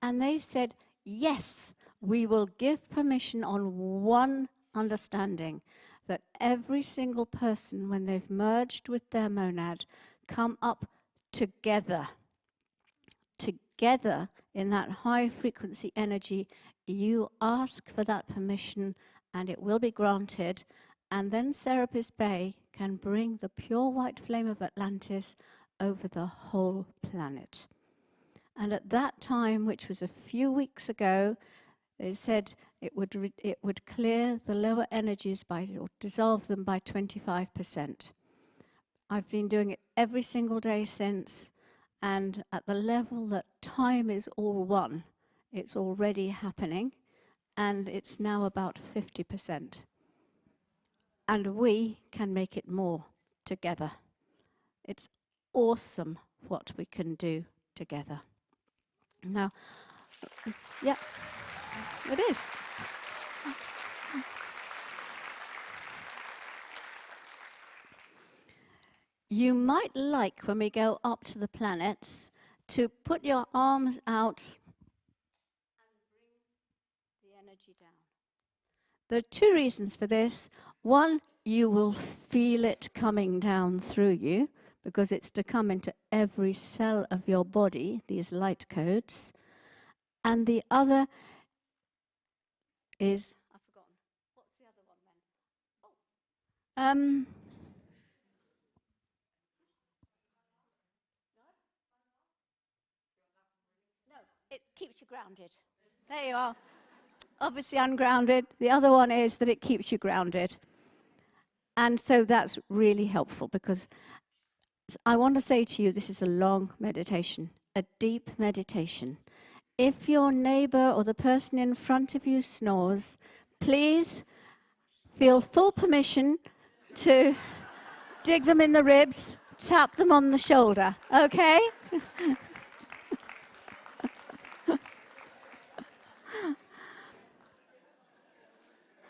And they said, yes, we will give permission on one understanding, that every single person, when they've merged with their monad, come up together. Together in that high frequency energy, you ask for that permission and it will be granted. And then Serapis Bey can bring the pure white flame of Atlantis over the whole planet. And at that time, which was a few weeks ago, they said it would clear the lower energies by, or dissolve them by 25%. I've been doing it every single day since, and at the level that time is all one, it's already happening, and it's now about 50%. And we can make it more together. It's awesome what we can do together. Now, yeah, it is. You might like, when we go up to the planets, to put your arms out and bring the energy down. There are two reasons for this. One, you will feel it coming down through you, because it's to come into every cell of your body, these light codes. And the other is, I've forgotten, what's the other one then? No, it keeps you grounded. There you are. Obviously ungrounded. The other one is that it keeps you grounded. And so that's really helpful, because I want to say to you, this is a long meditation, a deep meditation. If your neighbor or the person in front of you snores, please feel full permission to dig them in the ribs, tap them on the shoulder, okay?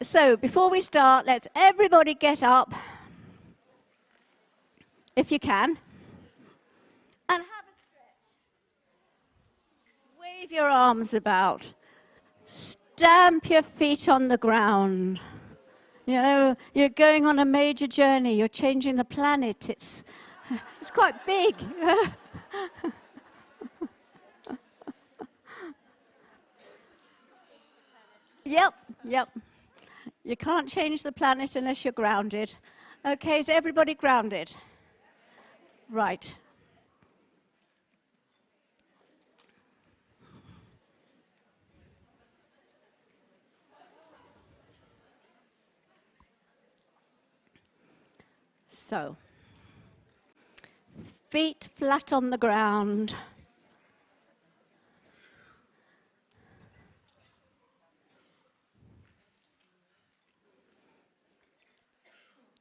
So before we start, let's everybody get up, if you can, and have a stretch. Wave your arms about. Stamp your feet on the ground. You know, you're going on a major journey. You're changing the planet. It's quite big. Yep. You can't change the planet unless you're grounded. Okay, is everybody grounded? Right. So, feet flat on the ground.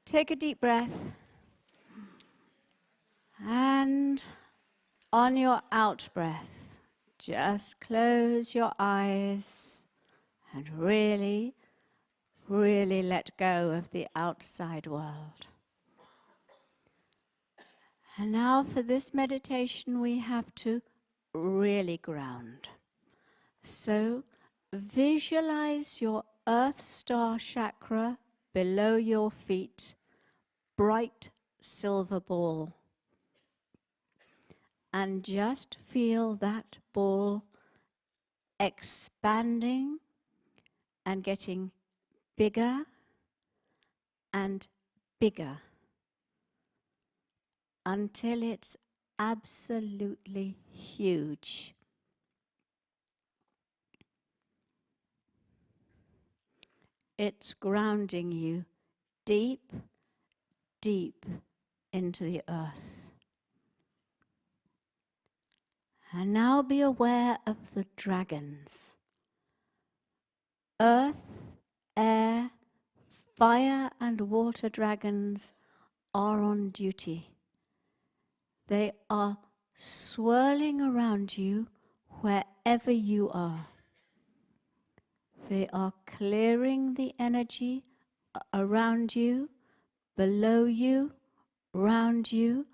Take a deep breath. And on your out breath, just close your eyes and really, really let go of the outside world. And now for this meditation, we have to really ground. So visualize your Earth Star chakra below your feet, bright silver ball. And just feel that ball expanding and getting bigger and bigger until it's absolutely huge. It's grounding you deep, deep into the earth. And now be aware of the dragons. Earth, air, fire and water dragons are on duty. They are swirling around you wherever you are. They are clearing the energy around you, below you, round you,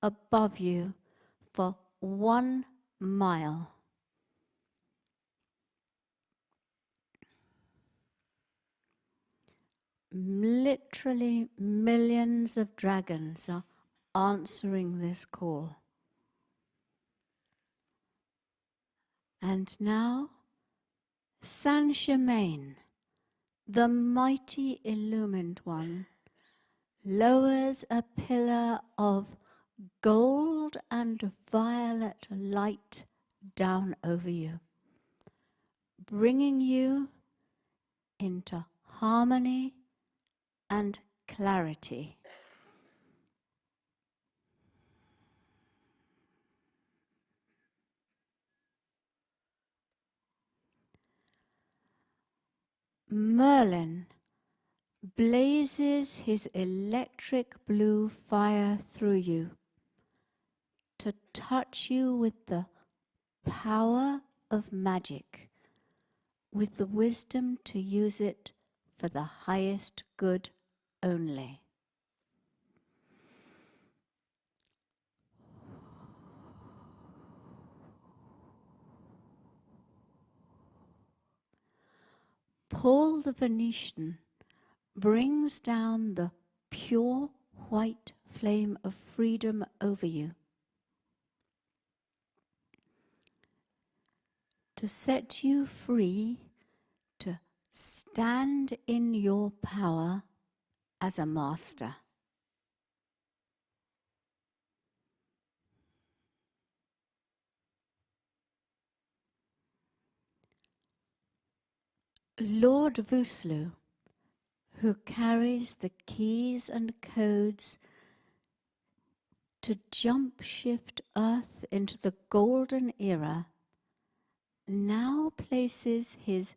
above you for 1 mile. Literally millions of dragons are answering this call. And now, Saint Germain, the mighty illumined one, lowers a pillar of gold and violet light down over you, bringing you into harmony and clarity. Merlin blazes his electric blue fire through you to touch you with the power of magic, with the wisdom to use it for the highest good only. Paul the Venetian brings down the pure white flame of freedom over you to set you free to stand in your power as a master. Lord Vuslu, who carries the keys and codes to jump shift Earth into the golden era, now places his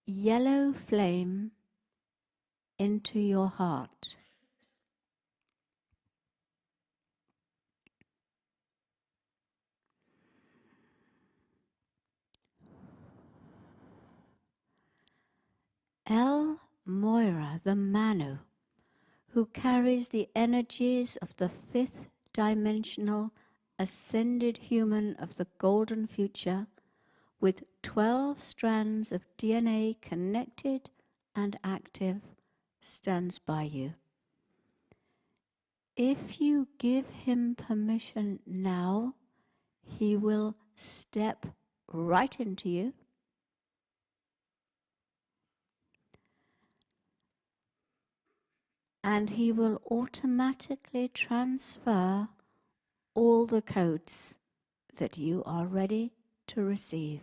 yellow flame into your heart. El Moira, the Manu, who carries the energies of the fifth dimensional ascended human of the golden future, with 12 strands of DNA connected and active, stands by you. If you give him permission now, he will step right into you and he will automatically transfer all the codes that you are ready to receive.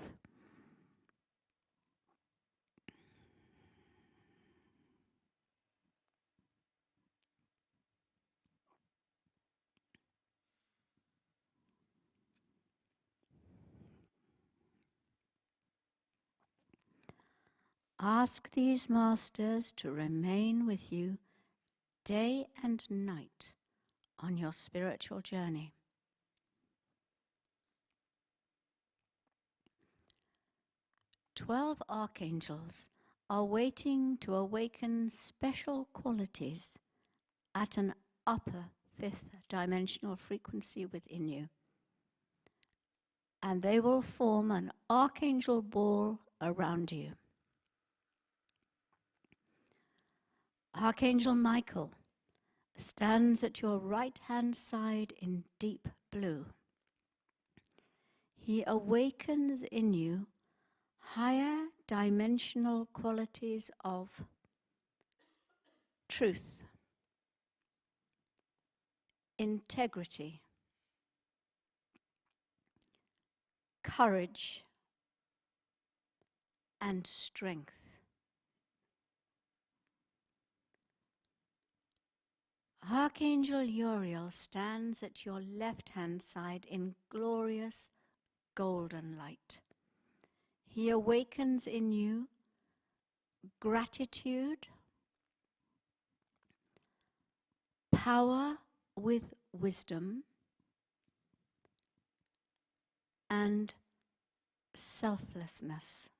Ask these masters to remain with you day and night on your spiritual journey. "12 archangels are waiting to awaken special qualities at an upper fifth dimensional frequency within you. And they will form an archangel ball around you. Archangel Michael stands at your right-hand side in deep blue. He awakens in you higher dimensional qualities of truth, integrity, courage, and strength. Archangel Uriel stands at your left-hand side in glorious golden light. He awakens in you gratitude, power with wisdom, and selflessness.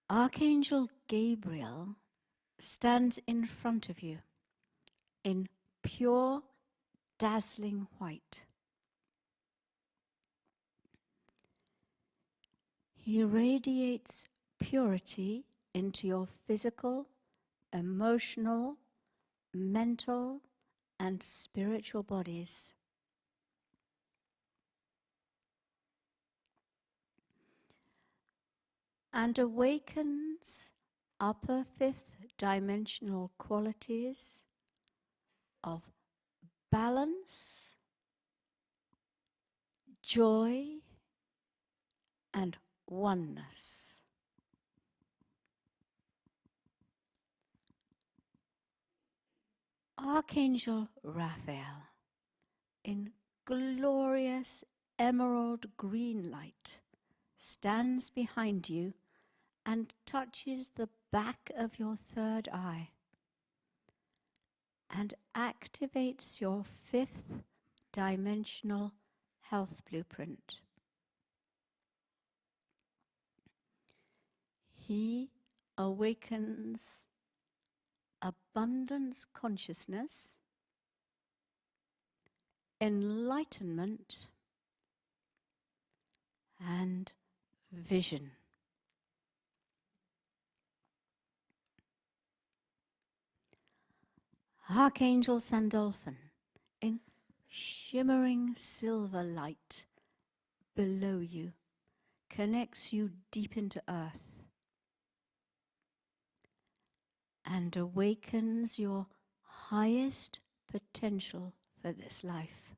Archangel Gabriel stands in front of you in pure, dazzling white. He radiates purity into your physical, emotional, mental, and spiritual bodies. And awakens upper fifth dimensional qualities of balance, joy, and oneness. Archangel Raphael, in glorious emerald green light, stands behind you and touches the back of your third eye and activates your fifth dimensional health blueprint. He awakens abundance consciousness, enlightenment, and vision. Archangel Sandalphon, in shimmering silver light below you, connects you deep into earth and awakens your highest potential for this life.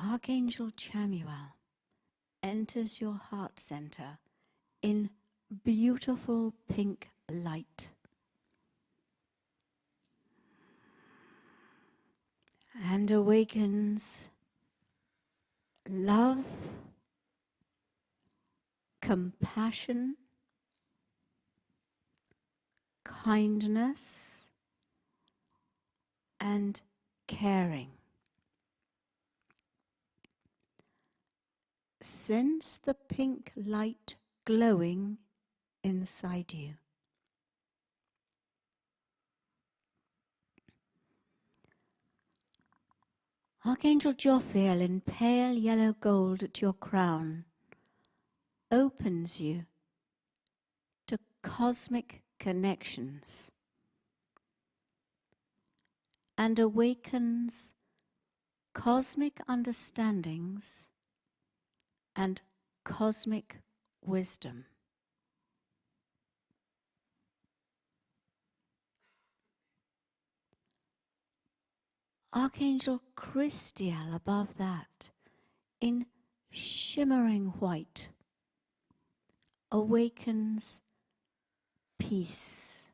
Archangel Chamuel enters your heart center in beautiful pink light and awakens love, compassion, kindness, and caring. Sense the pink light glowing inside you. Archangel Jophiel in pale yellow gold at your crown opens you to cosmic connections and awakens cosmic understandings and cosmic wisdom. Archangel Christiel above that, in shimmering white, awakens peace,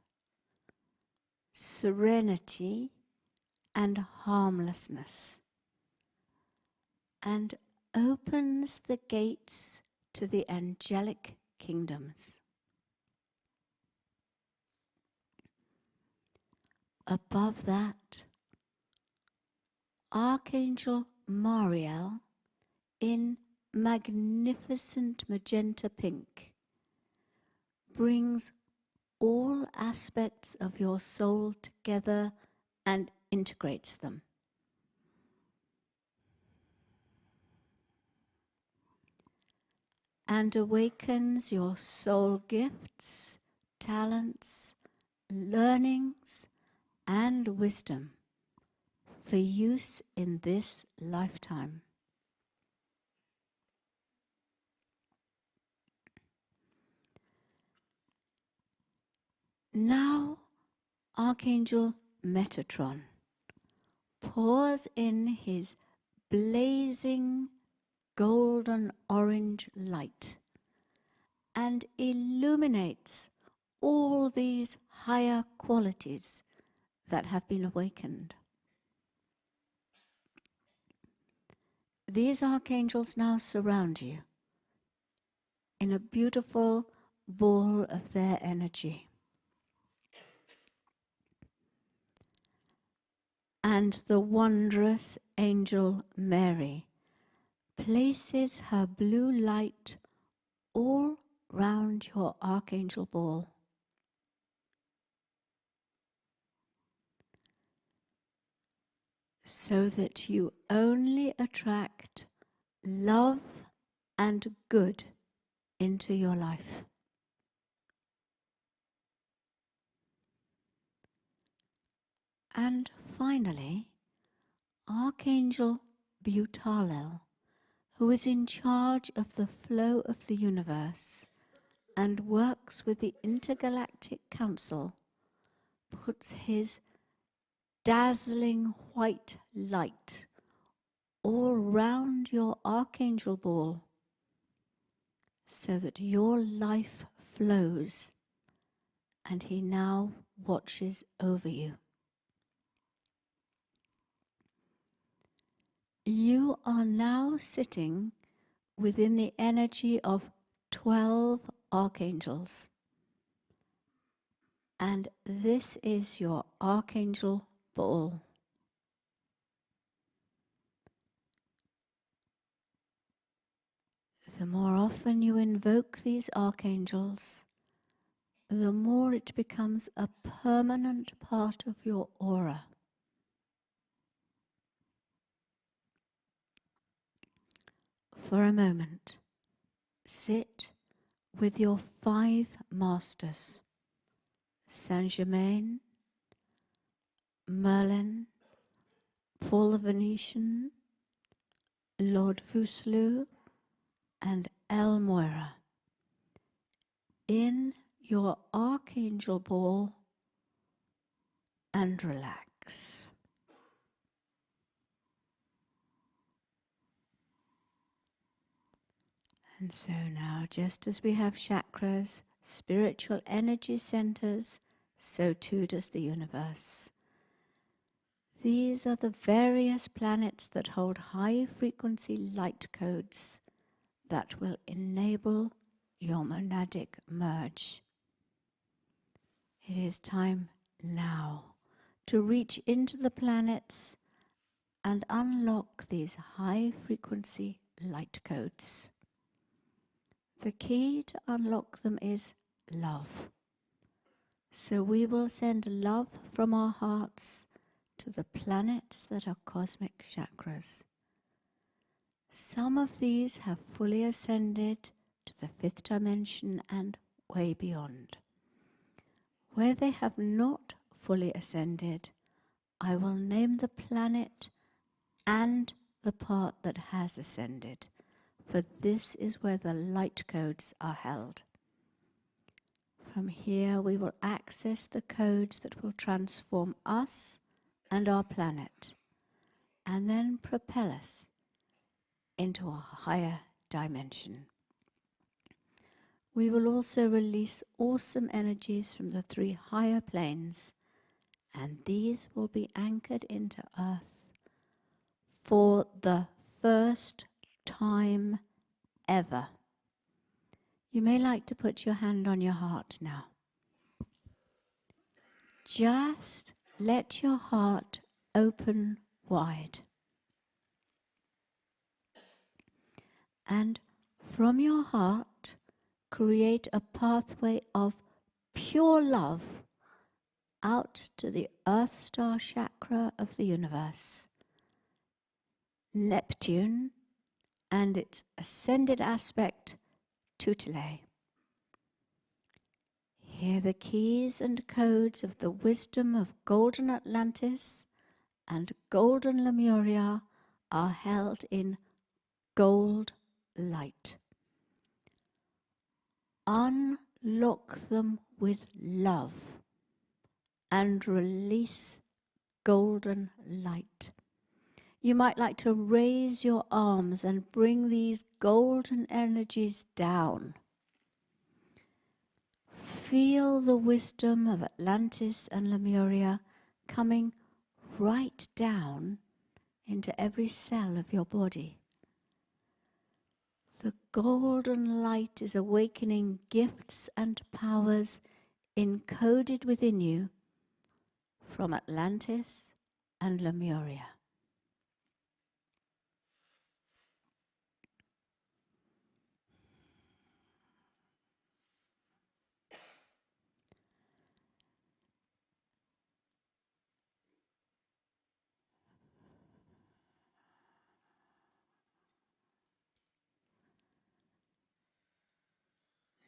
serenity, and harmlessness, and opens the gates to the angelic kingdoms. Above that, Archangel Mariel in magnificent magenta pink brings all aspects of your soul together and integrates them. And awakens your soul gifts, talents, learnings, and wisdom for use in this lifetime. Now, Archangel Metatron pours in his blazing golden orange light and illuminates all these higher qualities that have been awakened. These archangels now surround you in a beautiful ball of their energy. And the wondrous angel Mary places her blue light all round your archangel ball. so that you only attract love and good into your life. And finally, Archangel Butalel, who is in charge of the flow of the universe and works with the Intergalactic Council, puts his dazzling white light all round your archangel ball so that your life flows, and he now watches over you. You are now sitting within the energy of 12 archangels, and this is your archangel ball. The more often you invoke these archangels, the more it becomes a permanent part of your aura. For a moment, sit with your 5 masters: Saint Germain, Merlin, Paul the Venetian, Lord Vuslu, and El Moira in your archangel ball, and relax. And so now, just as we have chakras, spiritual energy centers, so too does the universe. These are the various planets that hold high-frequency light codes that will enable your monadic merge. It is time now to reach into the planets and unlock these high-frequency light codes. The key to unlock them is love. So we will send love from our hearts to the planets that are cosmic chakras. Some of these have fully ascended to the 5th dimension and way beyond. Where they have not fully ascended, I will name the planet and the part that has ascended, for this is where the light codes are held. From here we will access the codes that will transform us and our planet, and then propel us into a higher dimension. We will also release awesome energies from the 3 higher planes, and these will be anchored into Earth for the first time ever. You may like to put your hand on your heart now. Just let your heart open wide. And from your heart, create a pathway of pure love out to the Earth Star chakra of the universe, Neptune, and its ascended aspect, Tutele. Here the keys and codes of the wisdom of Golden Atlantis and Golden Lemuria are held in gold light. Unlock them with love and release golden light. You might like to raise your arms and bring these golden energies down. Feel the wisdom of Atlantis and Lemuria coming right down into every cell of your body. The golden light is awakening gifts and powers encoded within you from Atlantis and Lemuria.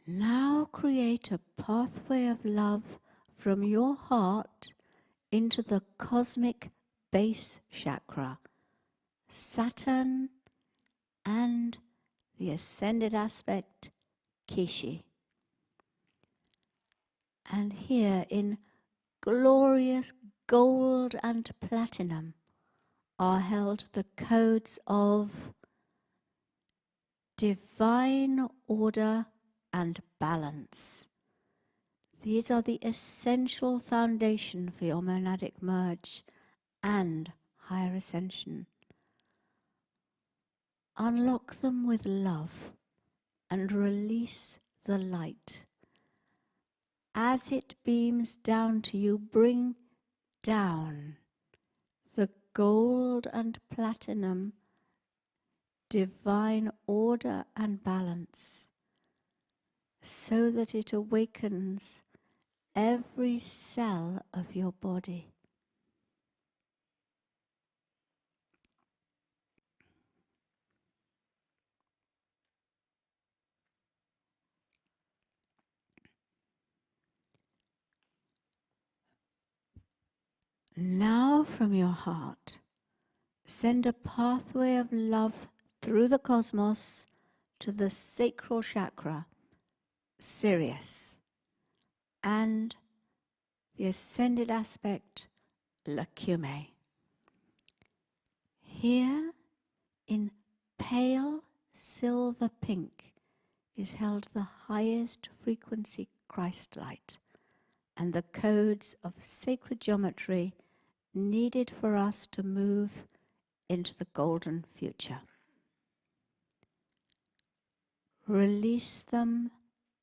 Now create a pathway of love from your heart into the cosmic base chakra, Saturn, and the ascended aspect, Kishi. And here in glorious gold and platinum are held the codes of divine order and balance. These are the essential foundation for your monadic merge and higher ascension. Unlock them with love and release the light. As it beams down to you, bring down the gold and platinum divine order and balance, so that it awakens every cell of your body. Now from your heart, send a pathway of love through the cosmos to the sacral chakra, Sirius, and the ascended aspect, Lacume. Here, in pale silver pink, is held the highest frequency Christ light and the codes of sacred geometry needed for us to move into the golden future. Release them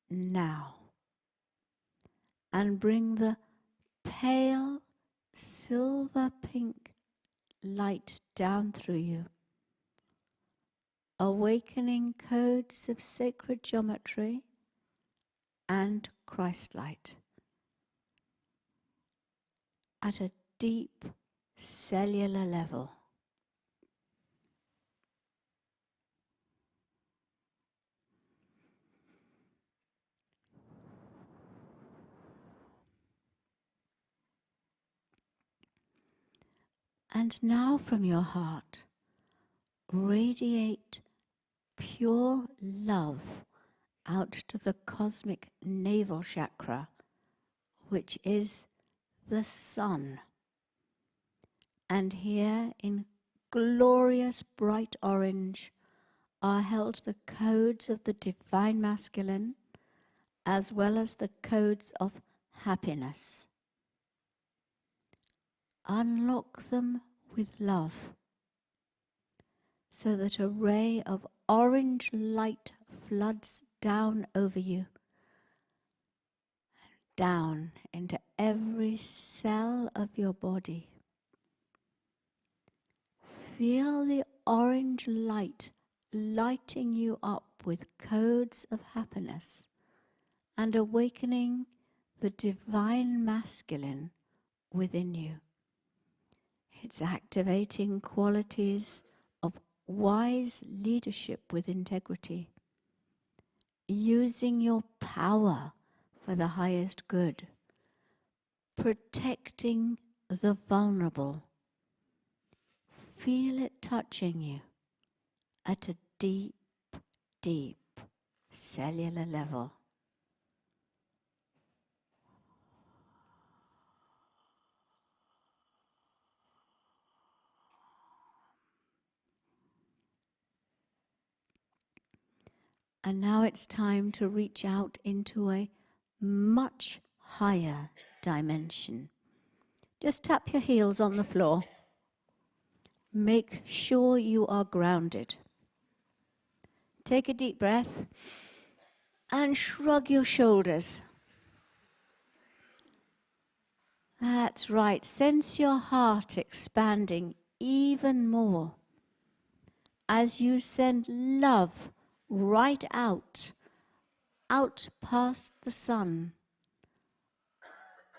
now and bring the pale silver pink light down through you, awakening codes of sacred geometry and Christ light at a deep cellular level. And now from your heart, radiate pure love out to the cosmic navel chakra, which is the sun. And here in glorious bright orange are held the codes of the divine masculine, as well as the codes of happiness. Unlock them with love, so that a ray of orange light floods down over you, down into every cell of your body. Feel the orange light lighting you up with codes of happiness and awakening the divine masculine within you. It's activating qualities of wise leadership with integrity, using your power for the highest good, protecting the vulnerable. Feel it touching you at a deep, deep cellular level. And now it's time to reach out into a much higher dimension. Just tap your heels on the floor. Make sure you are grounded. Take a deep breath and shrug your shoulders. That's right. Sense your heart expanding even more as you send love right out past the sun,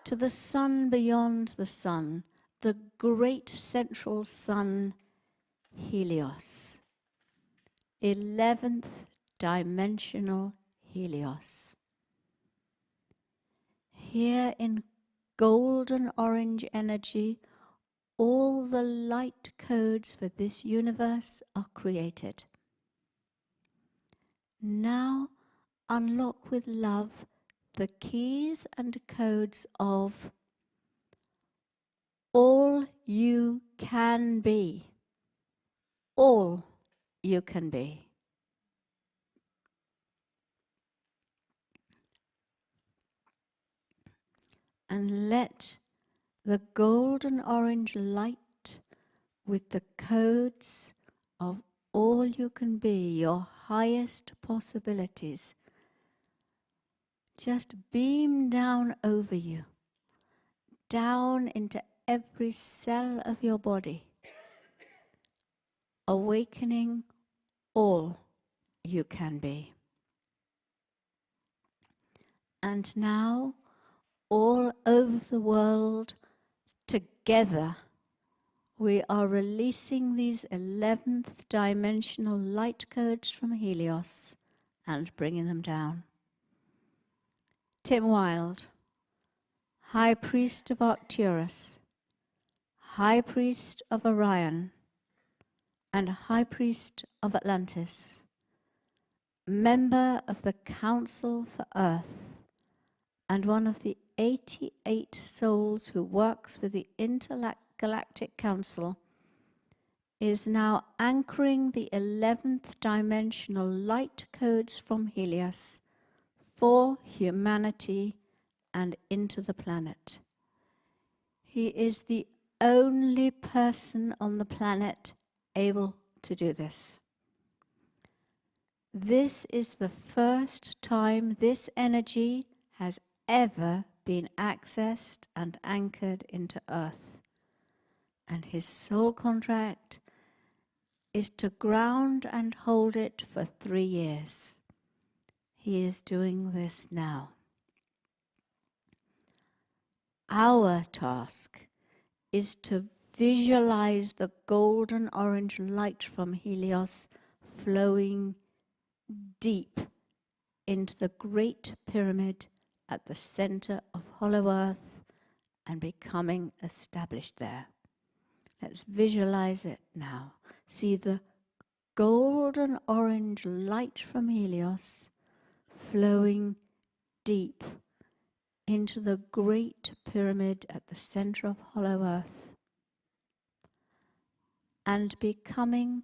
to the sun beyond the sun, the great central sun, Helios, 11th dimensional Helios. Here in golden orange energy, all the light codes for this universe are created. Now unlock with love the keys and codes of all you can be. All you can be. And let the golden orange light with the codes of all you can be, your highest possibilities, just beam down over you, down into every cell of your body, awakening all you can be. And now, all over the world, together, we are releasing these 11th dimensional light codes from Helios and bringing them down. Tim Wilde, High Priest of Arcturus, High Priest of Orion, and High Priest of Atlantis, member of the Council for Earth, and one of the 88 souls who works with the Intergalactic Council, is now anchoring the 11th dimensional light codes from Helios for humanity and into the planet. He is the only person on the planet able to do this. This is the first time this energy has ever been accessed and anchored into Earth. And his soul contract is to ground and hold it for 3 years. He is doing this now. Our task is to visualize the golden orange light from Helios flowing deep into the Great Pyramid at the center of Hollow Earth and becoming established there. Let's visualize it now. See the golden orange light from Helios flowing deep into the Great Pyramid at the center of Hollow Earth and becoming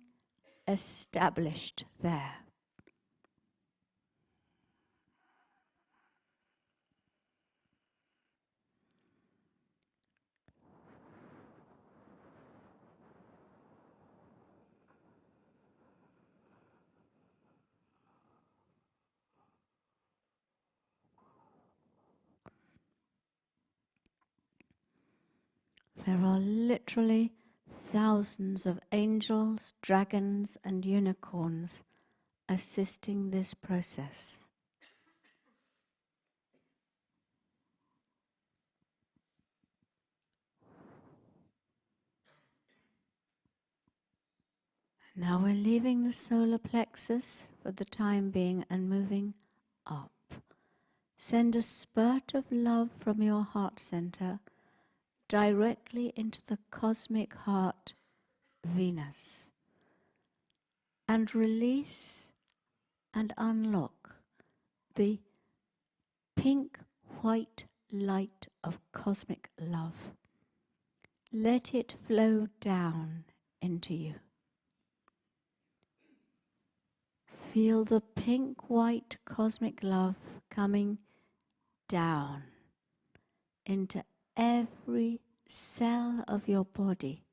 established there. There are literally thousands of angels, dragons, and unicorns assisting this process. Now we're leaving the solar plexus for the time being and moving up. Send a spurt of love from your heart center directly into the cosmic heart, Venus, and release and unlock the pink-white light of cosmic love. Let it flow down into you. Feel the pink-white cosmic love coming down into every cell of your body.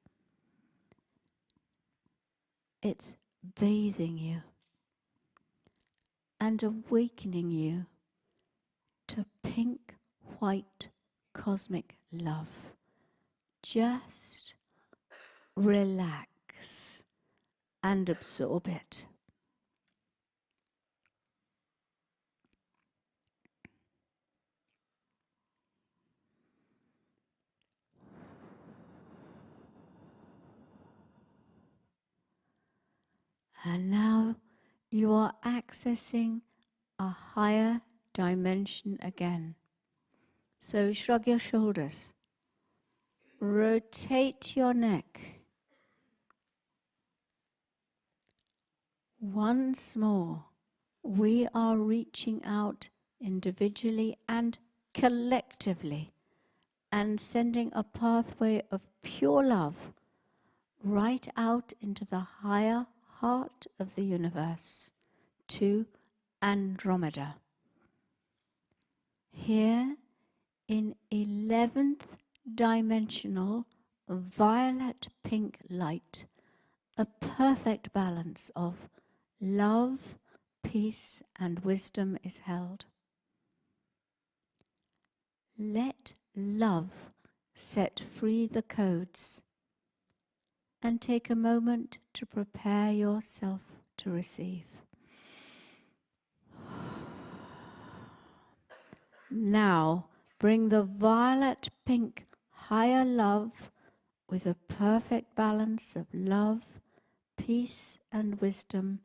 It's bathing you and awakening you to pink-white cosmic love. Just relax and absorb it. And now you are accessing a higher dimension again. So shrug your shoulders, rotate your neck. Once more, we are reaching out individually and collectively and sending a pathway of pure love right out into the higher heart of the universe, to Andromeda. Here in 11th dimensional violet pink light, a perfect balance of love, peace, and wisdom is held. Let love set free the codes and take a moment to prepare yourself to receive. Now, bring the violet pink higher love with a perfect balance of love, peace, and wisdom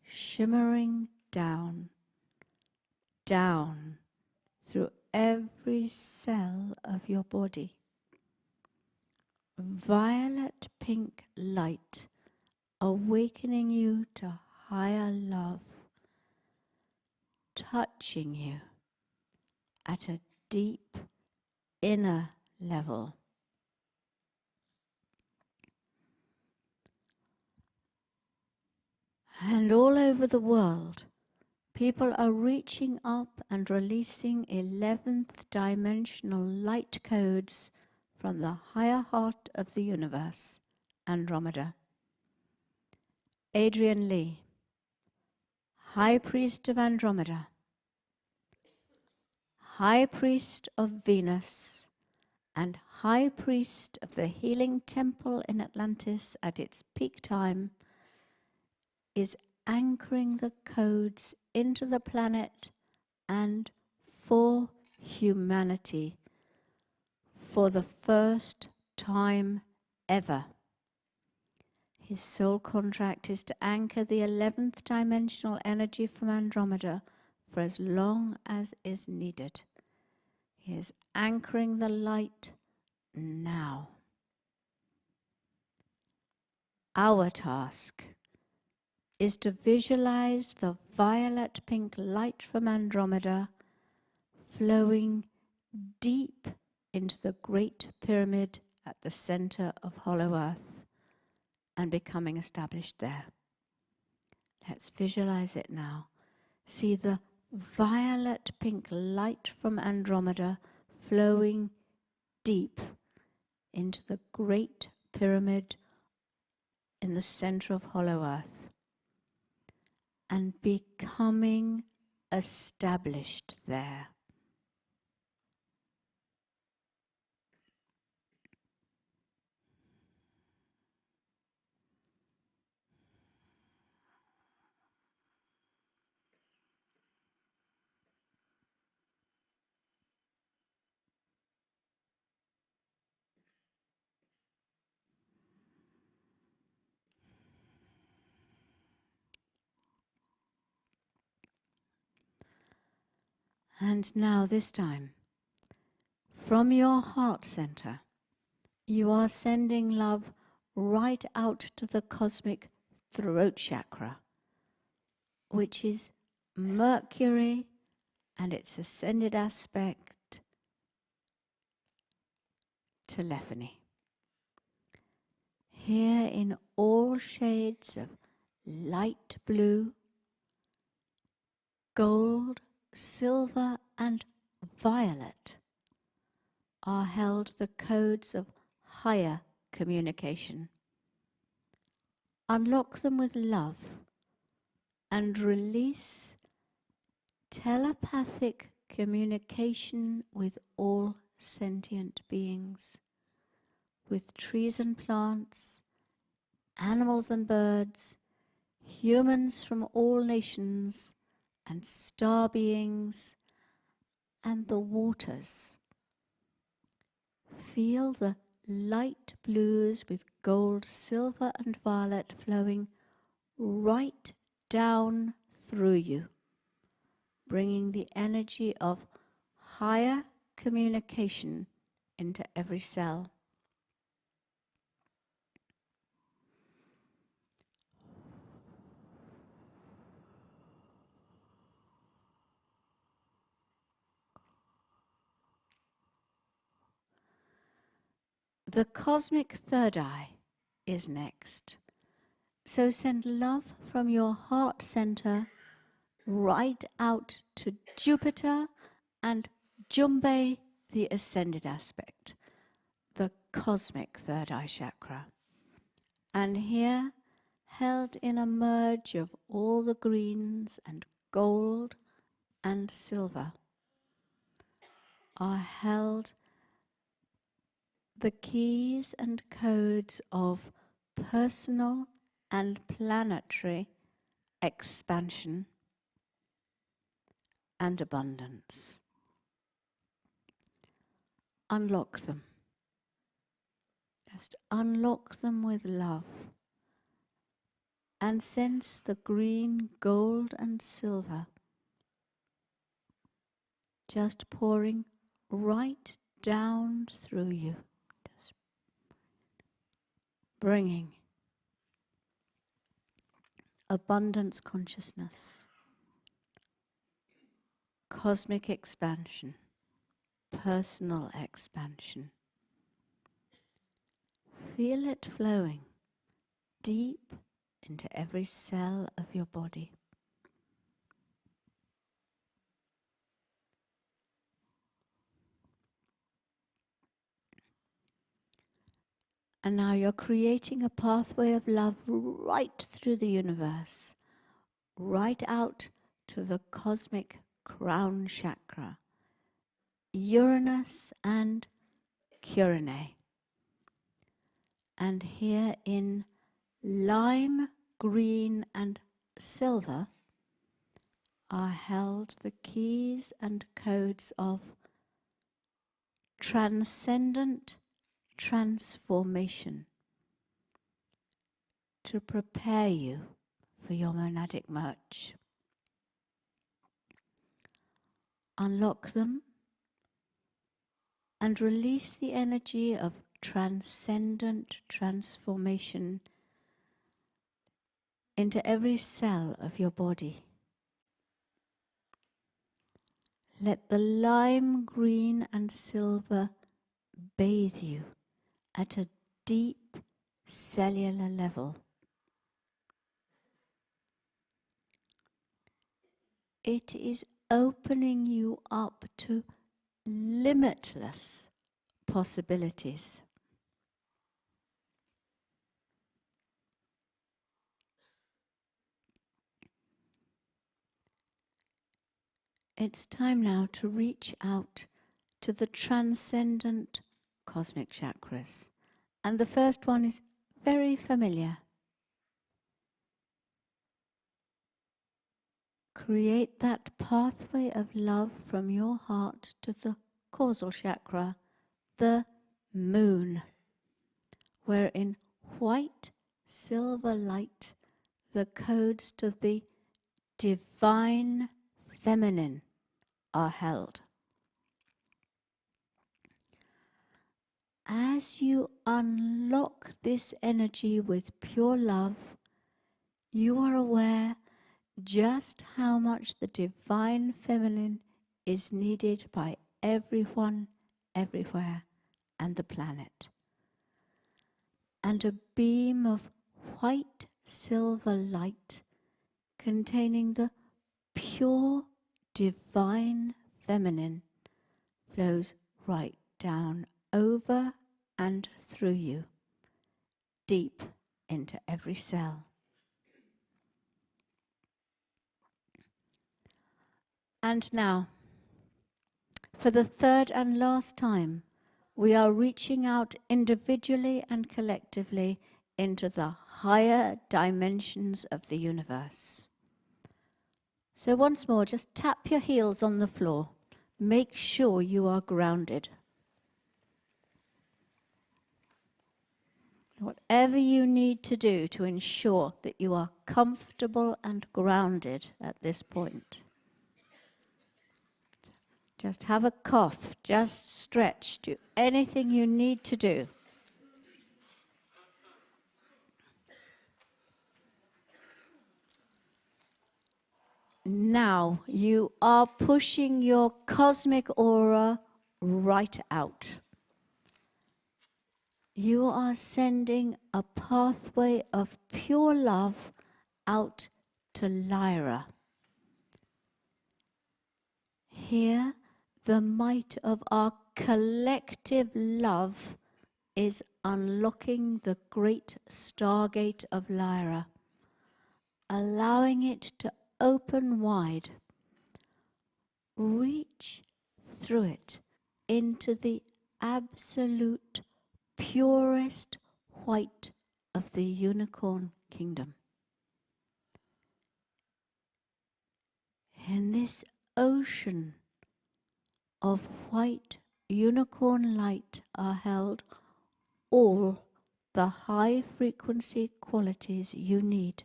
shimmering down, down through every cell of your body. Violet pink light awakening you to higher love, touching you at a deep inner level. And all over the world, people are reaching up and releasing 11th dimensional light codes from the higher heart of the universe, Andromeda. Adrian Lee, High Priest of Andromeda, High Priest of Venus, and High Priest of the Healing Temple in Atlantis at its peak time, is anchoring the codes into the planet and for humanity for the first time ever. His soul contract is to anchor the 11th dimensional energy from Andromeda for as long as is needed. He is anchoring the light now. Our task is to visualize the violet pink light from Andromeda flowing deep into the Great Pyramid at the center of Hollow Earth and becoming established there. Let's visualize it now. See the violet pink light from Andromeda flowing deep into the Great Pyramid in the center of Hollow Earth and becoming established there. And now this time, from your heart center, you are sending love right out to the cosmic throat chakra, which is Mercury and its ascended aspect, telephony. Here in all shades of light blue, gold, silver, and violet are held the codes of higher communication. Unlock them with love and release telepathic communication with all sentient beings, with trees and plants, animals and birds, humans from all nations, and star beings, and the waters. Feel the light blues with gold, silver, and violet flowing right down through you, bringing the energy of higher communication into every cell. The cosmic third eye is next. So send love from your heart center right out to Jupiter and Jumbe, the ascended aspect, the cosmic third eye chakra. And here, held in a merge of all the greens and gold and silver, are held the keys and codes of personal and planetary expansion and abundance. Unlock them. Just unlock them with love and sense the green, gold and silver just pouring right down through you, just bringing abundance consciousness, cosmic expansion, personal expansion. Feel it flowing deep into every cell of your body. And now you're creating a pathway of love right through the universe, right out to the cosmic crown chakra, Uranus and Curine. And here in lime, green and silver are held the keys and codes of transcendent transformation to prepare you for your monadic merge. Unlock them and release the energy of transcendent transformation into every cell of your body. Let the lime, green and silver bathe you at a deep cellular level. It is opening you up to limitless possibilities. It's time now to reach out to the transcendent cosmic chakras. And the first one is very familiar. Create that pathway of love from your heart to the causal chakra, the moon, where in white, silver light, the codes to the divine feminine are held. As you unlock this energy with pure love, you are aware just how much the divine feminine is needed by everyone, everywhere, and the planet. And a beam of white silver light containing the pure divine feminine flows right down over and through you, deep into every cell. And now, for the third and last time, we are reaching out individually and collectively into the higher dimensions of the universe. So once more, just tap your heels on the floor. Make sure you are grounded. Whatever you need to do to ensure that you are comfortable and grounded at this point. Just have a cough, just stretch, do anything you need to do. Now you are pushing your cosmic aura right out. You are sending a pathway of pure love out to Lyra. Here, the might of our collective love is unlocking the great stargate of Lyra, allowing it to open wide. Reach through it into the absolute purest white of the unicorn kingdom. In this ocean of white unicorn light are held all the high frequency qualities you need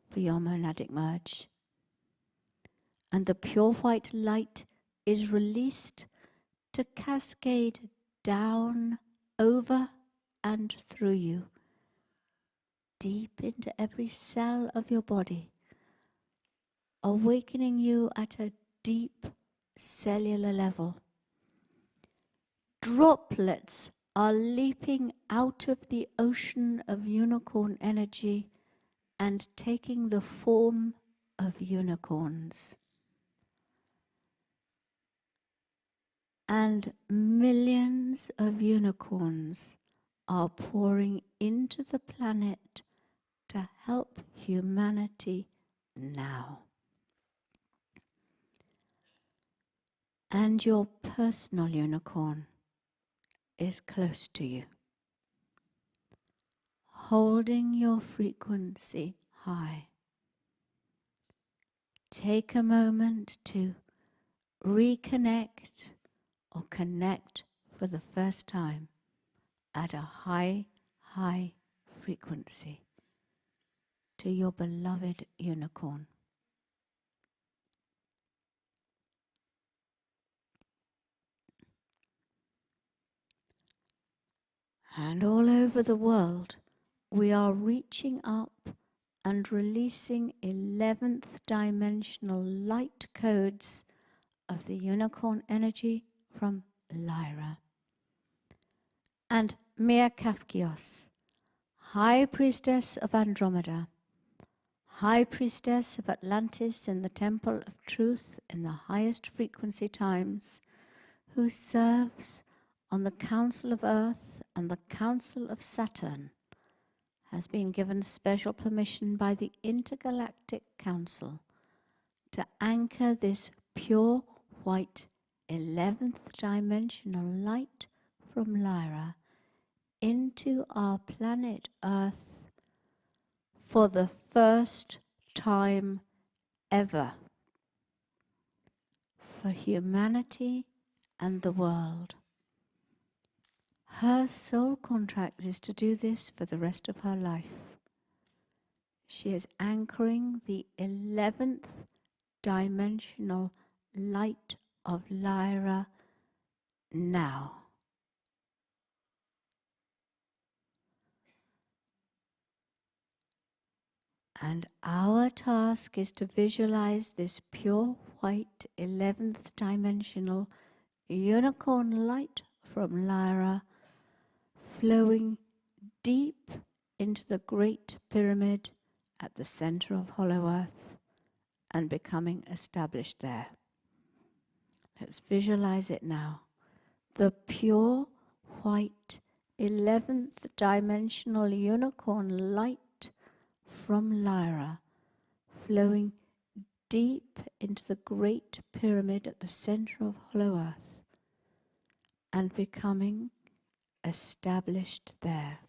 for your monadic merge. And the pure white light is released to cascade down, over and through you, deep into every cell of your body, awakening you at a deep cellular level. Droplets are leaping out of the ocean of unicorn energy and taking the form of unicorns. And millions of unicorns are pouring into the planet to help humanity now. And your personal unicorn is close to you, holding your frequency high. Take a moment to reconnect or connect for the first time at a high, high frequency to your beloved unicorn. And all over the world, we are reaching up and releasing 11th dimensional light codes of the unicorn energy from Lyra. And Mia Kafkios, High Priestess of Andromeda, High Priestess of Atlantis in the Temple of Truth in the highest frequency times, who serves on the Council of Earth and the Council of Saturn, has been given special permission by the Intergalactic Council to anchor this pure white 11th dimensional light from Lyra into our planet Earth for the first time ever for humanity and the world. Her soul contract is to do this for the rest of her life. She is anchoring the 11th dimensional light of Lyra now. And our task is to visualize this pure white 11th dimensional unicorn light from Lyra flowing deep into the Great Pyramid at the center of Hollow Earth and becoming established there. Let's visualize it now. The pure white 11th dimensional unicorn light from Lyra flowing deep into the Great Pyramid at the center of Hollow Earth and becoming established there.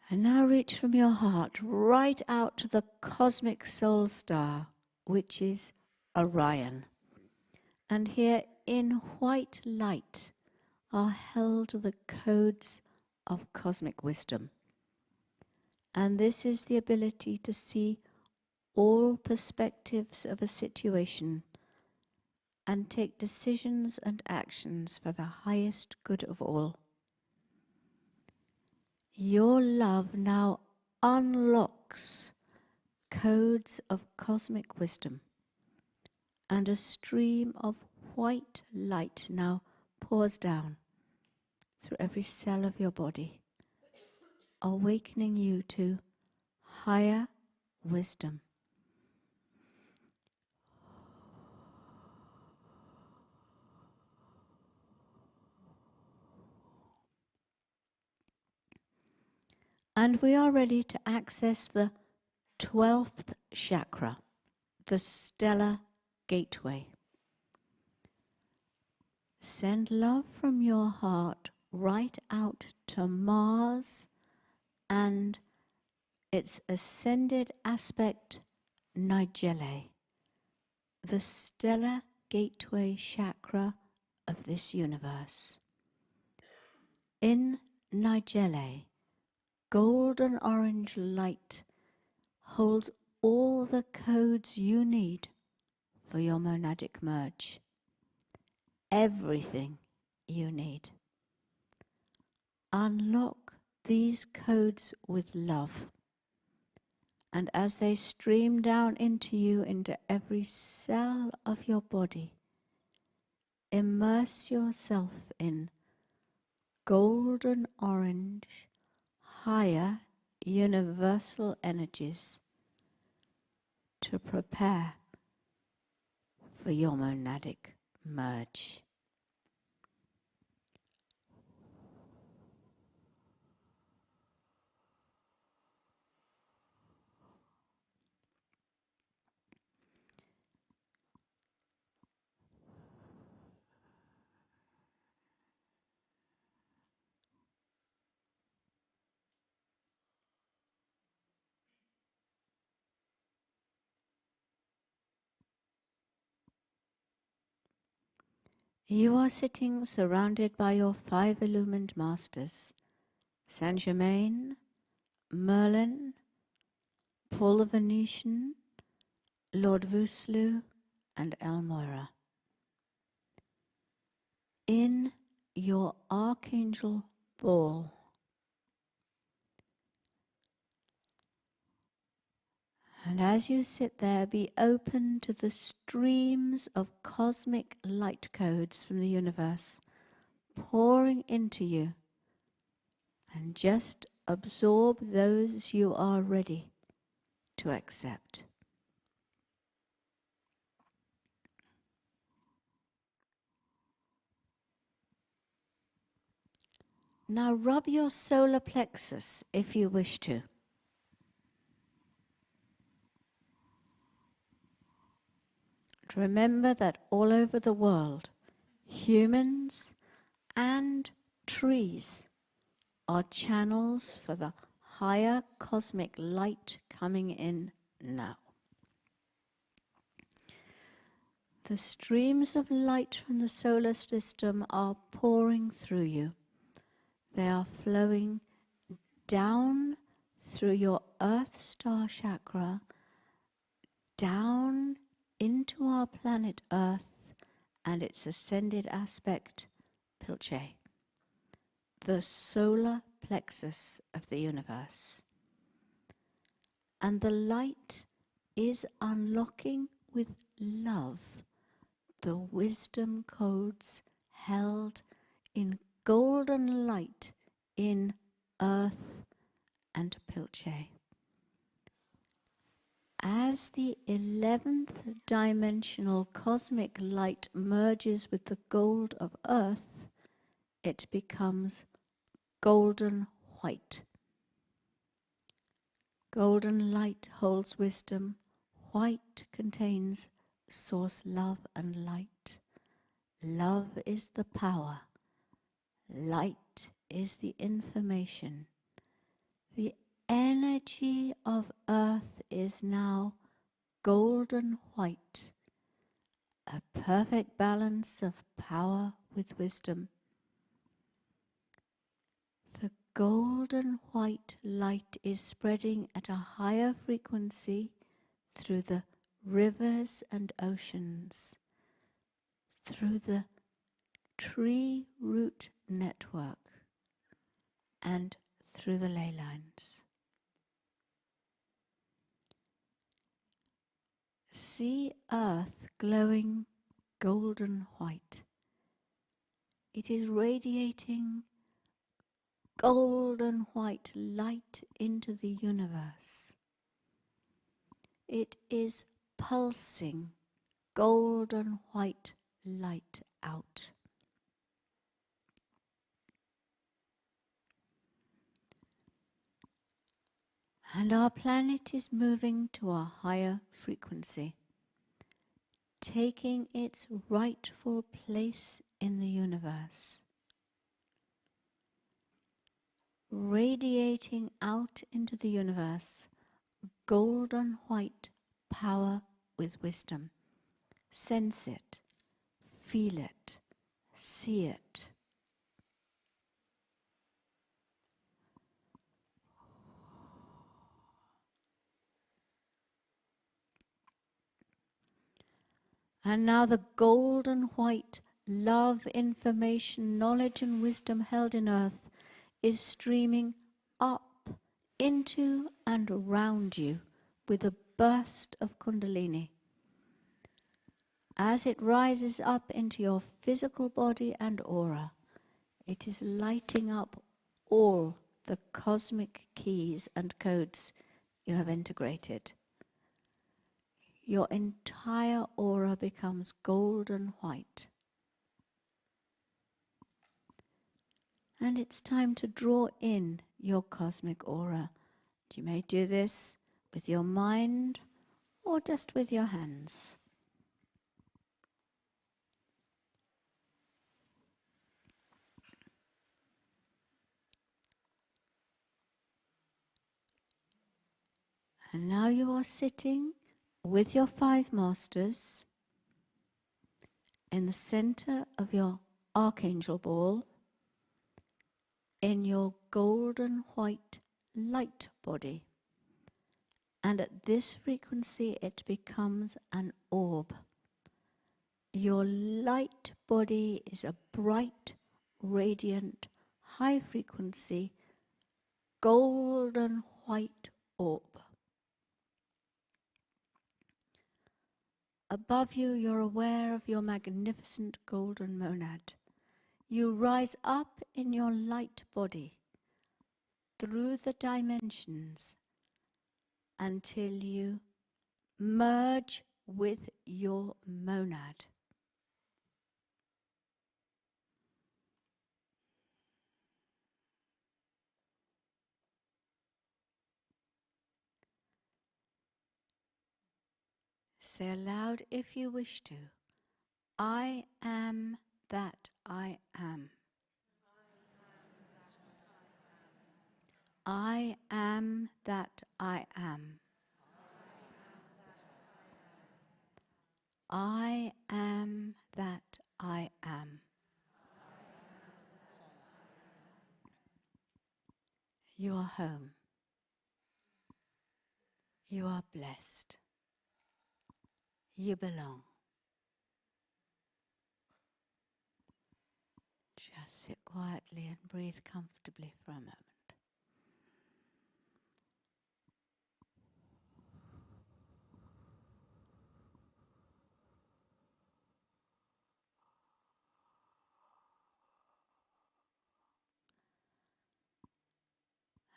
And now reach from your heart right out to the cosmic soul star, which is Orion. And here in white light are held the codes of cosmic wisdom. And this is the ability to see all perspectives of a situation and take decisions and actions for the highest good of all. Your love now unlocks codes of cosmic wisdom, and a stream of white light now pours down through every cell of your body, awakening you to higher wisdom. And we are ready to access the 12th chakra, the stellar gateway. Send love from your heart right out to Mars and its ascended aspect, Nigelle, the stellar gateway chakra of this universe. In Nigelle, golden orange light holds all the codes you need for your monadic merge. Everything you need. Unlock these codes with love. And as they stream down into you, into every cell of your body, immerse yourself in golden orange, higher universal energies to prepare for your monadic merge. You are sitting surrounded by your 5 illumined masters, Saint Germain, Merlin, Paul the Venetian, Lord Vuslu, and Elmira. In your archangel ball, and as you sit there, be open to the streams of cosmic light codes from the universe pouring into you, and just absorb those you are ready to accept. Now rub your solar plexus if you wish to. Remember that all over the world, humans and trees are channels for the higher cosmic light coming in now. The streams of light from the solar system are pouring through you. They are flowing down through your Earth Star chakra, down into our planet Earth and its ascended aspect, Pilce, the solar plexus of the universe. And the light is unlocking with love the wisdom codes held in golden light in Earth and Pilce. As the 11th dimensional cosmic light merges with the gold of Earth, it becomes golden white. Golden light holds wisdom. White contains source love and light. Love is the power. Light is the information. The energy of earth is now golden white, a perfect balance of power with wisdom. The golden white light is spreading at a higher frequency through the rivers and oceans, through the tree root network, and through the ley lines. See Earth glowing golden white. It is radiating golden white light into the universe. It is pulsing golden white light out. And our planet is moving to a higher frequency, taking its rightful place in the universe, radiating out into the universe golden white power with wisdom. Sense it, feel it, see it. And now the golden white love, information, knowledge and wisdom held in earth is streaming up into and around you with a burst of Kundalini. As it rises up into your physical body and aura, it is lighting up all the cosmic keys and codes you have integrated. Your entire aura becomes golden white. And it's time to draw in your cosmic aura. You may do this with your mind or just with your hands. And now you are sitting with your 5 masters in the center of your archangel ball, in your golden white light body. And at this frequency it becomes an orb. Your light body is a bright, radiant, high frequency, golden white orb. Above you, you're aware of your magnificent golden monad. You rise up in your light body through the dimensions until you merge with your monad. Say aloud if you wish to, I am that I am. I am that I am. I am that I am. You are home. You are blessed. You belong. Just sit quietly and breathe comfortably for a moment.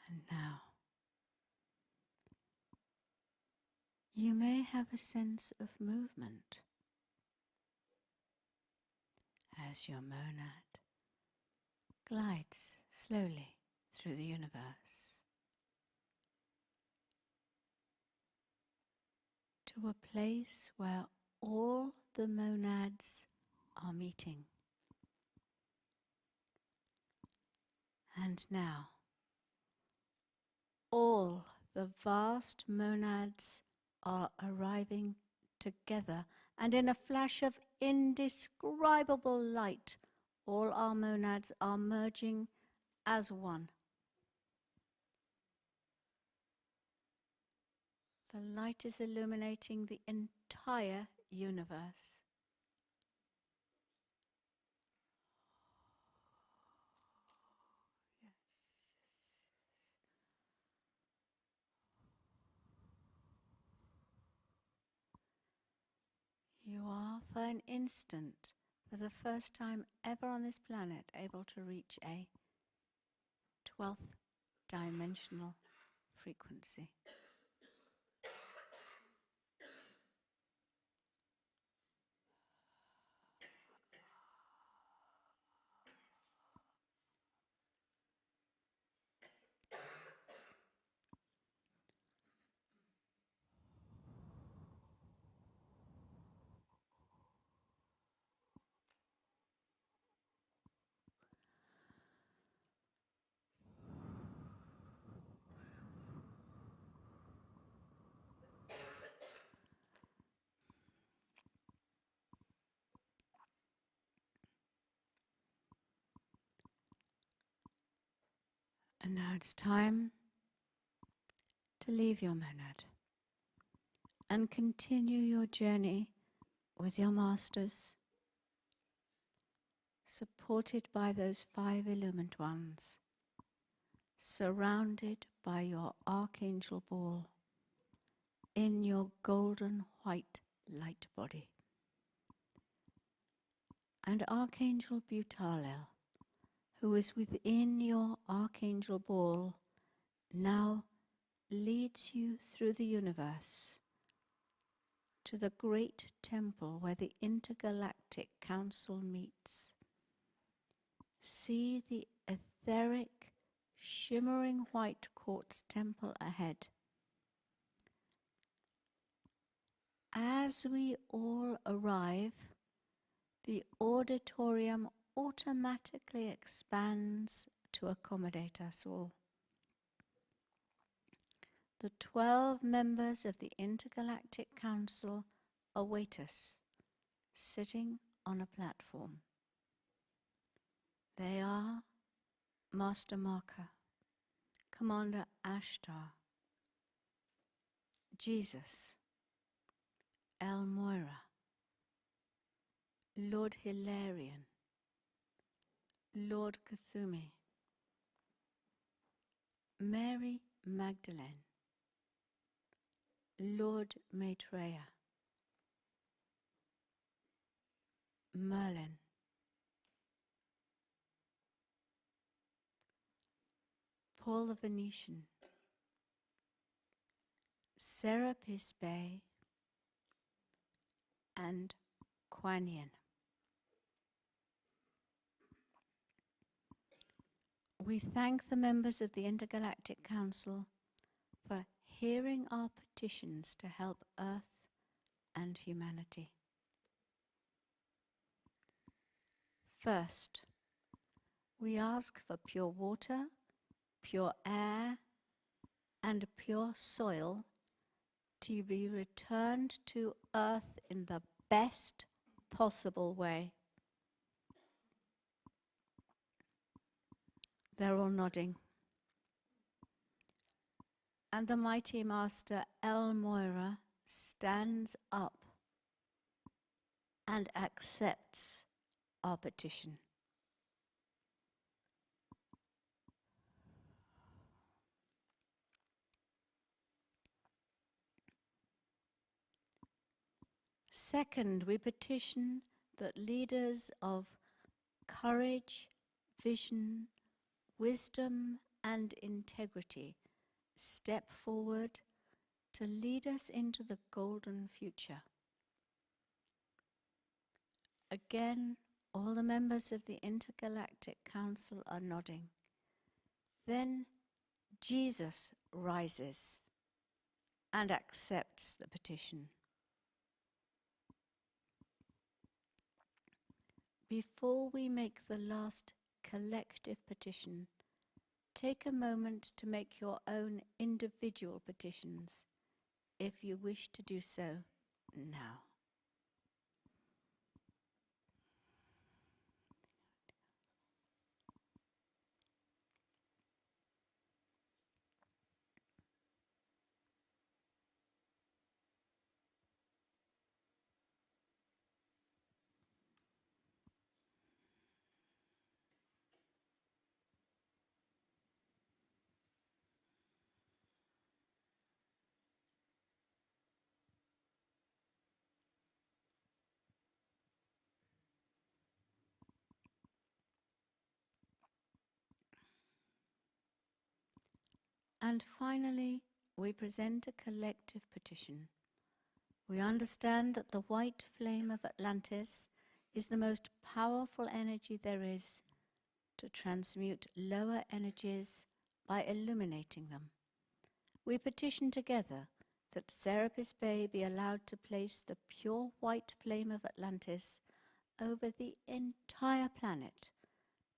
And now, you may have a sense of movement as your monad glides slowly through the universe to a place where all the monads are meeting. And now, all the vast monads are arriving together, and in a flash of indescribable light, all our monads are merging as one. The light is illuminating the entire universe. You are, for an instant, for the first time ever on this planet, able to reach a 12th dimensional frequency. And now it's time to leave your monad and continue your journey with your masters, supported by those 5 illumined ones, surrounded by your archangel ball in your golden white light body. And Archangel Butalel, who is within your archangel ball, now leads you through the universe to the great temple where the intergalactic council meets. See the etheric, shimmering white quartz temple ahead. As we all arrive, the auditorium automatically expands to accommodate us all. The 12 members of the Intergalactic Council await us, sitting on a platform. They are Master Marker, Commander Ashtar, Jesus, El Moira, Lord Hilarion, Lord Kuthumi, Mary Magdalene, Lord Maitreya, Merlin, Paul the Venetian, Serapis Bey, and Kuan Yin. We thank the members of the Intergalactic Council for hearing our petitions to help Earth and humanity. First, we ask for pure water, pure air, and pure soil to be returned to Earth in the best possible way. They're all nodding. And the mighty Master El Moira stands up and accepts our petition. Second, we petition that leaders of courage, vision, wisdom, and integrity step forward to lead us into the golden future. Again, all the members of the Intergalactic Council are nodding. Then Jesus rises and accepts the petition. Before we make the last collective petition, Take a moment to make your own individual petitions, if you wish to do so now. And finally, we present a collective petition. We understand that the white flame of Atlantis is the most powerful energy there is to transmute lower energies by illuminating them. We petition together that Serapis Bay be allowed to place the pure white flame of Atlantis over the entire planet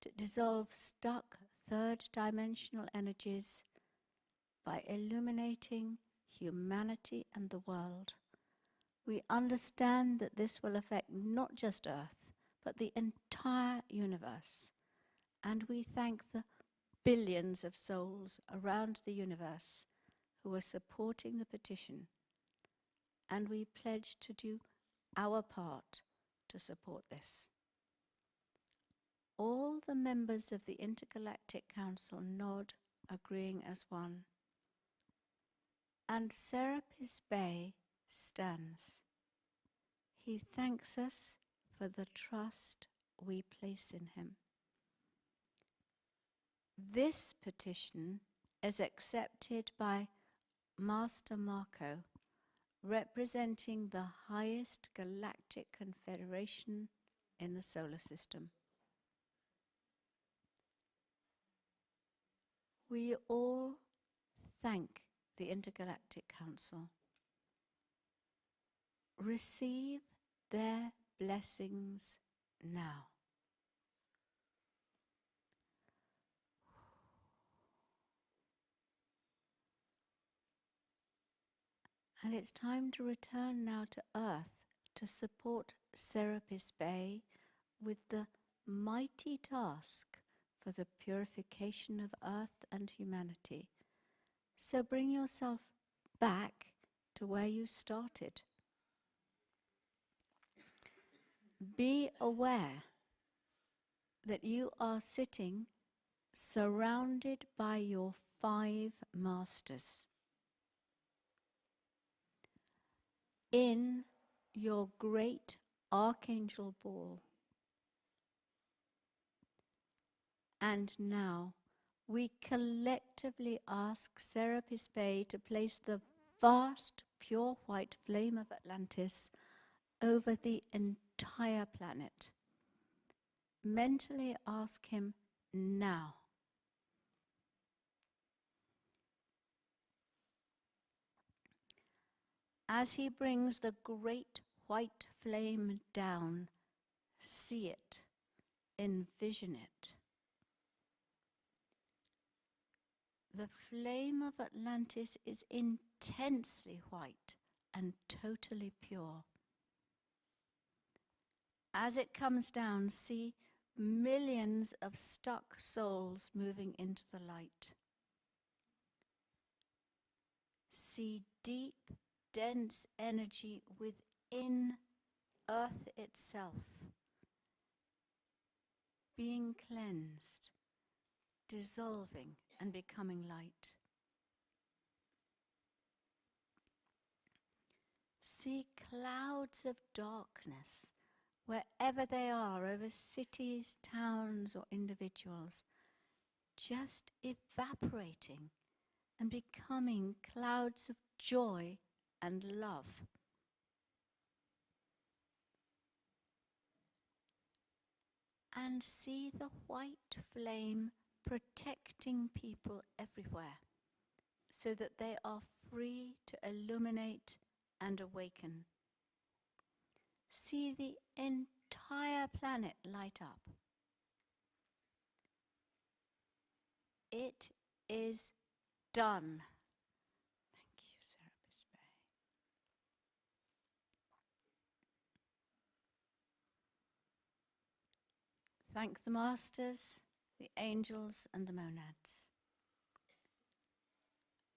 to dissolve stuck third-dimensional energies by illuminating humanity and the world. We understand that this will affect not just Earth, but the entire universe. And we thank the billions of souls around the universe who are supporting the petition. And we pledge to do our part to support this. All the members of the Intergalactic Council nod, agreeing as one. And Serapis Bey stands. He thanks us for the trust we place in him. This petition is accepted by Master Marco, representing the highest galactic confederation in the solar system. We all thank the Intergalactic Council. Receive their blessings now. And it's time to return now to Earth to support Serapis Bay with the mighty task for the purification of Earth and humanity. So bring yourself back to where you started. Be aware that you are sitting surrounded by your 5 masters. In your great archangel ball. And now we collectively ask Serapis Bey to place the vast pure white flame of Atlantis over the entire planet. Mentally ask him now. As he brings the great white flame down, see it, envision it. The flame of Atlantis is intensely white and totally pure. As it comes down, see millions of stuck souls moving into the light. See deep, dense energy within Earth itself being cleansed, dissolving and becoming light. See clouds of darkness wherever they are, over cities, towns or individuals, just evaporating and becoming clouds of joy and love. And see the white flame protecting people everywhere, so that they are free to illuminate and awaken. See the entire planet light up. it is done. Thank you, Serapis Bay. Thank the masters, the angels, and the monads.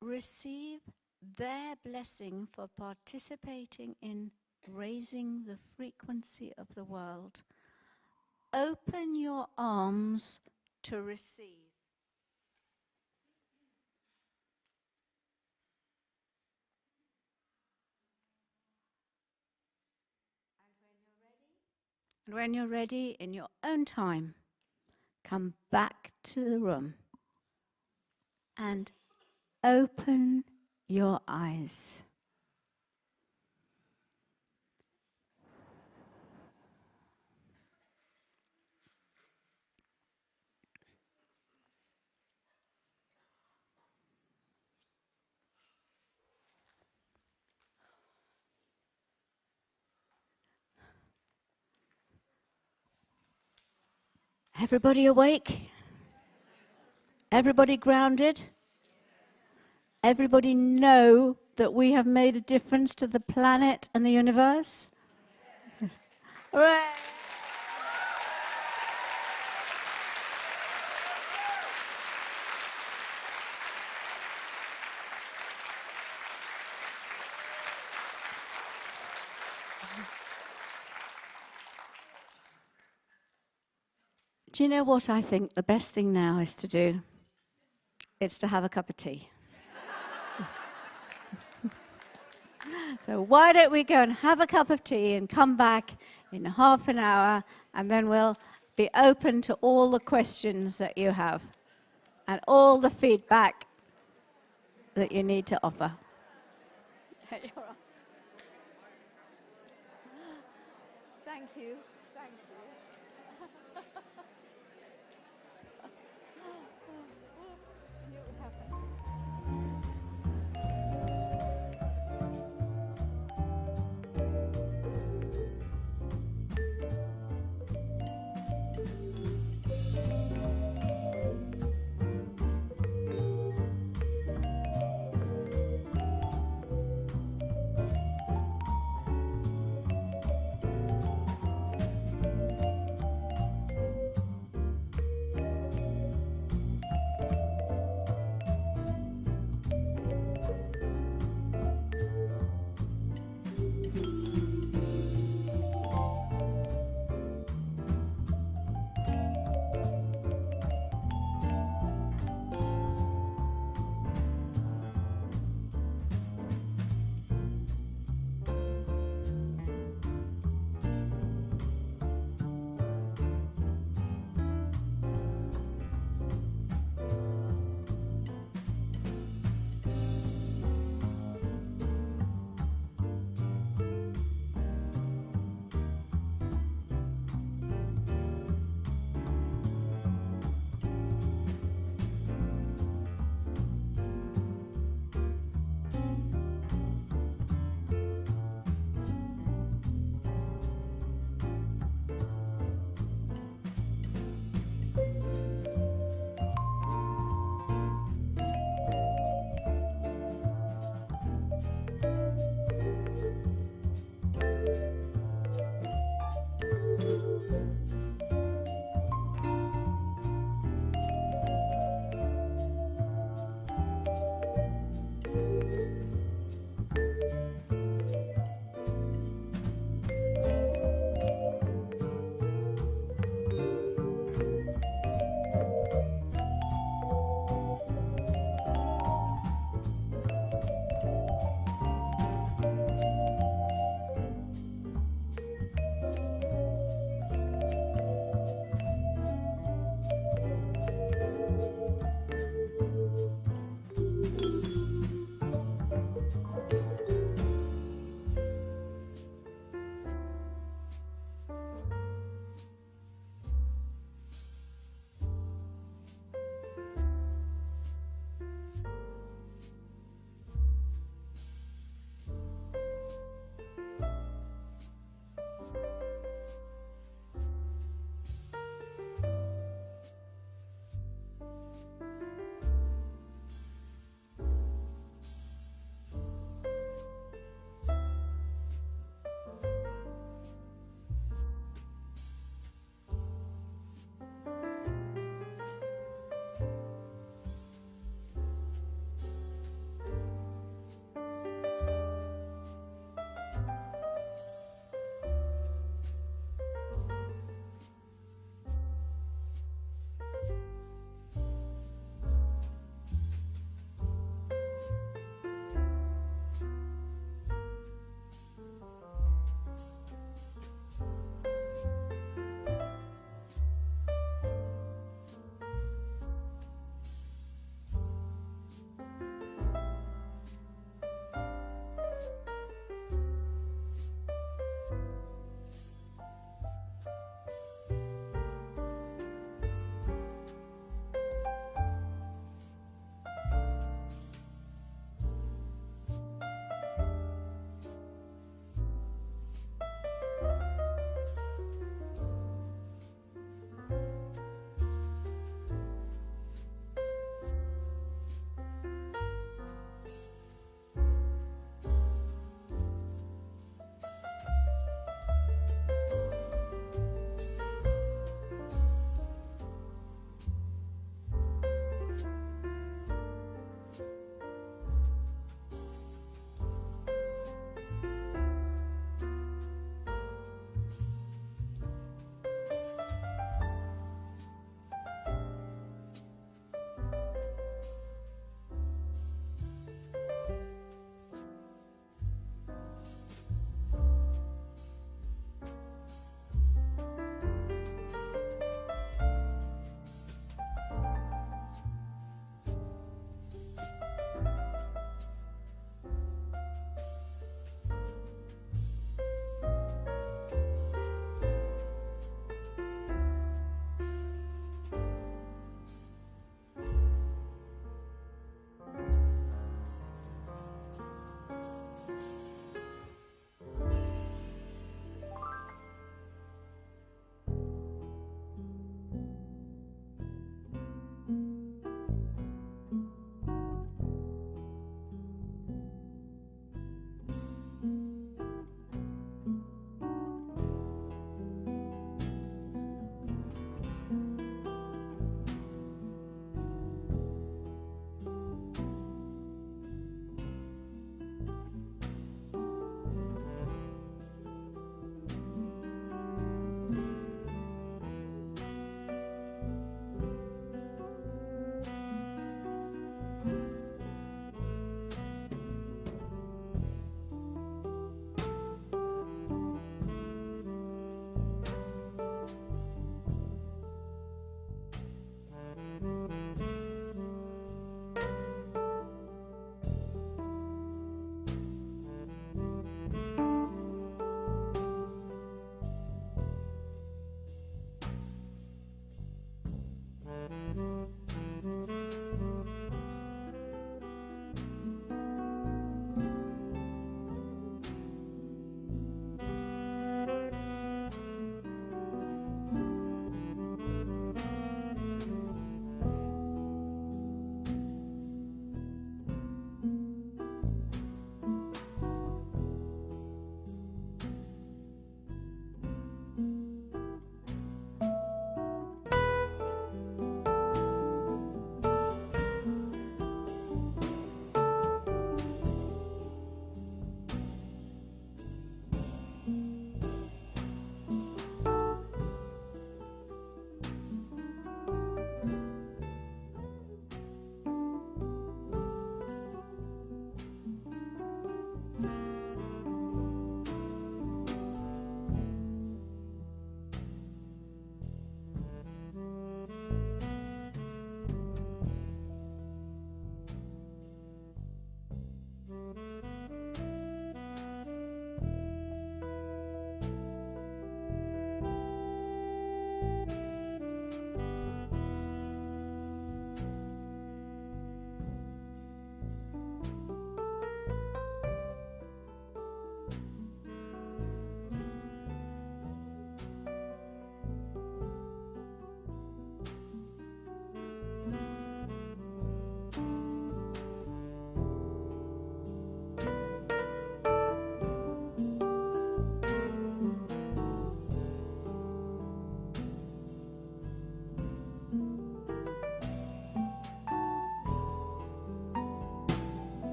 Receive their blessing for participating in raising the frequency of the world. Open your arms to receive. And when you're ready, in your own time, come back to the room and open your eyes. Everybody awake? Everybody grounded? Everybody know that we have made a difference to the planet and the universe? Hooray! Do you know what I think the best thing now is to do? It's to have a cup of tea. So why don't we go and have a cup of tea and come back in half an hour, and then we'll be open to all the questions that you have and all the feedback that you need to offer. Thank you. Thank you.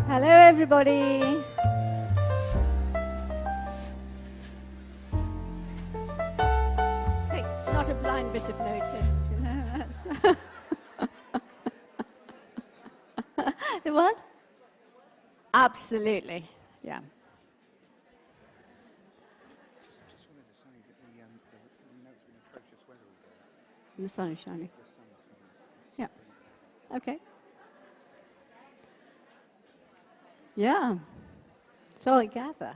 Hello, everybody. Hey, not a blind bit of notice, you know. That's the what? Absolutely, yeah. Just wanted to say that the note's been atrocious weather all day. And the sun is shining. The sun's coming. Yeah. Okay. Yeah. So I gather.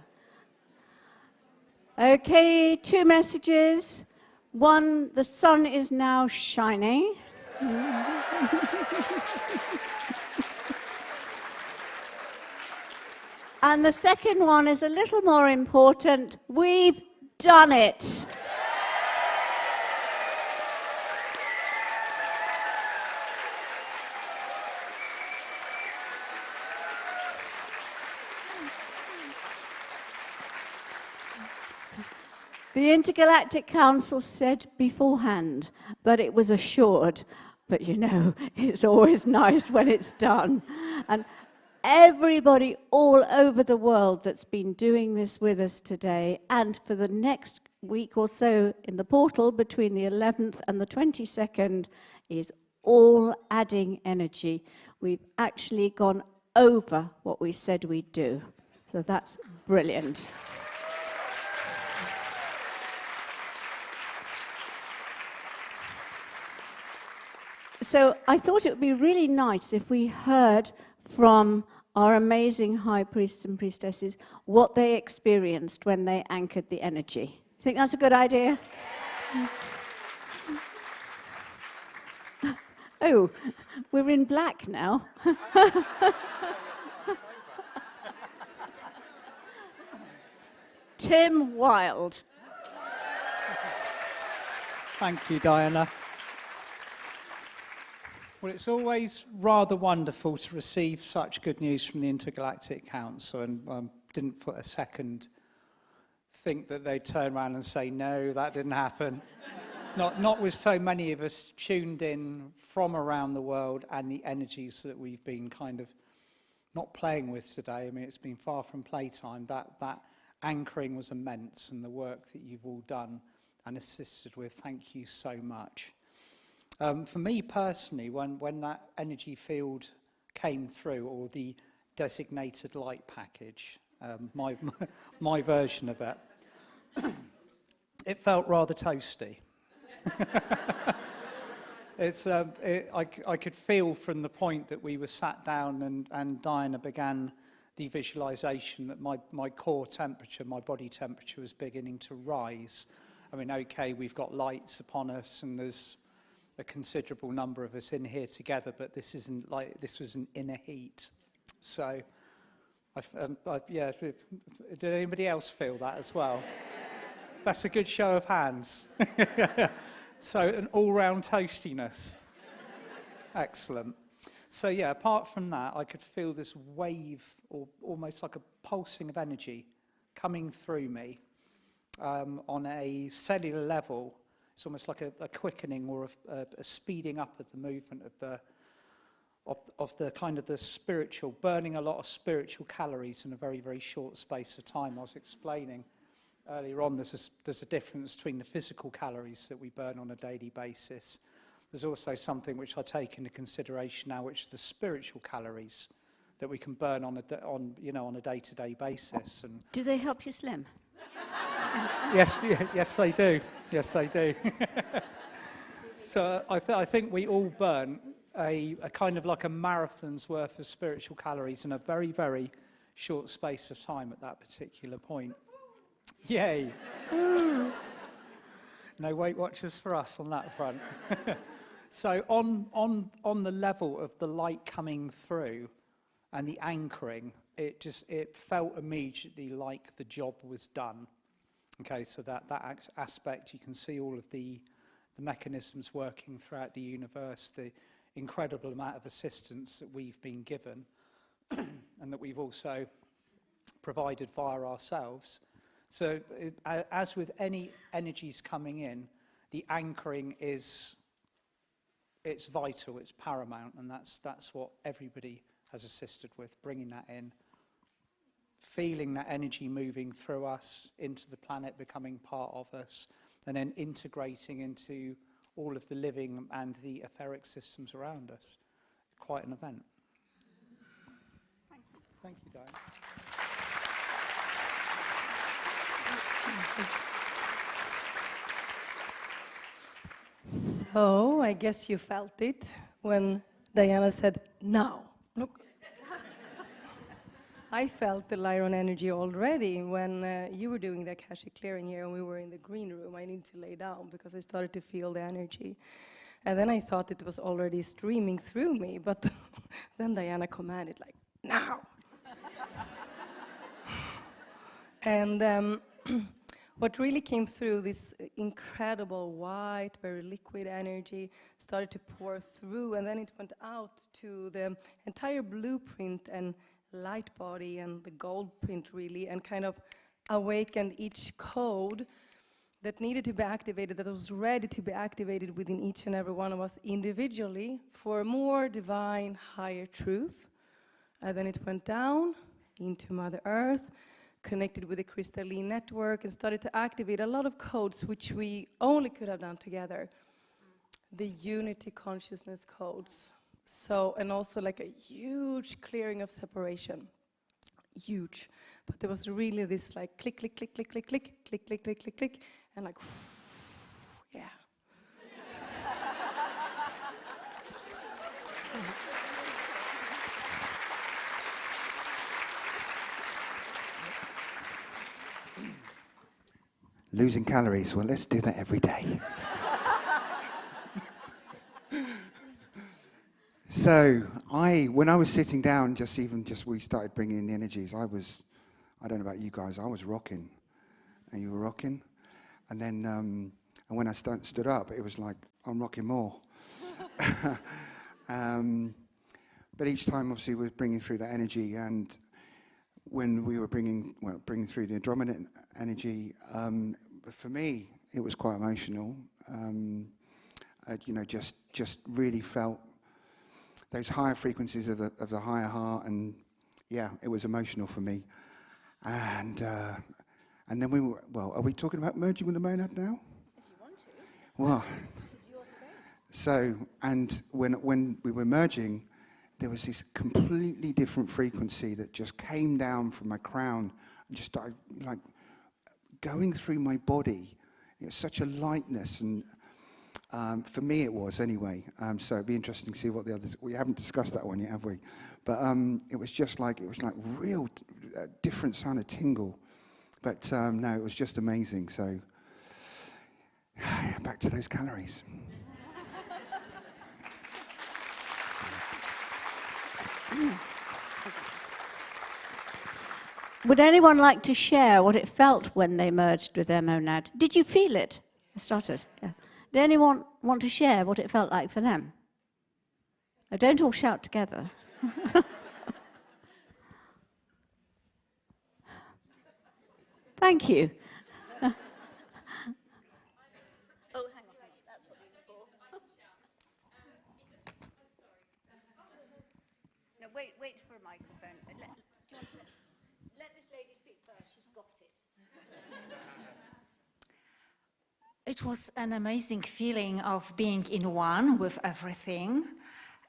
Okay, 2 messages. One, the sun is now shining. And the second one is a little more important. We've done it. The Intergalactic Council said beforehand, but it was assured. But you know, it's always nice when it's done. And everybody all over the world that's been doing this with us today, and for the next week or so in the portal between the 11th and the 22nd, is all adding energy. We've actually gone over what we said we'd do. So that's brilliant. So I thought it would be really nice if we heard from our amazing high priests and priestesses what they experienced when they anchored the energy. Think that's a good idea? Oh, we're in black now. Tim Wilde. Thank you, Diana. Well, it's always rather wonderful to receive such good news from the Intergalactic Council, and didn't for a second think that they'd turn around and say, no, that didn't happen. Not with so many of us tuned in from around the world and the energies that we've been kind of not playing with today. I mean, it's been far from playtime. That anchoring was immense, and the work that you've all done and assisted with, thank you so much. For me personally, when that energy field came through, or the designated light package, my version of it, it felt rather toasty. I could feel from the point that we were sat down and Diana began the visualization that my core temperature, my body temperature was beginning to rise. I mean, okay, we've got lights upon us and there's a considerable number of us in here together, but this isn't like, this was an inner heat. So, yeah, did anybody else feel that as well? That's a good show of hands. So, an all-round toastiness. Excellent. So, yeah, apart from that, I could feel this wave, or almost like a pulsing of energy coming through me on a cellular level. It's almost like a quickening or a speeding up of the movement of the kind of the spiritual, burning a lot of spiritual calories in a very, very short space of time. I was explaining earlier on, there's a difference between the physical calories that we burn on a daily basis. There's also something which I take into consideration now, which is the spiritual calories that we can burn on a day-to-day basis. And Do they help you slim? yes, they do. Yes, they do. So I think we all burn a kind of like a marathon's worth of spiritual calories in a very, very short space of time at that particular point. Yay! No Weight Watchers for us on that front. So on the level of the light coming through and the anchoring, it felt immediately like the job was done. Okay, so that aspect, you can see all of the mechanisms working throughout the universe, the incredible amount of assistance that we've been given and that we've also provided via ourselves. So as with any energies coming in, the anchoring it's vital, it's paramount, and that's what everybody has assisted with, bringing that in, feeling that energy moving through us into the planet, becoming part of us, and then integrating into all of the living and the etheric systems around us. Quite an event. Thank you, Diane. So I guess you felt it when Diana said, "Now, look." I felt the Lyron energy already when you were doing the Akashic clearing here and we were in the green room. I needed to lay down because I started to feel the energy. And then I thought it was already streaming through me, but then Diana commanded, like, "Now!" And what really came through, this incredible white, very liquid energy, started to pour through, and then it went out to the entire blueprint and light body and the gold print, really, and kind of awakened each code that needed to be activated, that was ready to be activated within each and every one of us individually for more divine, higher truth. And then it went down into Mother Earth, connected with the crystalline network, and started to activate a lot of codes which we only could have done together. The unity consciousness codes. So, and also like a huge clearing of separation. Huge. But there was really this like click, click, click, click, click, click, click, click, click, click, click, and like, yeah. Losing calories, well, let's do that every day. So, when I was sitting down, we started bringing in the energies, I don't know about you guys, I was rocking. And you were rocking. And then, and when I stood up, it was like, I'm rocking more. But each time, obviously, we were bringing through that energy, and when we were bringing through the Andromeda energy, for me, it was quite emotional. Just really felt those higher frequencies of the higher heart, and yeah, it was emotional for me. And then we were, are we talking about merging with the monad now? If you want to. Well, this is your space. So, and when we were merging, there was this completely different frequency that just came down from my crown and just started like going through my body. It was such a lightness, and for me it was anyway. So it'd be interesting to see what the others. We haven't discussed that one yet, have we? But it was like real different sound of tingle. But no, it was just amazing. So back to those calories. Would anyone like to share what it felt when they merged with their monad? Did you feel it? For starters, yeah. Did anyone want to share what it felt like for them? Oh, don't all shout together. Thank you. No, wait for a microphone. Let this lady speak first. She's got it. It was an amazing feeling of being in one with everything,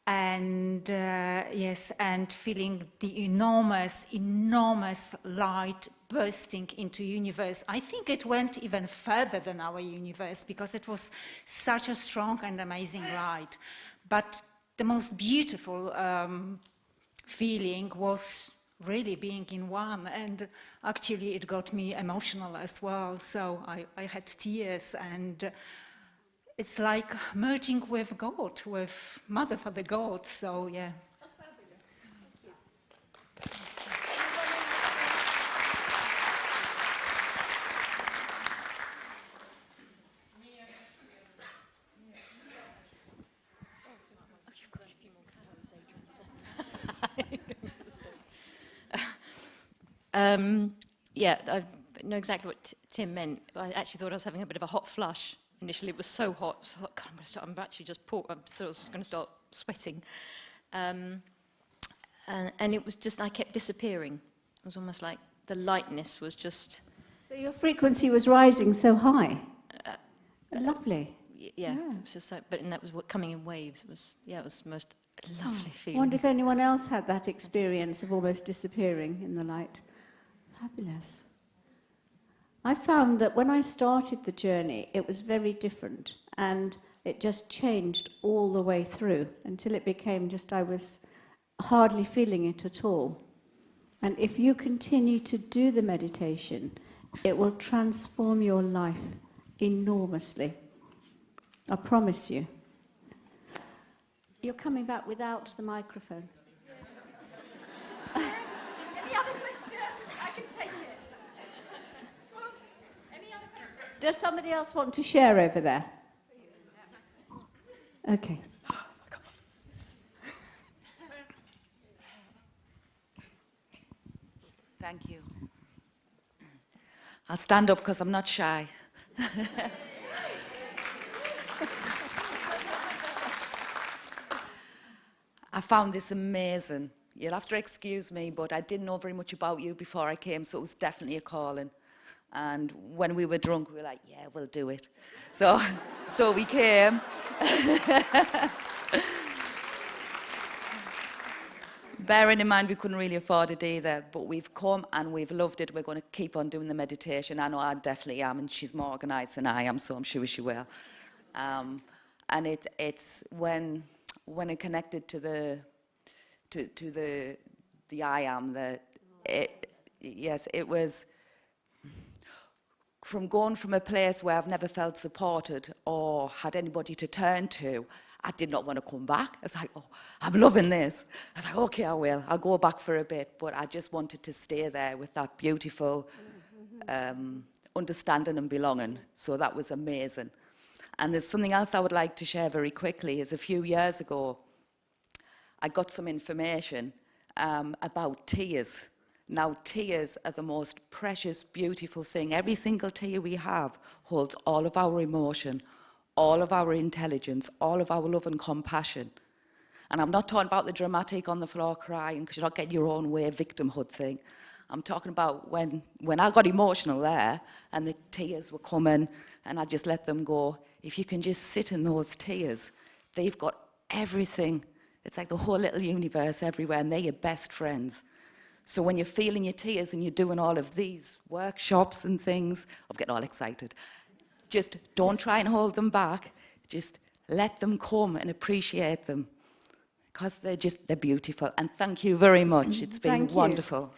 and yes, and feeling the enormous light bursting into universe. I think it went even further than our universe because it was such a strong and amazing light. But the most beautiful feeling was really being in one, and actually it got me emotional as well. So I had tears, and it's like merging with God, with Mother, Father, God. So yeah. Oh, fabulous. Yeah, I know exactly what Tim meant. I actually thought I was having a bit of a hot flush. Initially, it was so hot. So God, I'm actually just I thought I was going to start sweating. and it was just, I kept disappearing. It was almost like the lightness was just... So your frequency was rising so high. Lovely. Yeah, it was just like, but and that was what coming in waves. It was, it was the most lovely I feeling. wonder if anyone else had that experience of almost disappearing in the light. Fabulous. I found that when I started the journey, it was very different, and it just changed all the way through until it became just, I was hardly feeling it at all. And if you continue to do the meditation, it will transform your life enormously. I promise you. You're coming back without the microphone. Any other questions? I can take it. Any other questions? Does somebody else want to share over there? Okay. Thank you. I'll stand up because I'm not shy. I found this amazing. You'll have to excuse me, but I didn't know very much about you before I came, so it was definitely a calling. And when we were drunk, we were like, yeah, we'll do it. So we came. Bearing in mind we couldn't really afford it either, but we've come and we've loved it. We're going to keep on doing the meditation. I know I definitely am, and she's more organised than I am, so I'm sure she will. And it's when it connected to the I am, yes, it was from going from a place where I've never felt supported or had anybody to turn to. I did not want to come back. I was like, oh, I'm loving this. I was like, okay, I will. I'll go back for a bit. But I just wanted to stay there with that beautiful understanding and belonging. So that was amazing. And there's something else I would like to share very quickly. Is a few years ago, I got some information about tears. Now, tears are the most precious, beautiful thing. Every single tear we have holds all of our emotion, all of our intelligence, all of our love and compassion. And I'm not talking about the dramatic on the floor crying because you're not getting your own way victimhood thing. I'm talking about when I got emotional there and the tears were coming and I just let them go. If you can just sit in those tears, they've got everything. It's like the whole little universe everywhere, and they're your best friends. So when you're feeling your tears and you're doing all of these workshops and things, I'm getting all excited. Just don't try and hold them back. Just let them come and appreciate them, because they're beautiful. And thank you very much. It's been wonderful.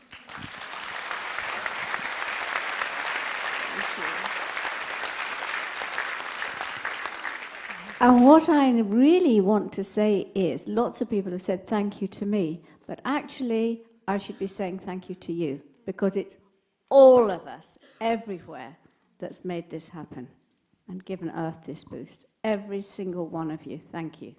And what I really want to say is, lots of people have said thank you to me, but actually I should be saying thank you to you, because it's all of us, everywhere, that's made this happen and given Earth this boost. Every single one of you, thank you.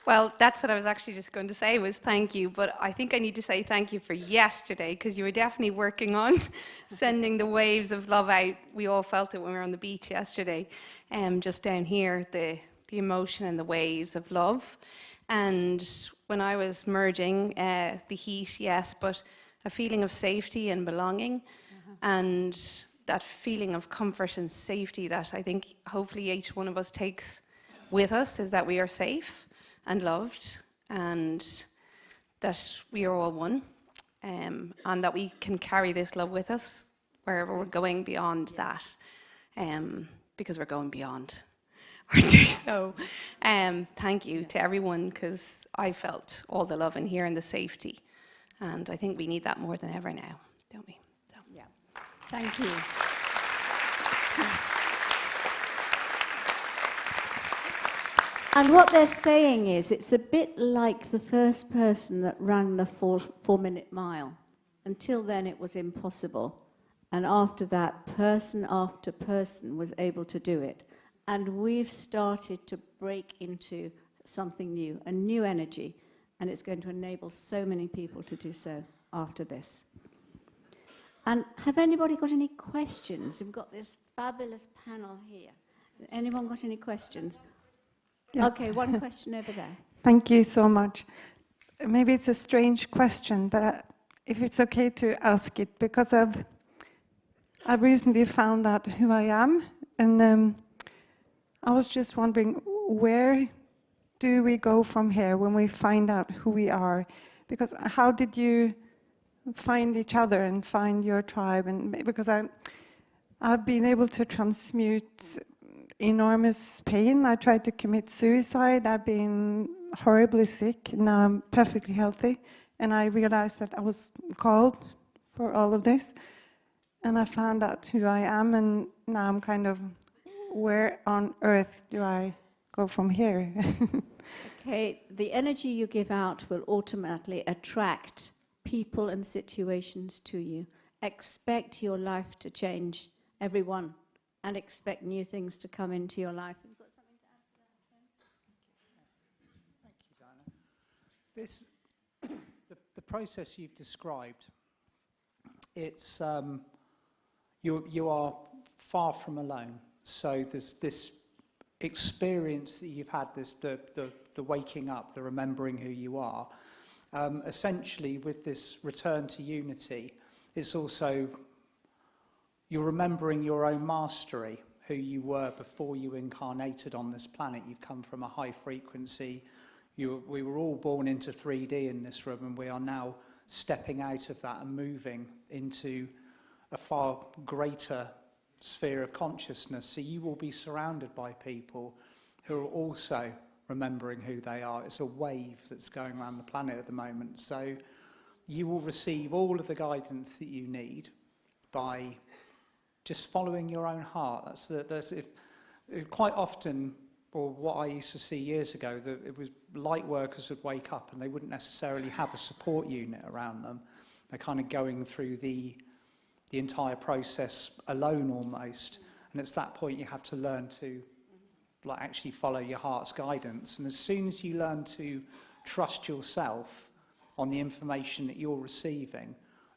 Well, that's what I was actually just going to say, was thank you. But I think I need to say thank you for yesterday, because you were definitely working on sending the waves of love out. We all felt it when we were on the beach yesterday, just down here, the emotion and the waves of love. And when I was merging, the heat, yes, but a feeling of safety and belonging, and that feeling of comfort and safety that I think hopefully each one of us takes with us, is that we are safe and loved, and that we are all one, and that we can carry this love with us wherever we're going beyond that, because we're going beyond. So thank you to everyone, because I felt all the love in here and the safety, and I think we need that more than ever now, don't we? So. Yeah. Thank you. And what they're saying is, it's a bit like the first person that ran the 4-minute mile. Until then, it was impossible. And after that, person after person was able to do it. And we've started to break into something new, a new energy. And it's going to enable so many people to do so after this. And have anybody got any questions? We've got this fabulous panel here. Anyone got any questions? Yeah. Okay, one question over there. Thank you so much. Maybe it's a strange question, but if it's okay to ask it, because I've recently found out who I am, and I was just wondering, where do we go from here when we find out who we are? Because how did you find each other and find your tribe? And because I've been able to transmute enormous pain. I tried to commit suicide. I've been horribly sick. Now I'm perfectly healthy. And I realized that I was called for all of this. And I found out who I am. And now I'm kind of, where on earth do I go from here? Okay, the energy you give out will automatically attract people and situations to you. Expect your life to change, everyone, and expect new things to come into your life. Have you got something to add to that, Tim? Thank you, Diana. The process you've described, it's you are far from alone. So there's this experience that you've had, the waking up, the remembering who you are. Essentially, with this return to unity, it's also you're remembering your own mastery, who you were before you incarnated on this planet. You've come from a high frequency. We were all born into 3D in this room, and we are now stepping out of that and moving into a far greater sphere of consciousness. So you will be surrounded by people who are also remembering who they are. It's a wave that's going around the planet at the moment. So you will receive all of the guidance that you need by just following your own heart. Quite often, or what I used to see years ago, that it was light workers would wake up and they wouldn't necessarily have a support unit around them. They're kind of going through the entire process alone almost. And it's that point you have to learn to actually follow your heart's guidance. And as soon as you learn to trust yourself on the information that you're receiving,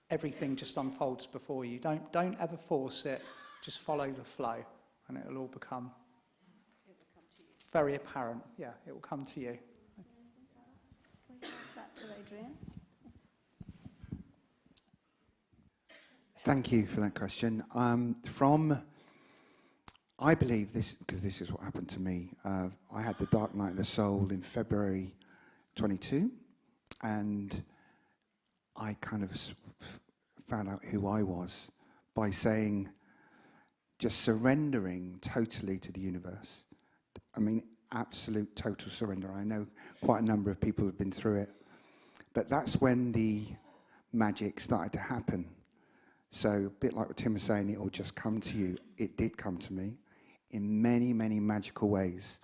everything just unfolds before you. Don't ever force it. Just follow the flow, and it'll all become very apparent. Yeah, it will come to you. Can we pass that to Adrian? Thank you for that question. I believe this, because this is what happened to me. I had the Dark Night of the Soul in February 22, and I kind of found out who I was by saying, just surrendering totally to the universe. I mean, absolute total surrender. I know quite a number of people have been through it, but that's when the magic started to happen. So a bit like what Tim was saying, it will just come to you. It did come to me in many, many magical ways,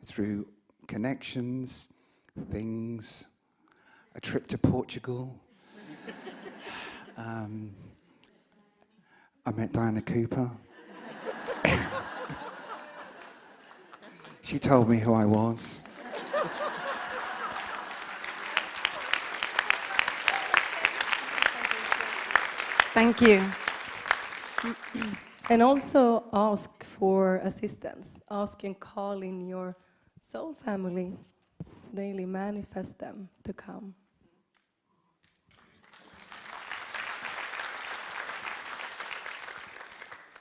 through connections, things, a trip to Portugal. I met Diana Cooper. She told me who I was. Thank you. And also ask for assistance. Ask and call in your soul family. Daily manifest them to come.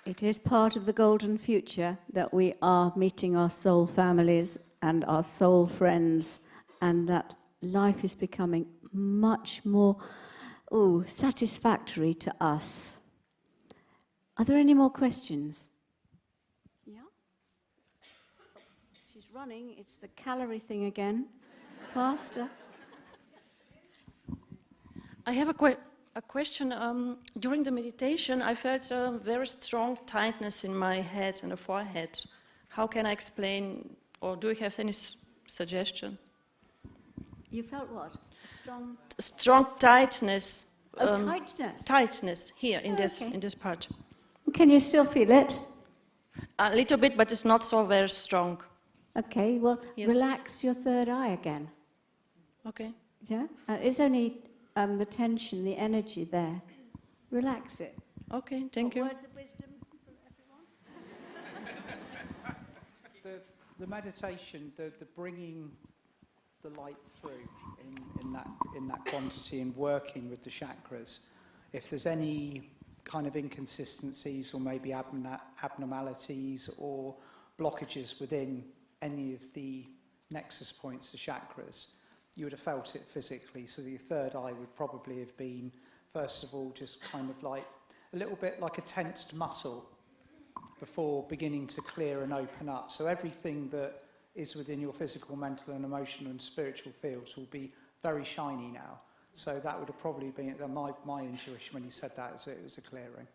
It is part of the golden future that we are meeting our soul families and our soul friends, and that life is becoming much more satisfactory to us. Are there any more questions? Yeah? She's running. It's the calorie thing again. Faster. I have a question. During the meditation, I felt a very strong tightness in my head and the forehead. How can I explain, or do you have any suggestions? You felt what? Strong tightness. Tightness? Tightness here in this part. Can you still feel it? A little bit, but it's not so very strong. Okay, well, Yes. relax your third eye again. Okay. Yeah? It's only the tension, the energy there. Relax it. Okay, thank you. Words of wisdom for everyone? the meditation, the bringing the light through in that quantity and working with the chakras, if there's any kind of inconsistencies or maybe abnormalities or blockages within any of the nexus points, the chakras, you would have felt it physically. So your third eye would probably have been, first of all, just kind of like a little bit like a tensed muscle before beginning to clear and open up. So everything that is within your physical, mental and emotional and spiritual fields will be very shiny now. So that would have probably been my intuition when you said that, is it was a clearing.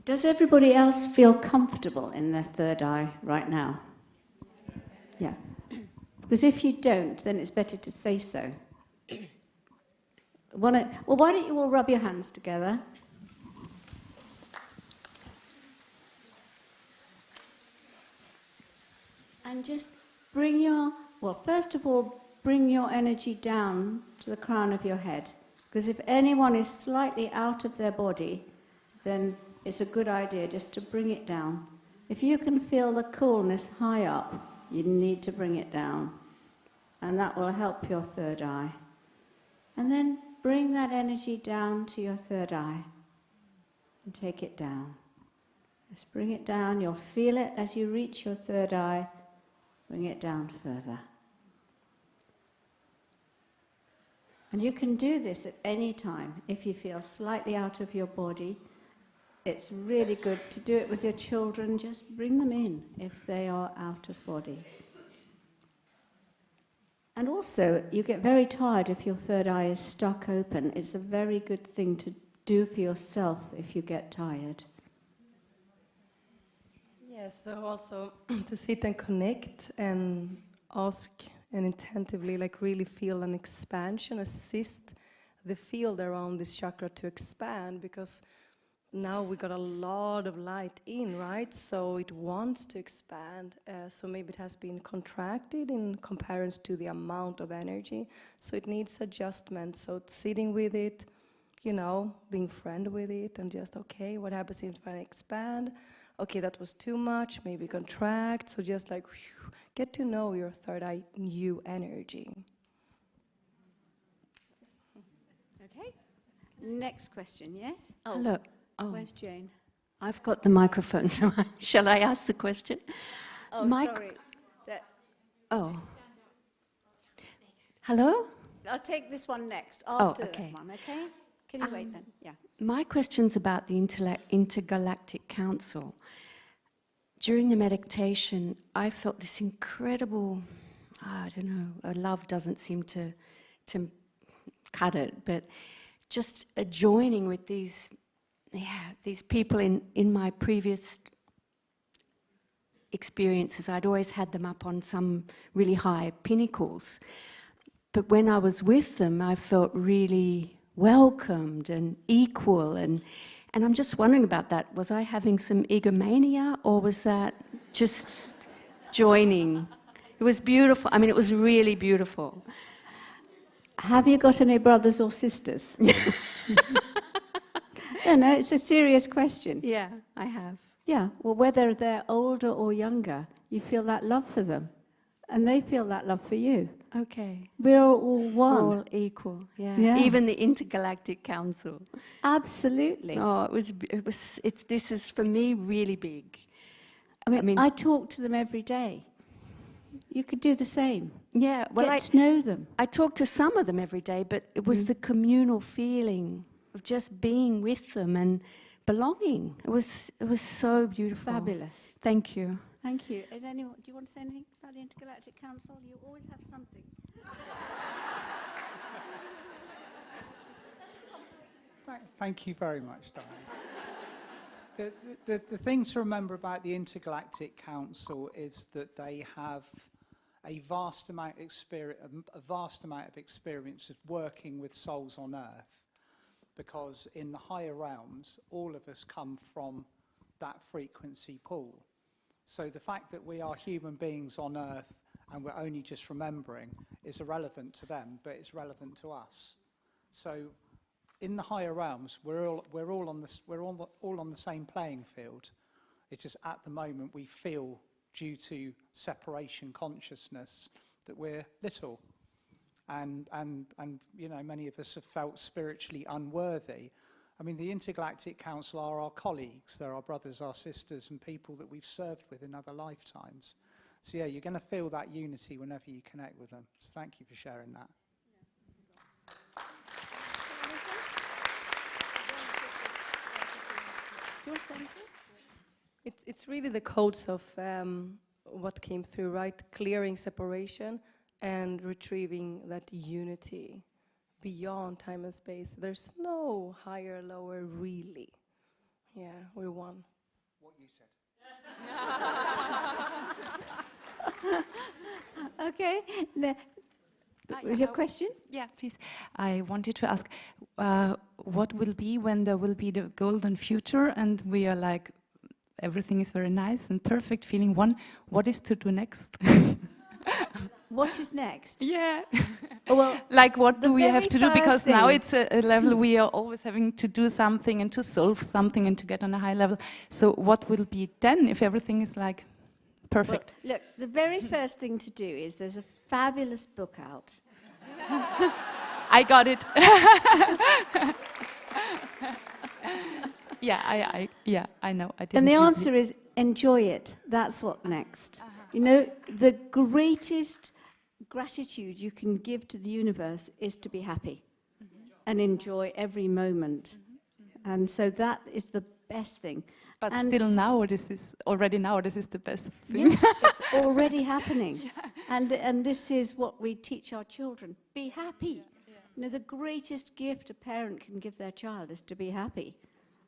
Does everybody else feel comfortable in their third eye right now? Yeah. Because if you don't, then it's better to say so. Well, why don't you all rub your hands together? And just bring first of all, bring your energy down to the crown of your head. Because if anyone is slightly out of their body, then it's a good idea just to bring it down. If you can feel the coolness high up, you need to bring it down. And that will help your third eye. And then bring that energy down to your third eye. And take it down. Just bring it down. You'll feel it as you reach your third eye. Bring it down further. And you can do this at any time. If you feel slightly out of your body, it's really good to do it with your children. Just bring them in if they are out of body. And also, you get very tired if your third eye is stuck open. It's a very good thing to do for yourself if you get tired. Yes, so also to sit and connect and ask and attentively, like really feel an expansion, assist the field around this chakra to expand, because now we got a lot of light in, right? So it wants to expand. So maybe it has been contracted in comparison to the amount of energy. So it needs adjustment. So sitting with it, you know, being friend with it, and just, okay, what happens if I expand? Okay, that was too much, maybe contract. So just like, whew, get to know your third eye new energy. Okay. Next question, yes? Oh. Hello. Oh. Where's Jane? I've got the microphone, so shall I ask the question? Oh, sorry. Oh. Hello? I'll take this one next, after okay. that one, okay? Can you wait then? Yeah. My question's about the Intergalactic Council. During the meditation, I felt this incredible, I don't know, love doesn't seem to cut it, but just a joining with these people in my previous experiences. I'd always had them up on some really high pinnacles. But when I was with them, I felt really welcomed and equal. And I'm just wondering about that. Was I having some egomania, or was that just joining? It was beautiful. I mean, it was really beautiful. Have you got any brothers or sisters? No, it's a serious question. Yeah, I have. Yeah, well, whether they're older or younger, you feel that love for them, and they feel that love for you. Okay. We're all one. We're all equal, yeah. Even the Intergalactic Council. Absolutely. Oh, this is, for me, really big. I mean, I talk to them every day. You could do the same. Yeah, well, Get to know them. I talk to some of them every day, but it was the communal feeling of just being with them and belonging. It was so beautiful. Fabulous. Thank you. Thank you. Is anyone, do you want to say anything about the Intergalactic Council? You always have something. Thank you very much, Diane. The thing to remember about the Intergalactic Council is that they have a vast amount of experience of working with souls on Earth, because in the higher realms, all of us come from that frequency pool. So the fact that we are human beings on Earth and we're only just remembering is irrelevant to them, but it's relevant to us. So in the higher realms, we're all on the same playing field. It's just at the moment we feel, due to separation consciousness, that we're little. And you know, many of us have felt spiritually unworthy. I mean, the Intergalactic Council are our colleagues. They're our brothers, our sisters, and people that we've served with in other lifetimes. So yeah, you're going to feel that unity whenever you connect with them. So thank you for sharing that. Do you want to say anything? It's really the codes of what came through, right? Clearing separation and retrieving that unity beyond time and space. There's no higher, lower, really. Yeah, we're one. What you said. Okay. Was your question? Yeah, please. I wanted to ask, what will be when there will be the golden future and we are like, everything is very nice and perfect, feeling one. What is to do next? What is next? Yeah. Well, like what do we have to do? Because thing. now it's a level we are always having to do something and to solve something and to get on a high level. So what will be then if everything is like perfect? Well, look, the very first thing to do is there's a fabulous book out. I got it. Yeah, I know. I didn't. And the answer is enjoy it. That's what next. You know, the greatest gratitude you can give to the universe is to be happy and enjoy every moment. And so that is the best thing. But and still now, this is the best thing. Yeah, it's already happening. Yeah. And this is what we teach our children. Be happy. Yeah. You know, the greatest gift a parent can give their child is to be happy.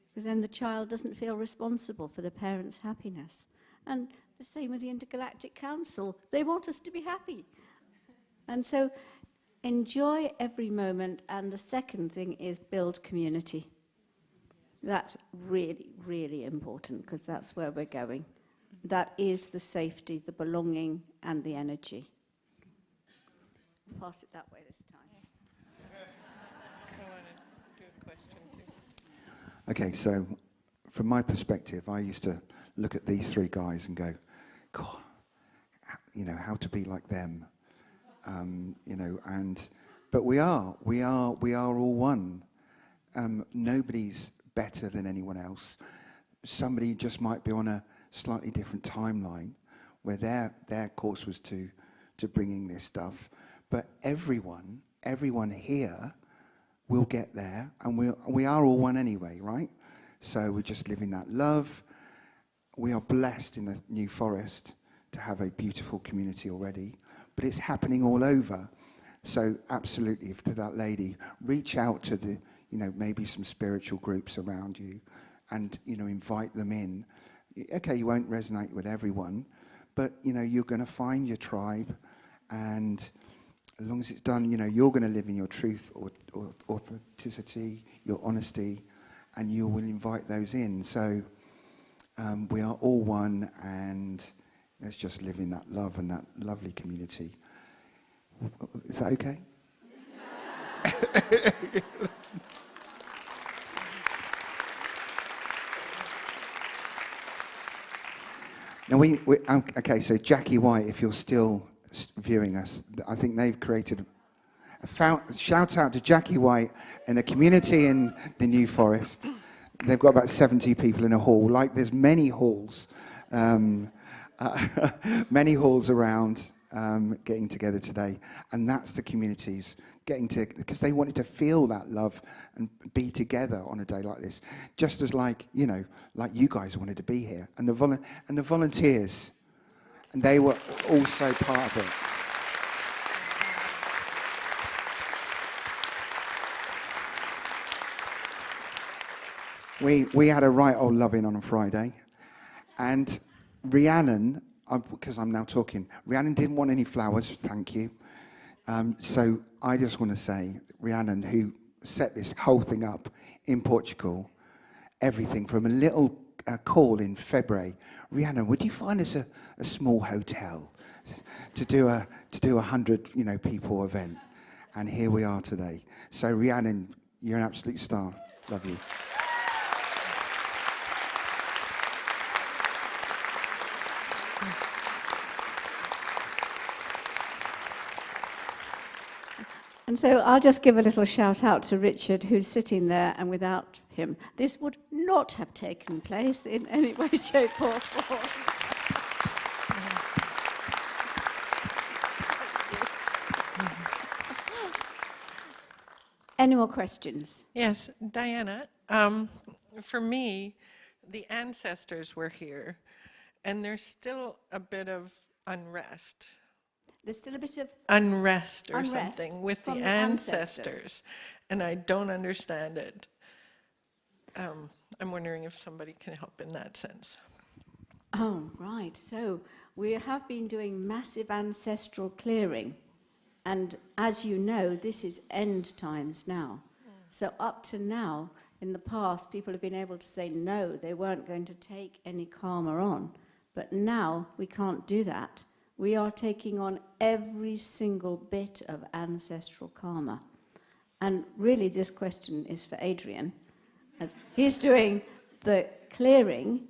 Because then the child doesn't feel responsible for the parent's happiness. And the same with the Intergalactic Council. They want us to be happy. And so enjoy every moment. And the second thing is build community. That's really, really important because that's where we're going. That is the safety, the belonging, and the energy. Pass it that way this time. I want to do a question too. Okay, so from my perspective, I used to look at these three guys and go, God, you know, how to be like them, you know, but we are all one. Nobody's better than anyone else. Somebody just might be on a slightly different timeline where their course was to bringing this stuff, but everyone here will get there, and we are all one anyway, right? So we're just living that love. We are blessed in the New Forest to have a beautiful community already, but it's happening all over. So absolutely, to that lady, reach out to the, you know, maybe some spiritual groups around you and, you know, invite them in. Okay, you won't resonate with everyone, but, you know, you're going to find your tribe, and as long as it's done, you know, you're going to live in your truth or authenticity, your honesty, and you will invite those in. So we are all one, and let's just live in that love and that lovely community. Is that okay? Now okay, so Jackie White, if you're still viewing us, I think they've created shout out to Jackie White and the community in the New Forest. They've got about 70 people in a hall. Like there's many halls, many halls around getting together today, and that's the communities getting to, because they wanted to feel that love and be together on a day like this, just as like, you know, like you guys wanted to be here, and the volunteers, and they were also part of it. We had a right old loving on a Friday, and Rhiannon, because I'm now talking, Rhiannon didn't want any flowers, thank you. So I just want to say, Rhiannon, who set this whole thing up in Portugal, everything from a little call in February. Rhiannon, would you find us a small hotel to do a 100, you know, people event? And here we are today. So Rhiannon, you're an absolute star. Love you. And so I'll just give a little shout out to Richard, who's sitting there, and without him, this would not have taken place in any way, shape, or form. Any more questions? Yes, Diana, for me, the ancestors were here, and there's still a bit of unrest. There's still a bit of unrest or unrest something with the from ancestors, and I don't understand it. I'm wondering if somebody can help in that sense. Oh, right. So we have been doing massive ancestral clearing. And as you know, this is end times now. So up to now, in the past, people have been able to say no, they weren't going to take any karma on. But now we can't do that. We are taking on every single bit of ancestral karma. And really, this question is for Adrian, as he's doing the clearing,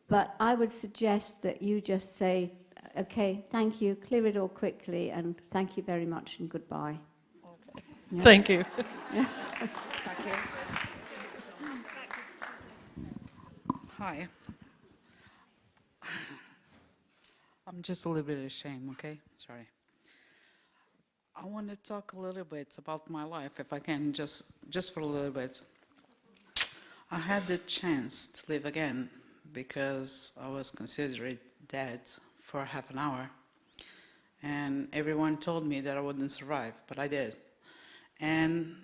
but I would suggest that you just say, okay, thank you, clear it all quickly, and thank you very much, and goodbye. Okay. Yeah. Thank you. Yeah. Thank you. Hi. I'm just a little bit ashamed, okay? Sorry. I want to talk a little bit about my life, if I can, just for a little bit. I had the chance to live again because I was considered dead for half an hour. And everyone told me that I wouldn't survive, but I did. And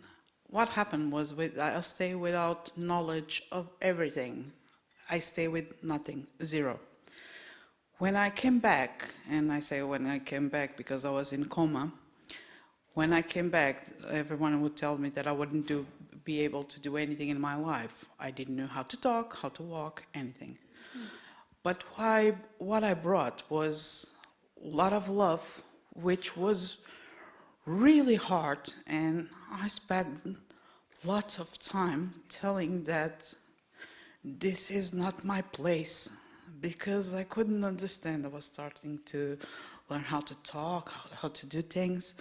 what happened was I stayed without knowledge of everything. I stayed with nothing, zero. When I came back, and I say when I came back because I was in coma, when I came back, everyone would tell me that I wouldn't be able to do anything in my life. I didn't know how to talk, how to walk, anything. But what I brought was a lot of love, which was really hard, and I spent lots of time telling that this is not my place, because I couldn't understand. I was starting to learn how to talk, how to do things,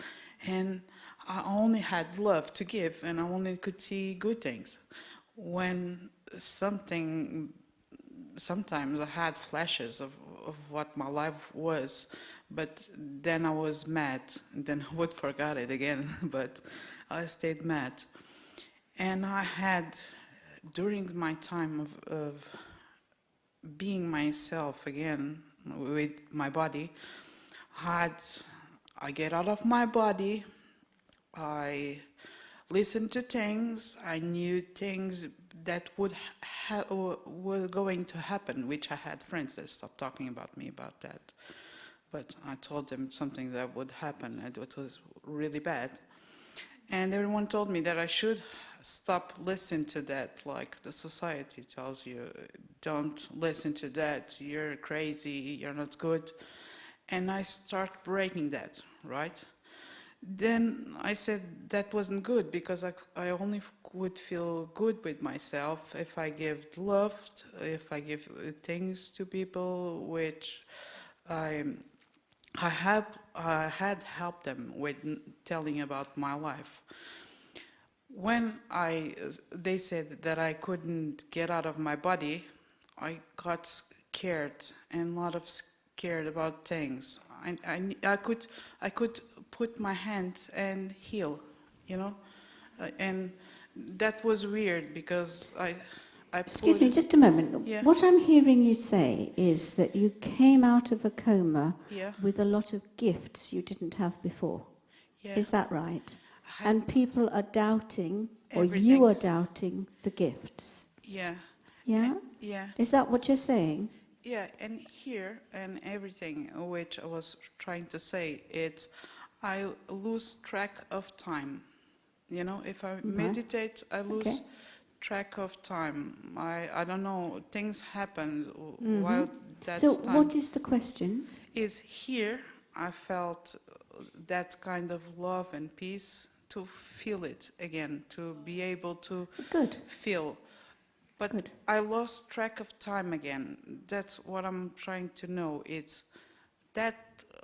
and I only had love to give, and I only could see good things. When sometimes I had flashes of what my life was, but then I was mad, and then I would forget it again, but I stayed mad. And I had, during my time of being myself again with my body, I get out of my body, I listened to things, I knew things that were going to happen, which I had friends that stopped talking about me about that. But I told them something that would happen, and it was really bad. And everyone told me that I should stop listening to that, like the society tells you, don't listen to that, you're crazy, you're not good. And I start breaking that, right? Then I said that wasn't good, because I only would feel good with myself if I give love, if I give things to people which I had helped them with telling about my life. When they said that I couldn't get out of my body, I got scared, and a lot of scared about things. I could put my hands and heal, you know, and that was weird because I Excuse me, just a moment. Yeah. What I'm hearing you say is that you came out of a coma Yeah. with a lot of gifts you didn't have before. Yeah. Is that right? And people are doubting, or Everything. you are doubting, the gifts. Yeah. Yeah? Yeah. Is that what you're saying? Yeah, and here and everything which I was trying to say, it's I lose track of time. You know, if I meditate, I lose track of time. I don't know, things happen while that So time. what is the question? Is here I felt that kind of love and peace, to feel it again, to be able to feel. But I lost track of time again. That's what I'm trying to know. It's that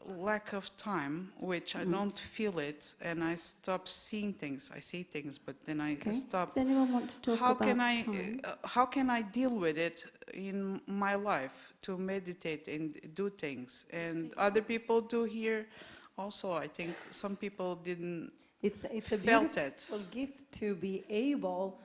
lack of time, which I don't feel it, and I stop seeing things. I see things, but then I stop. Does anyone want to talk How about can I time? how can I deal with it in my life to meditate and do things? And other people do here also. I think some people didn't. It's a felt beautiful gift to be able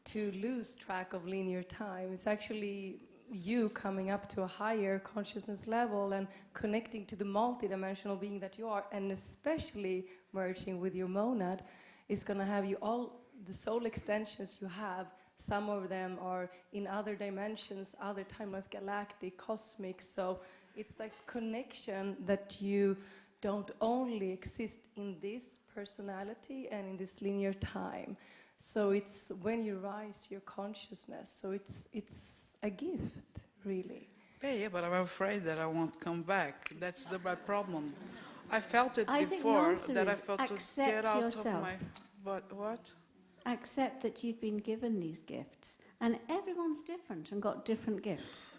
to lose track of linear time. It's actually you coming up to a higher consciousness level and connecting to the multidimensional being that you are, and especially merging with your monad is going to have you all the soul extensions you have. Some of them are in other dimensions, other timelines, galactic, cosmic. So it's like connection that you don't only exist in this personality and in this linear time. So it's when you rise your consciousness. So it's a gift, really. Yeah, but I'm afraid that I won't come back. That's my problem. I felt it I think the before, answer that I is felt to accept get out yourself. of my... But what? Accept that you've been given these gifts. And everyone's different and got different gifts.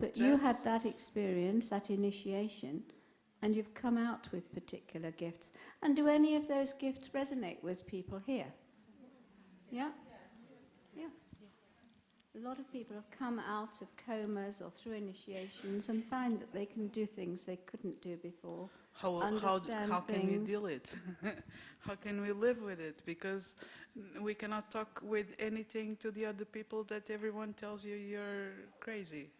But you had that experience, that initiation, and you've come out with particular gifts. And do any of those gifts resonate with people here? Yeah? Yeah. A lot of people have come out of comas or through initiations and find that they can do things they couldn't do before. How can we deal it? How can we live with it? Because we cannot talk with anything to the other people that everyone tells you you're crazy.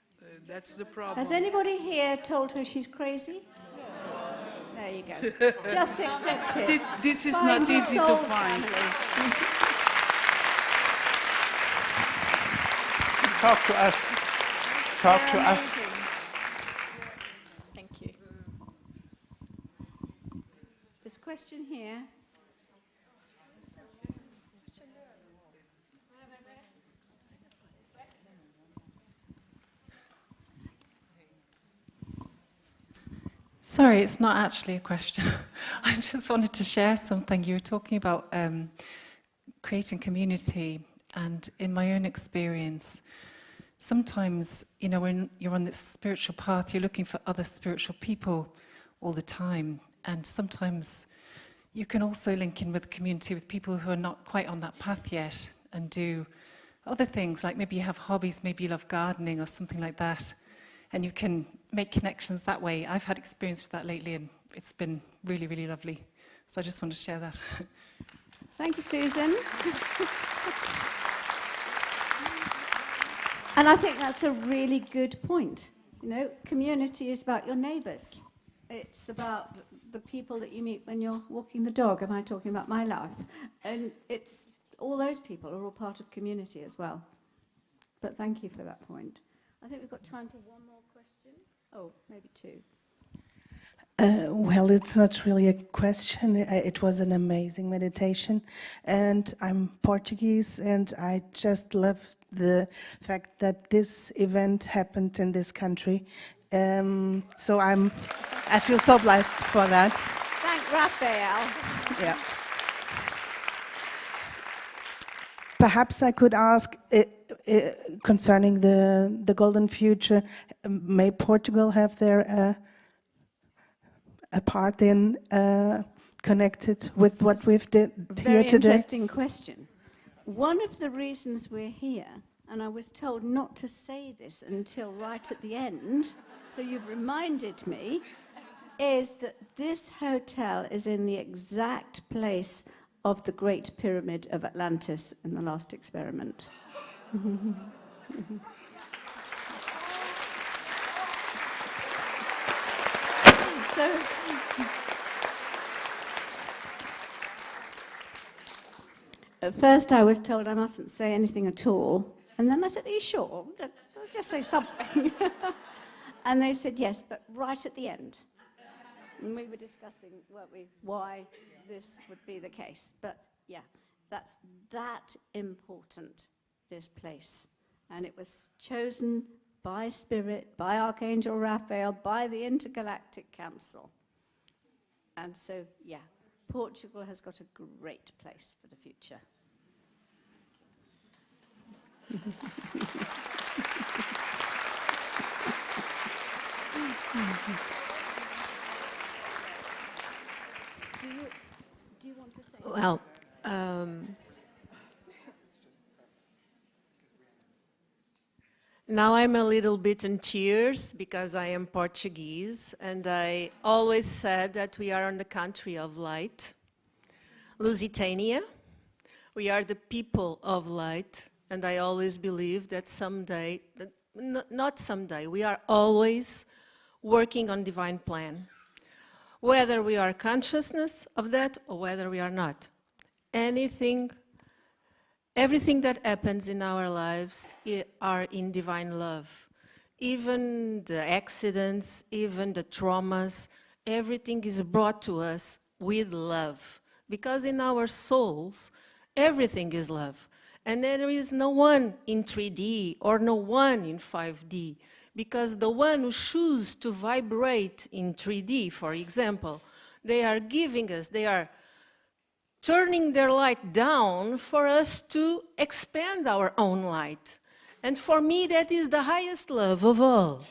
That's the problem. Has anybody here told her she's crazy? There you go. Just accept it. This is Find not your easy to soul find. family. Talk to us. Talk to us. Thank you. This question here. Sorry, it's not actually a question. I just wanted to share something. You were talking about creating community, and in my own experience, sometimes, you know, when you're on this spiritual path, you're looking for other spiritual people all the time, and sometimes you can also link in with the community with people who are not quite on that path yet and do other things, like maybe you have hobbies, maybe you love gardening or something like that, and you can make connections that way. I've had experience with that lately, and it's been really, really lovely. So I just want to share that. Thank you, Susan. And I think that's a really good point. You know, community is about your neighbours. It's about the people that you meet when you're walking the dog. Am I talking about my life? And it's all those people are all part of community as well. But thank you for that point. I think we've got time for one more question. Oh, maybe two. Well, it's not really a question. It was an amazing meditation. And I'm Portuguese, and I just love the fact that this event happened in this country. So I feel so blessed for that. Thank Raphael. Yeah. Perhaps I could ask concerning the golden future, may Portugal have their a part in connected with what we've did here Very today? interesting question. One of the reasons we're here, and I was told not to say this until right at the end, so you've reminded me, is that this hotel is in the exact place of the Great Pyramid of Atlantis in the last experiment. So, at first I was told I mustn't say anything at all, and then I said, "Are you sure? Let's just say something." And they said, "Yes, but right at the end." And we were discussing, weren't we, why this would be the case. But yeah, that's that important, this place. And it was chosen by Spirit, by Archangel Raphael, by the Intergalactic Council. And so, yeah, Portugal has got a great place for the future. Well, now I'm a little bit in tears because I am Portuguese, and I always said that we are on the country of light. Lusitania, we are the people of light, and I always believe that someday, not someday, we are always working on divine plan. Whether we are consciousness of that or whether we are not. Everything that happens in our lives are in divine love. Even the accidents, even the traumas, everything is brought to us with love. Because in our souls, everything is love. And there is no one in 3D or no one in 5D. Because the one who chooses to vibrate in 3D, for example, they are giving us, they are turning their light down for us to expand our own light. And for me, that is the highest love of all.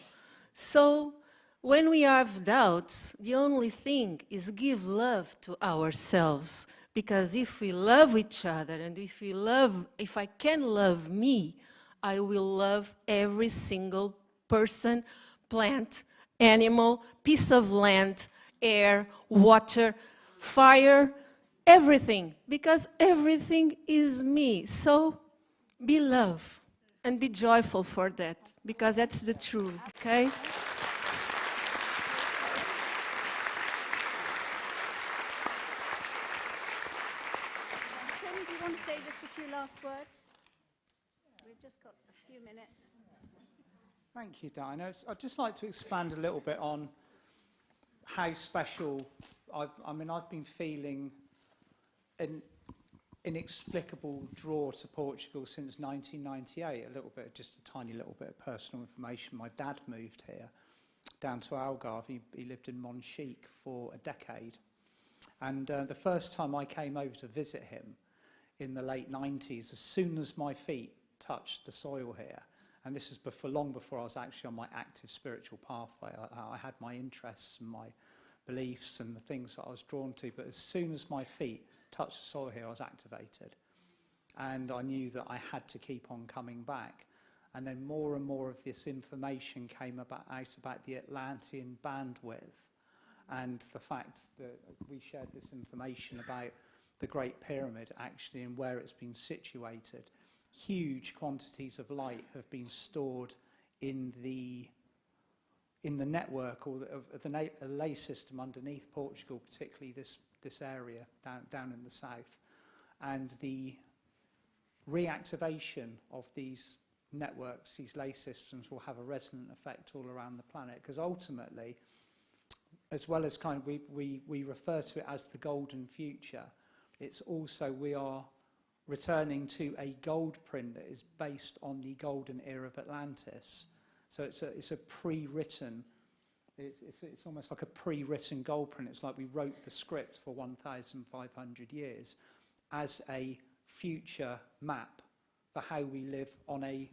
So when we have doubts, the only thing is give love to ourselves. Because if we love each other and if I can love me, I will love every single person, plant, animal, piece of land, air, water, fire, everything, because everything is me. So be love and be joyful for that, because that's the truth, okay? Tim, do you want to say just a few last words? We've just got a few minutes. Thank you, Diana. I'd just like to expand a little bit on how special I've been feeling an inexplicable draw to Portugal since 1998. Just a tiny little bit of personal information. My dad moved here down to Algarve. He lived in Monchique for a decade. And the first time I came over to visit him in the late 90s, as soon as my feet touched the soil here, and this is long before I was actually on my active spiritual pathway. I had my interests and my beliefs and the things that I was drawn to, but as soon as my feet touched the soil here, I was activated. And I knew that I had to keep on coming back. And then more and more of this information came out about the Atlantean bandwidth and the fact that we shared this information about the Great Pyramid actually and where it's been situated. Huge quantities of light have been stored in the network or the ley system underneath Portugal, particularly this area down in the south. And the reactivation of these networks, these ley systems, will have a resonant effect all around the planet, because ultimately, as well as we refer to it as the golden future, it's also we are returning to a gold print that is based on the golden era of Atlantis. So it's a pre-written, it's almost like a pre-written gold print. It's like we wrote the script for 1,500 years as a future map for how we live on a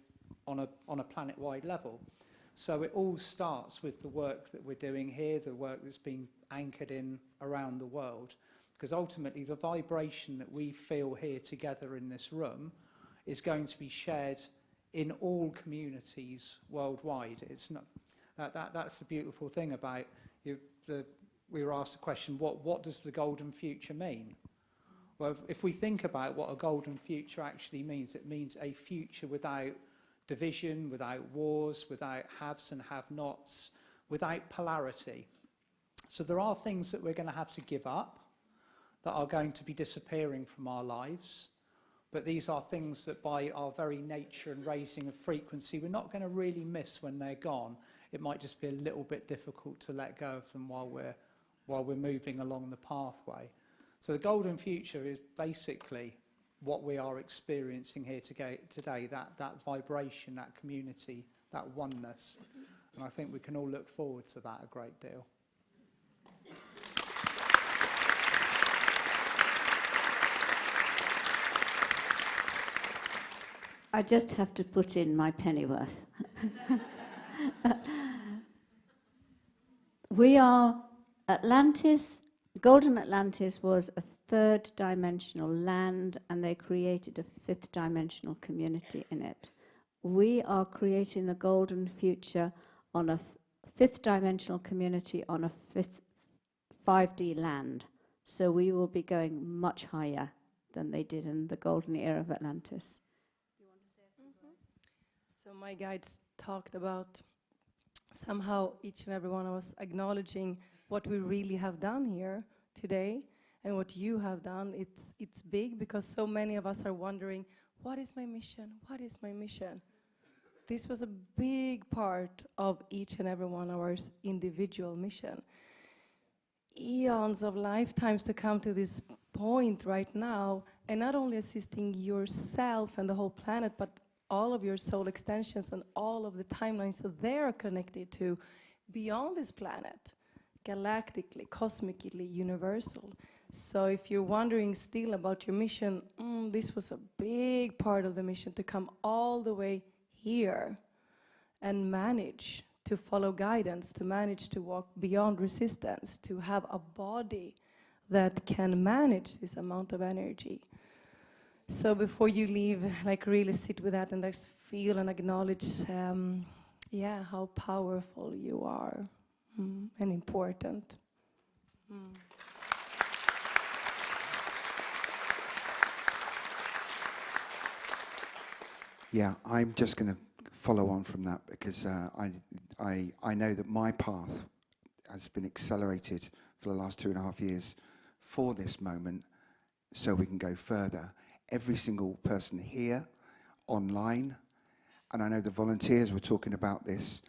planet-wide level. So it all starts with the work that we're doing here, the work that's been anchored in around the world. Because ultimately, the vibration that we feel here together in this room is going to be shared in all communities worldwide. It's not that's the beautiful thing about we were asked the question: what does the golden future mean? Well, if we think about what a golden future actually means, it means a future without division, without wars, without haves and have-nots, without polarity. So there are things that we're going to have to give up, that are going to be disappearing from our lives. But these are things that by our very nature and raising of frequency, we're not going to really miss when they're gone. It might just be a little bit difficult to let go of them while we're moving along the pathway. So the golden future is basically what we are experiencing here today, that vibration, that community, that oneness. And I think we can all look forward to that a great deal. I just have to put in my pennyworth. We are Atlantis. Golden Atlantis was third dimensional land, and they created a fifth dimensional community in it. We are creating a golden future on a fifth dimensional community on a 5D land. So we will be going much higher than they did in the golden era of Atlantis. So my guides talked about somehow each and every one of us acknowledging what we really have done here today and what you have done. It's big because so many of us are wondering, what is my mission? What is my mission? This was a big part of each and every one of our individual mission. Eons of lifetimes to come to this point right now, and not only assisting yourself and the whole planet, but all of your soul extensions and all of the timelines that they're connected to beyond this planet, galactically, cosmically, universal. So if you're wondering still about your mission, this was a big part of the mission to come all the way here and manage to follow guidance, to manage to walk beyond resistance, to have a body that can manage this amount of energy. So before you leave, like really sit with that and just feel and acknowledge, yeah, how powerful you are and important. Yeah, I'm just going to follow on from that because I know that my path has been accelerated for the last 2.5 years for this moment so we can go further. Every single person here, online, and I know the volunteers were talking about this,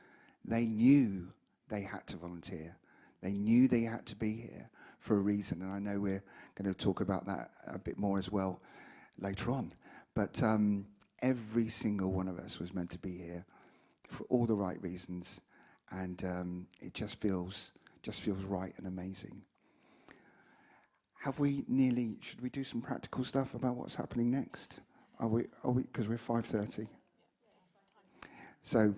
they knew they had to volunteer. They knew they had to be here for a reason, and I know we're going to talk about that a bit more as well later on. But every single one of us was meant to be here for all the right reasons, and it just feels right and amazing. Have we nearly? Should we do some practical stuff about what's happening next? Are we? Because we're 5:30. So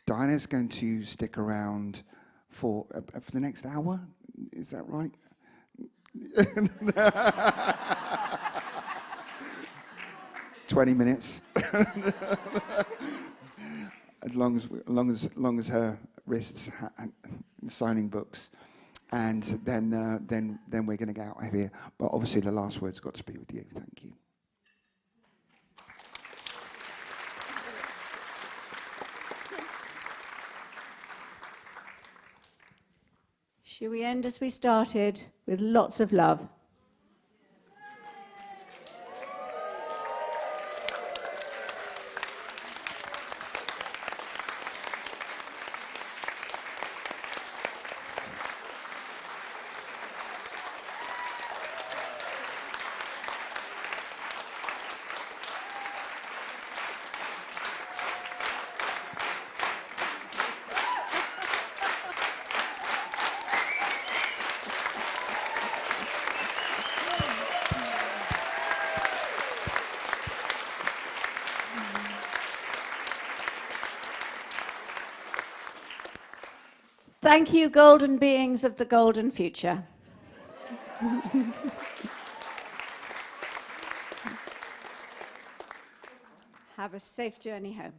Diana's going to stick around for the next hour. Is that right? 20 minutes. as long as her wrists signing books, and then we're going to get out of here. But obviously, the last word's got to be with you. Thank you. Shall we end as we started with lots of love? Thank you, golden beings of the golden future. Have a safe journey home.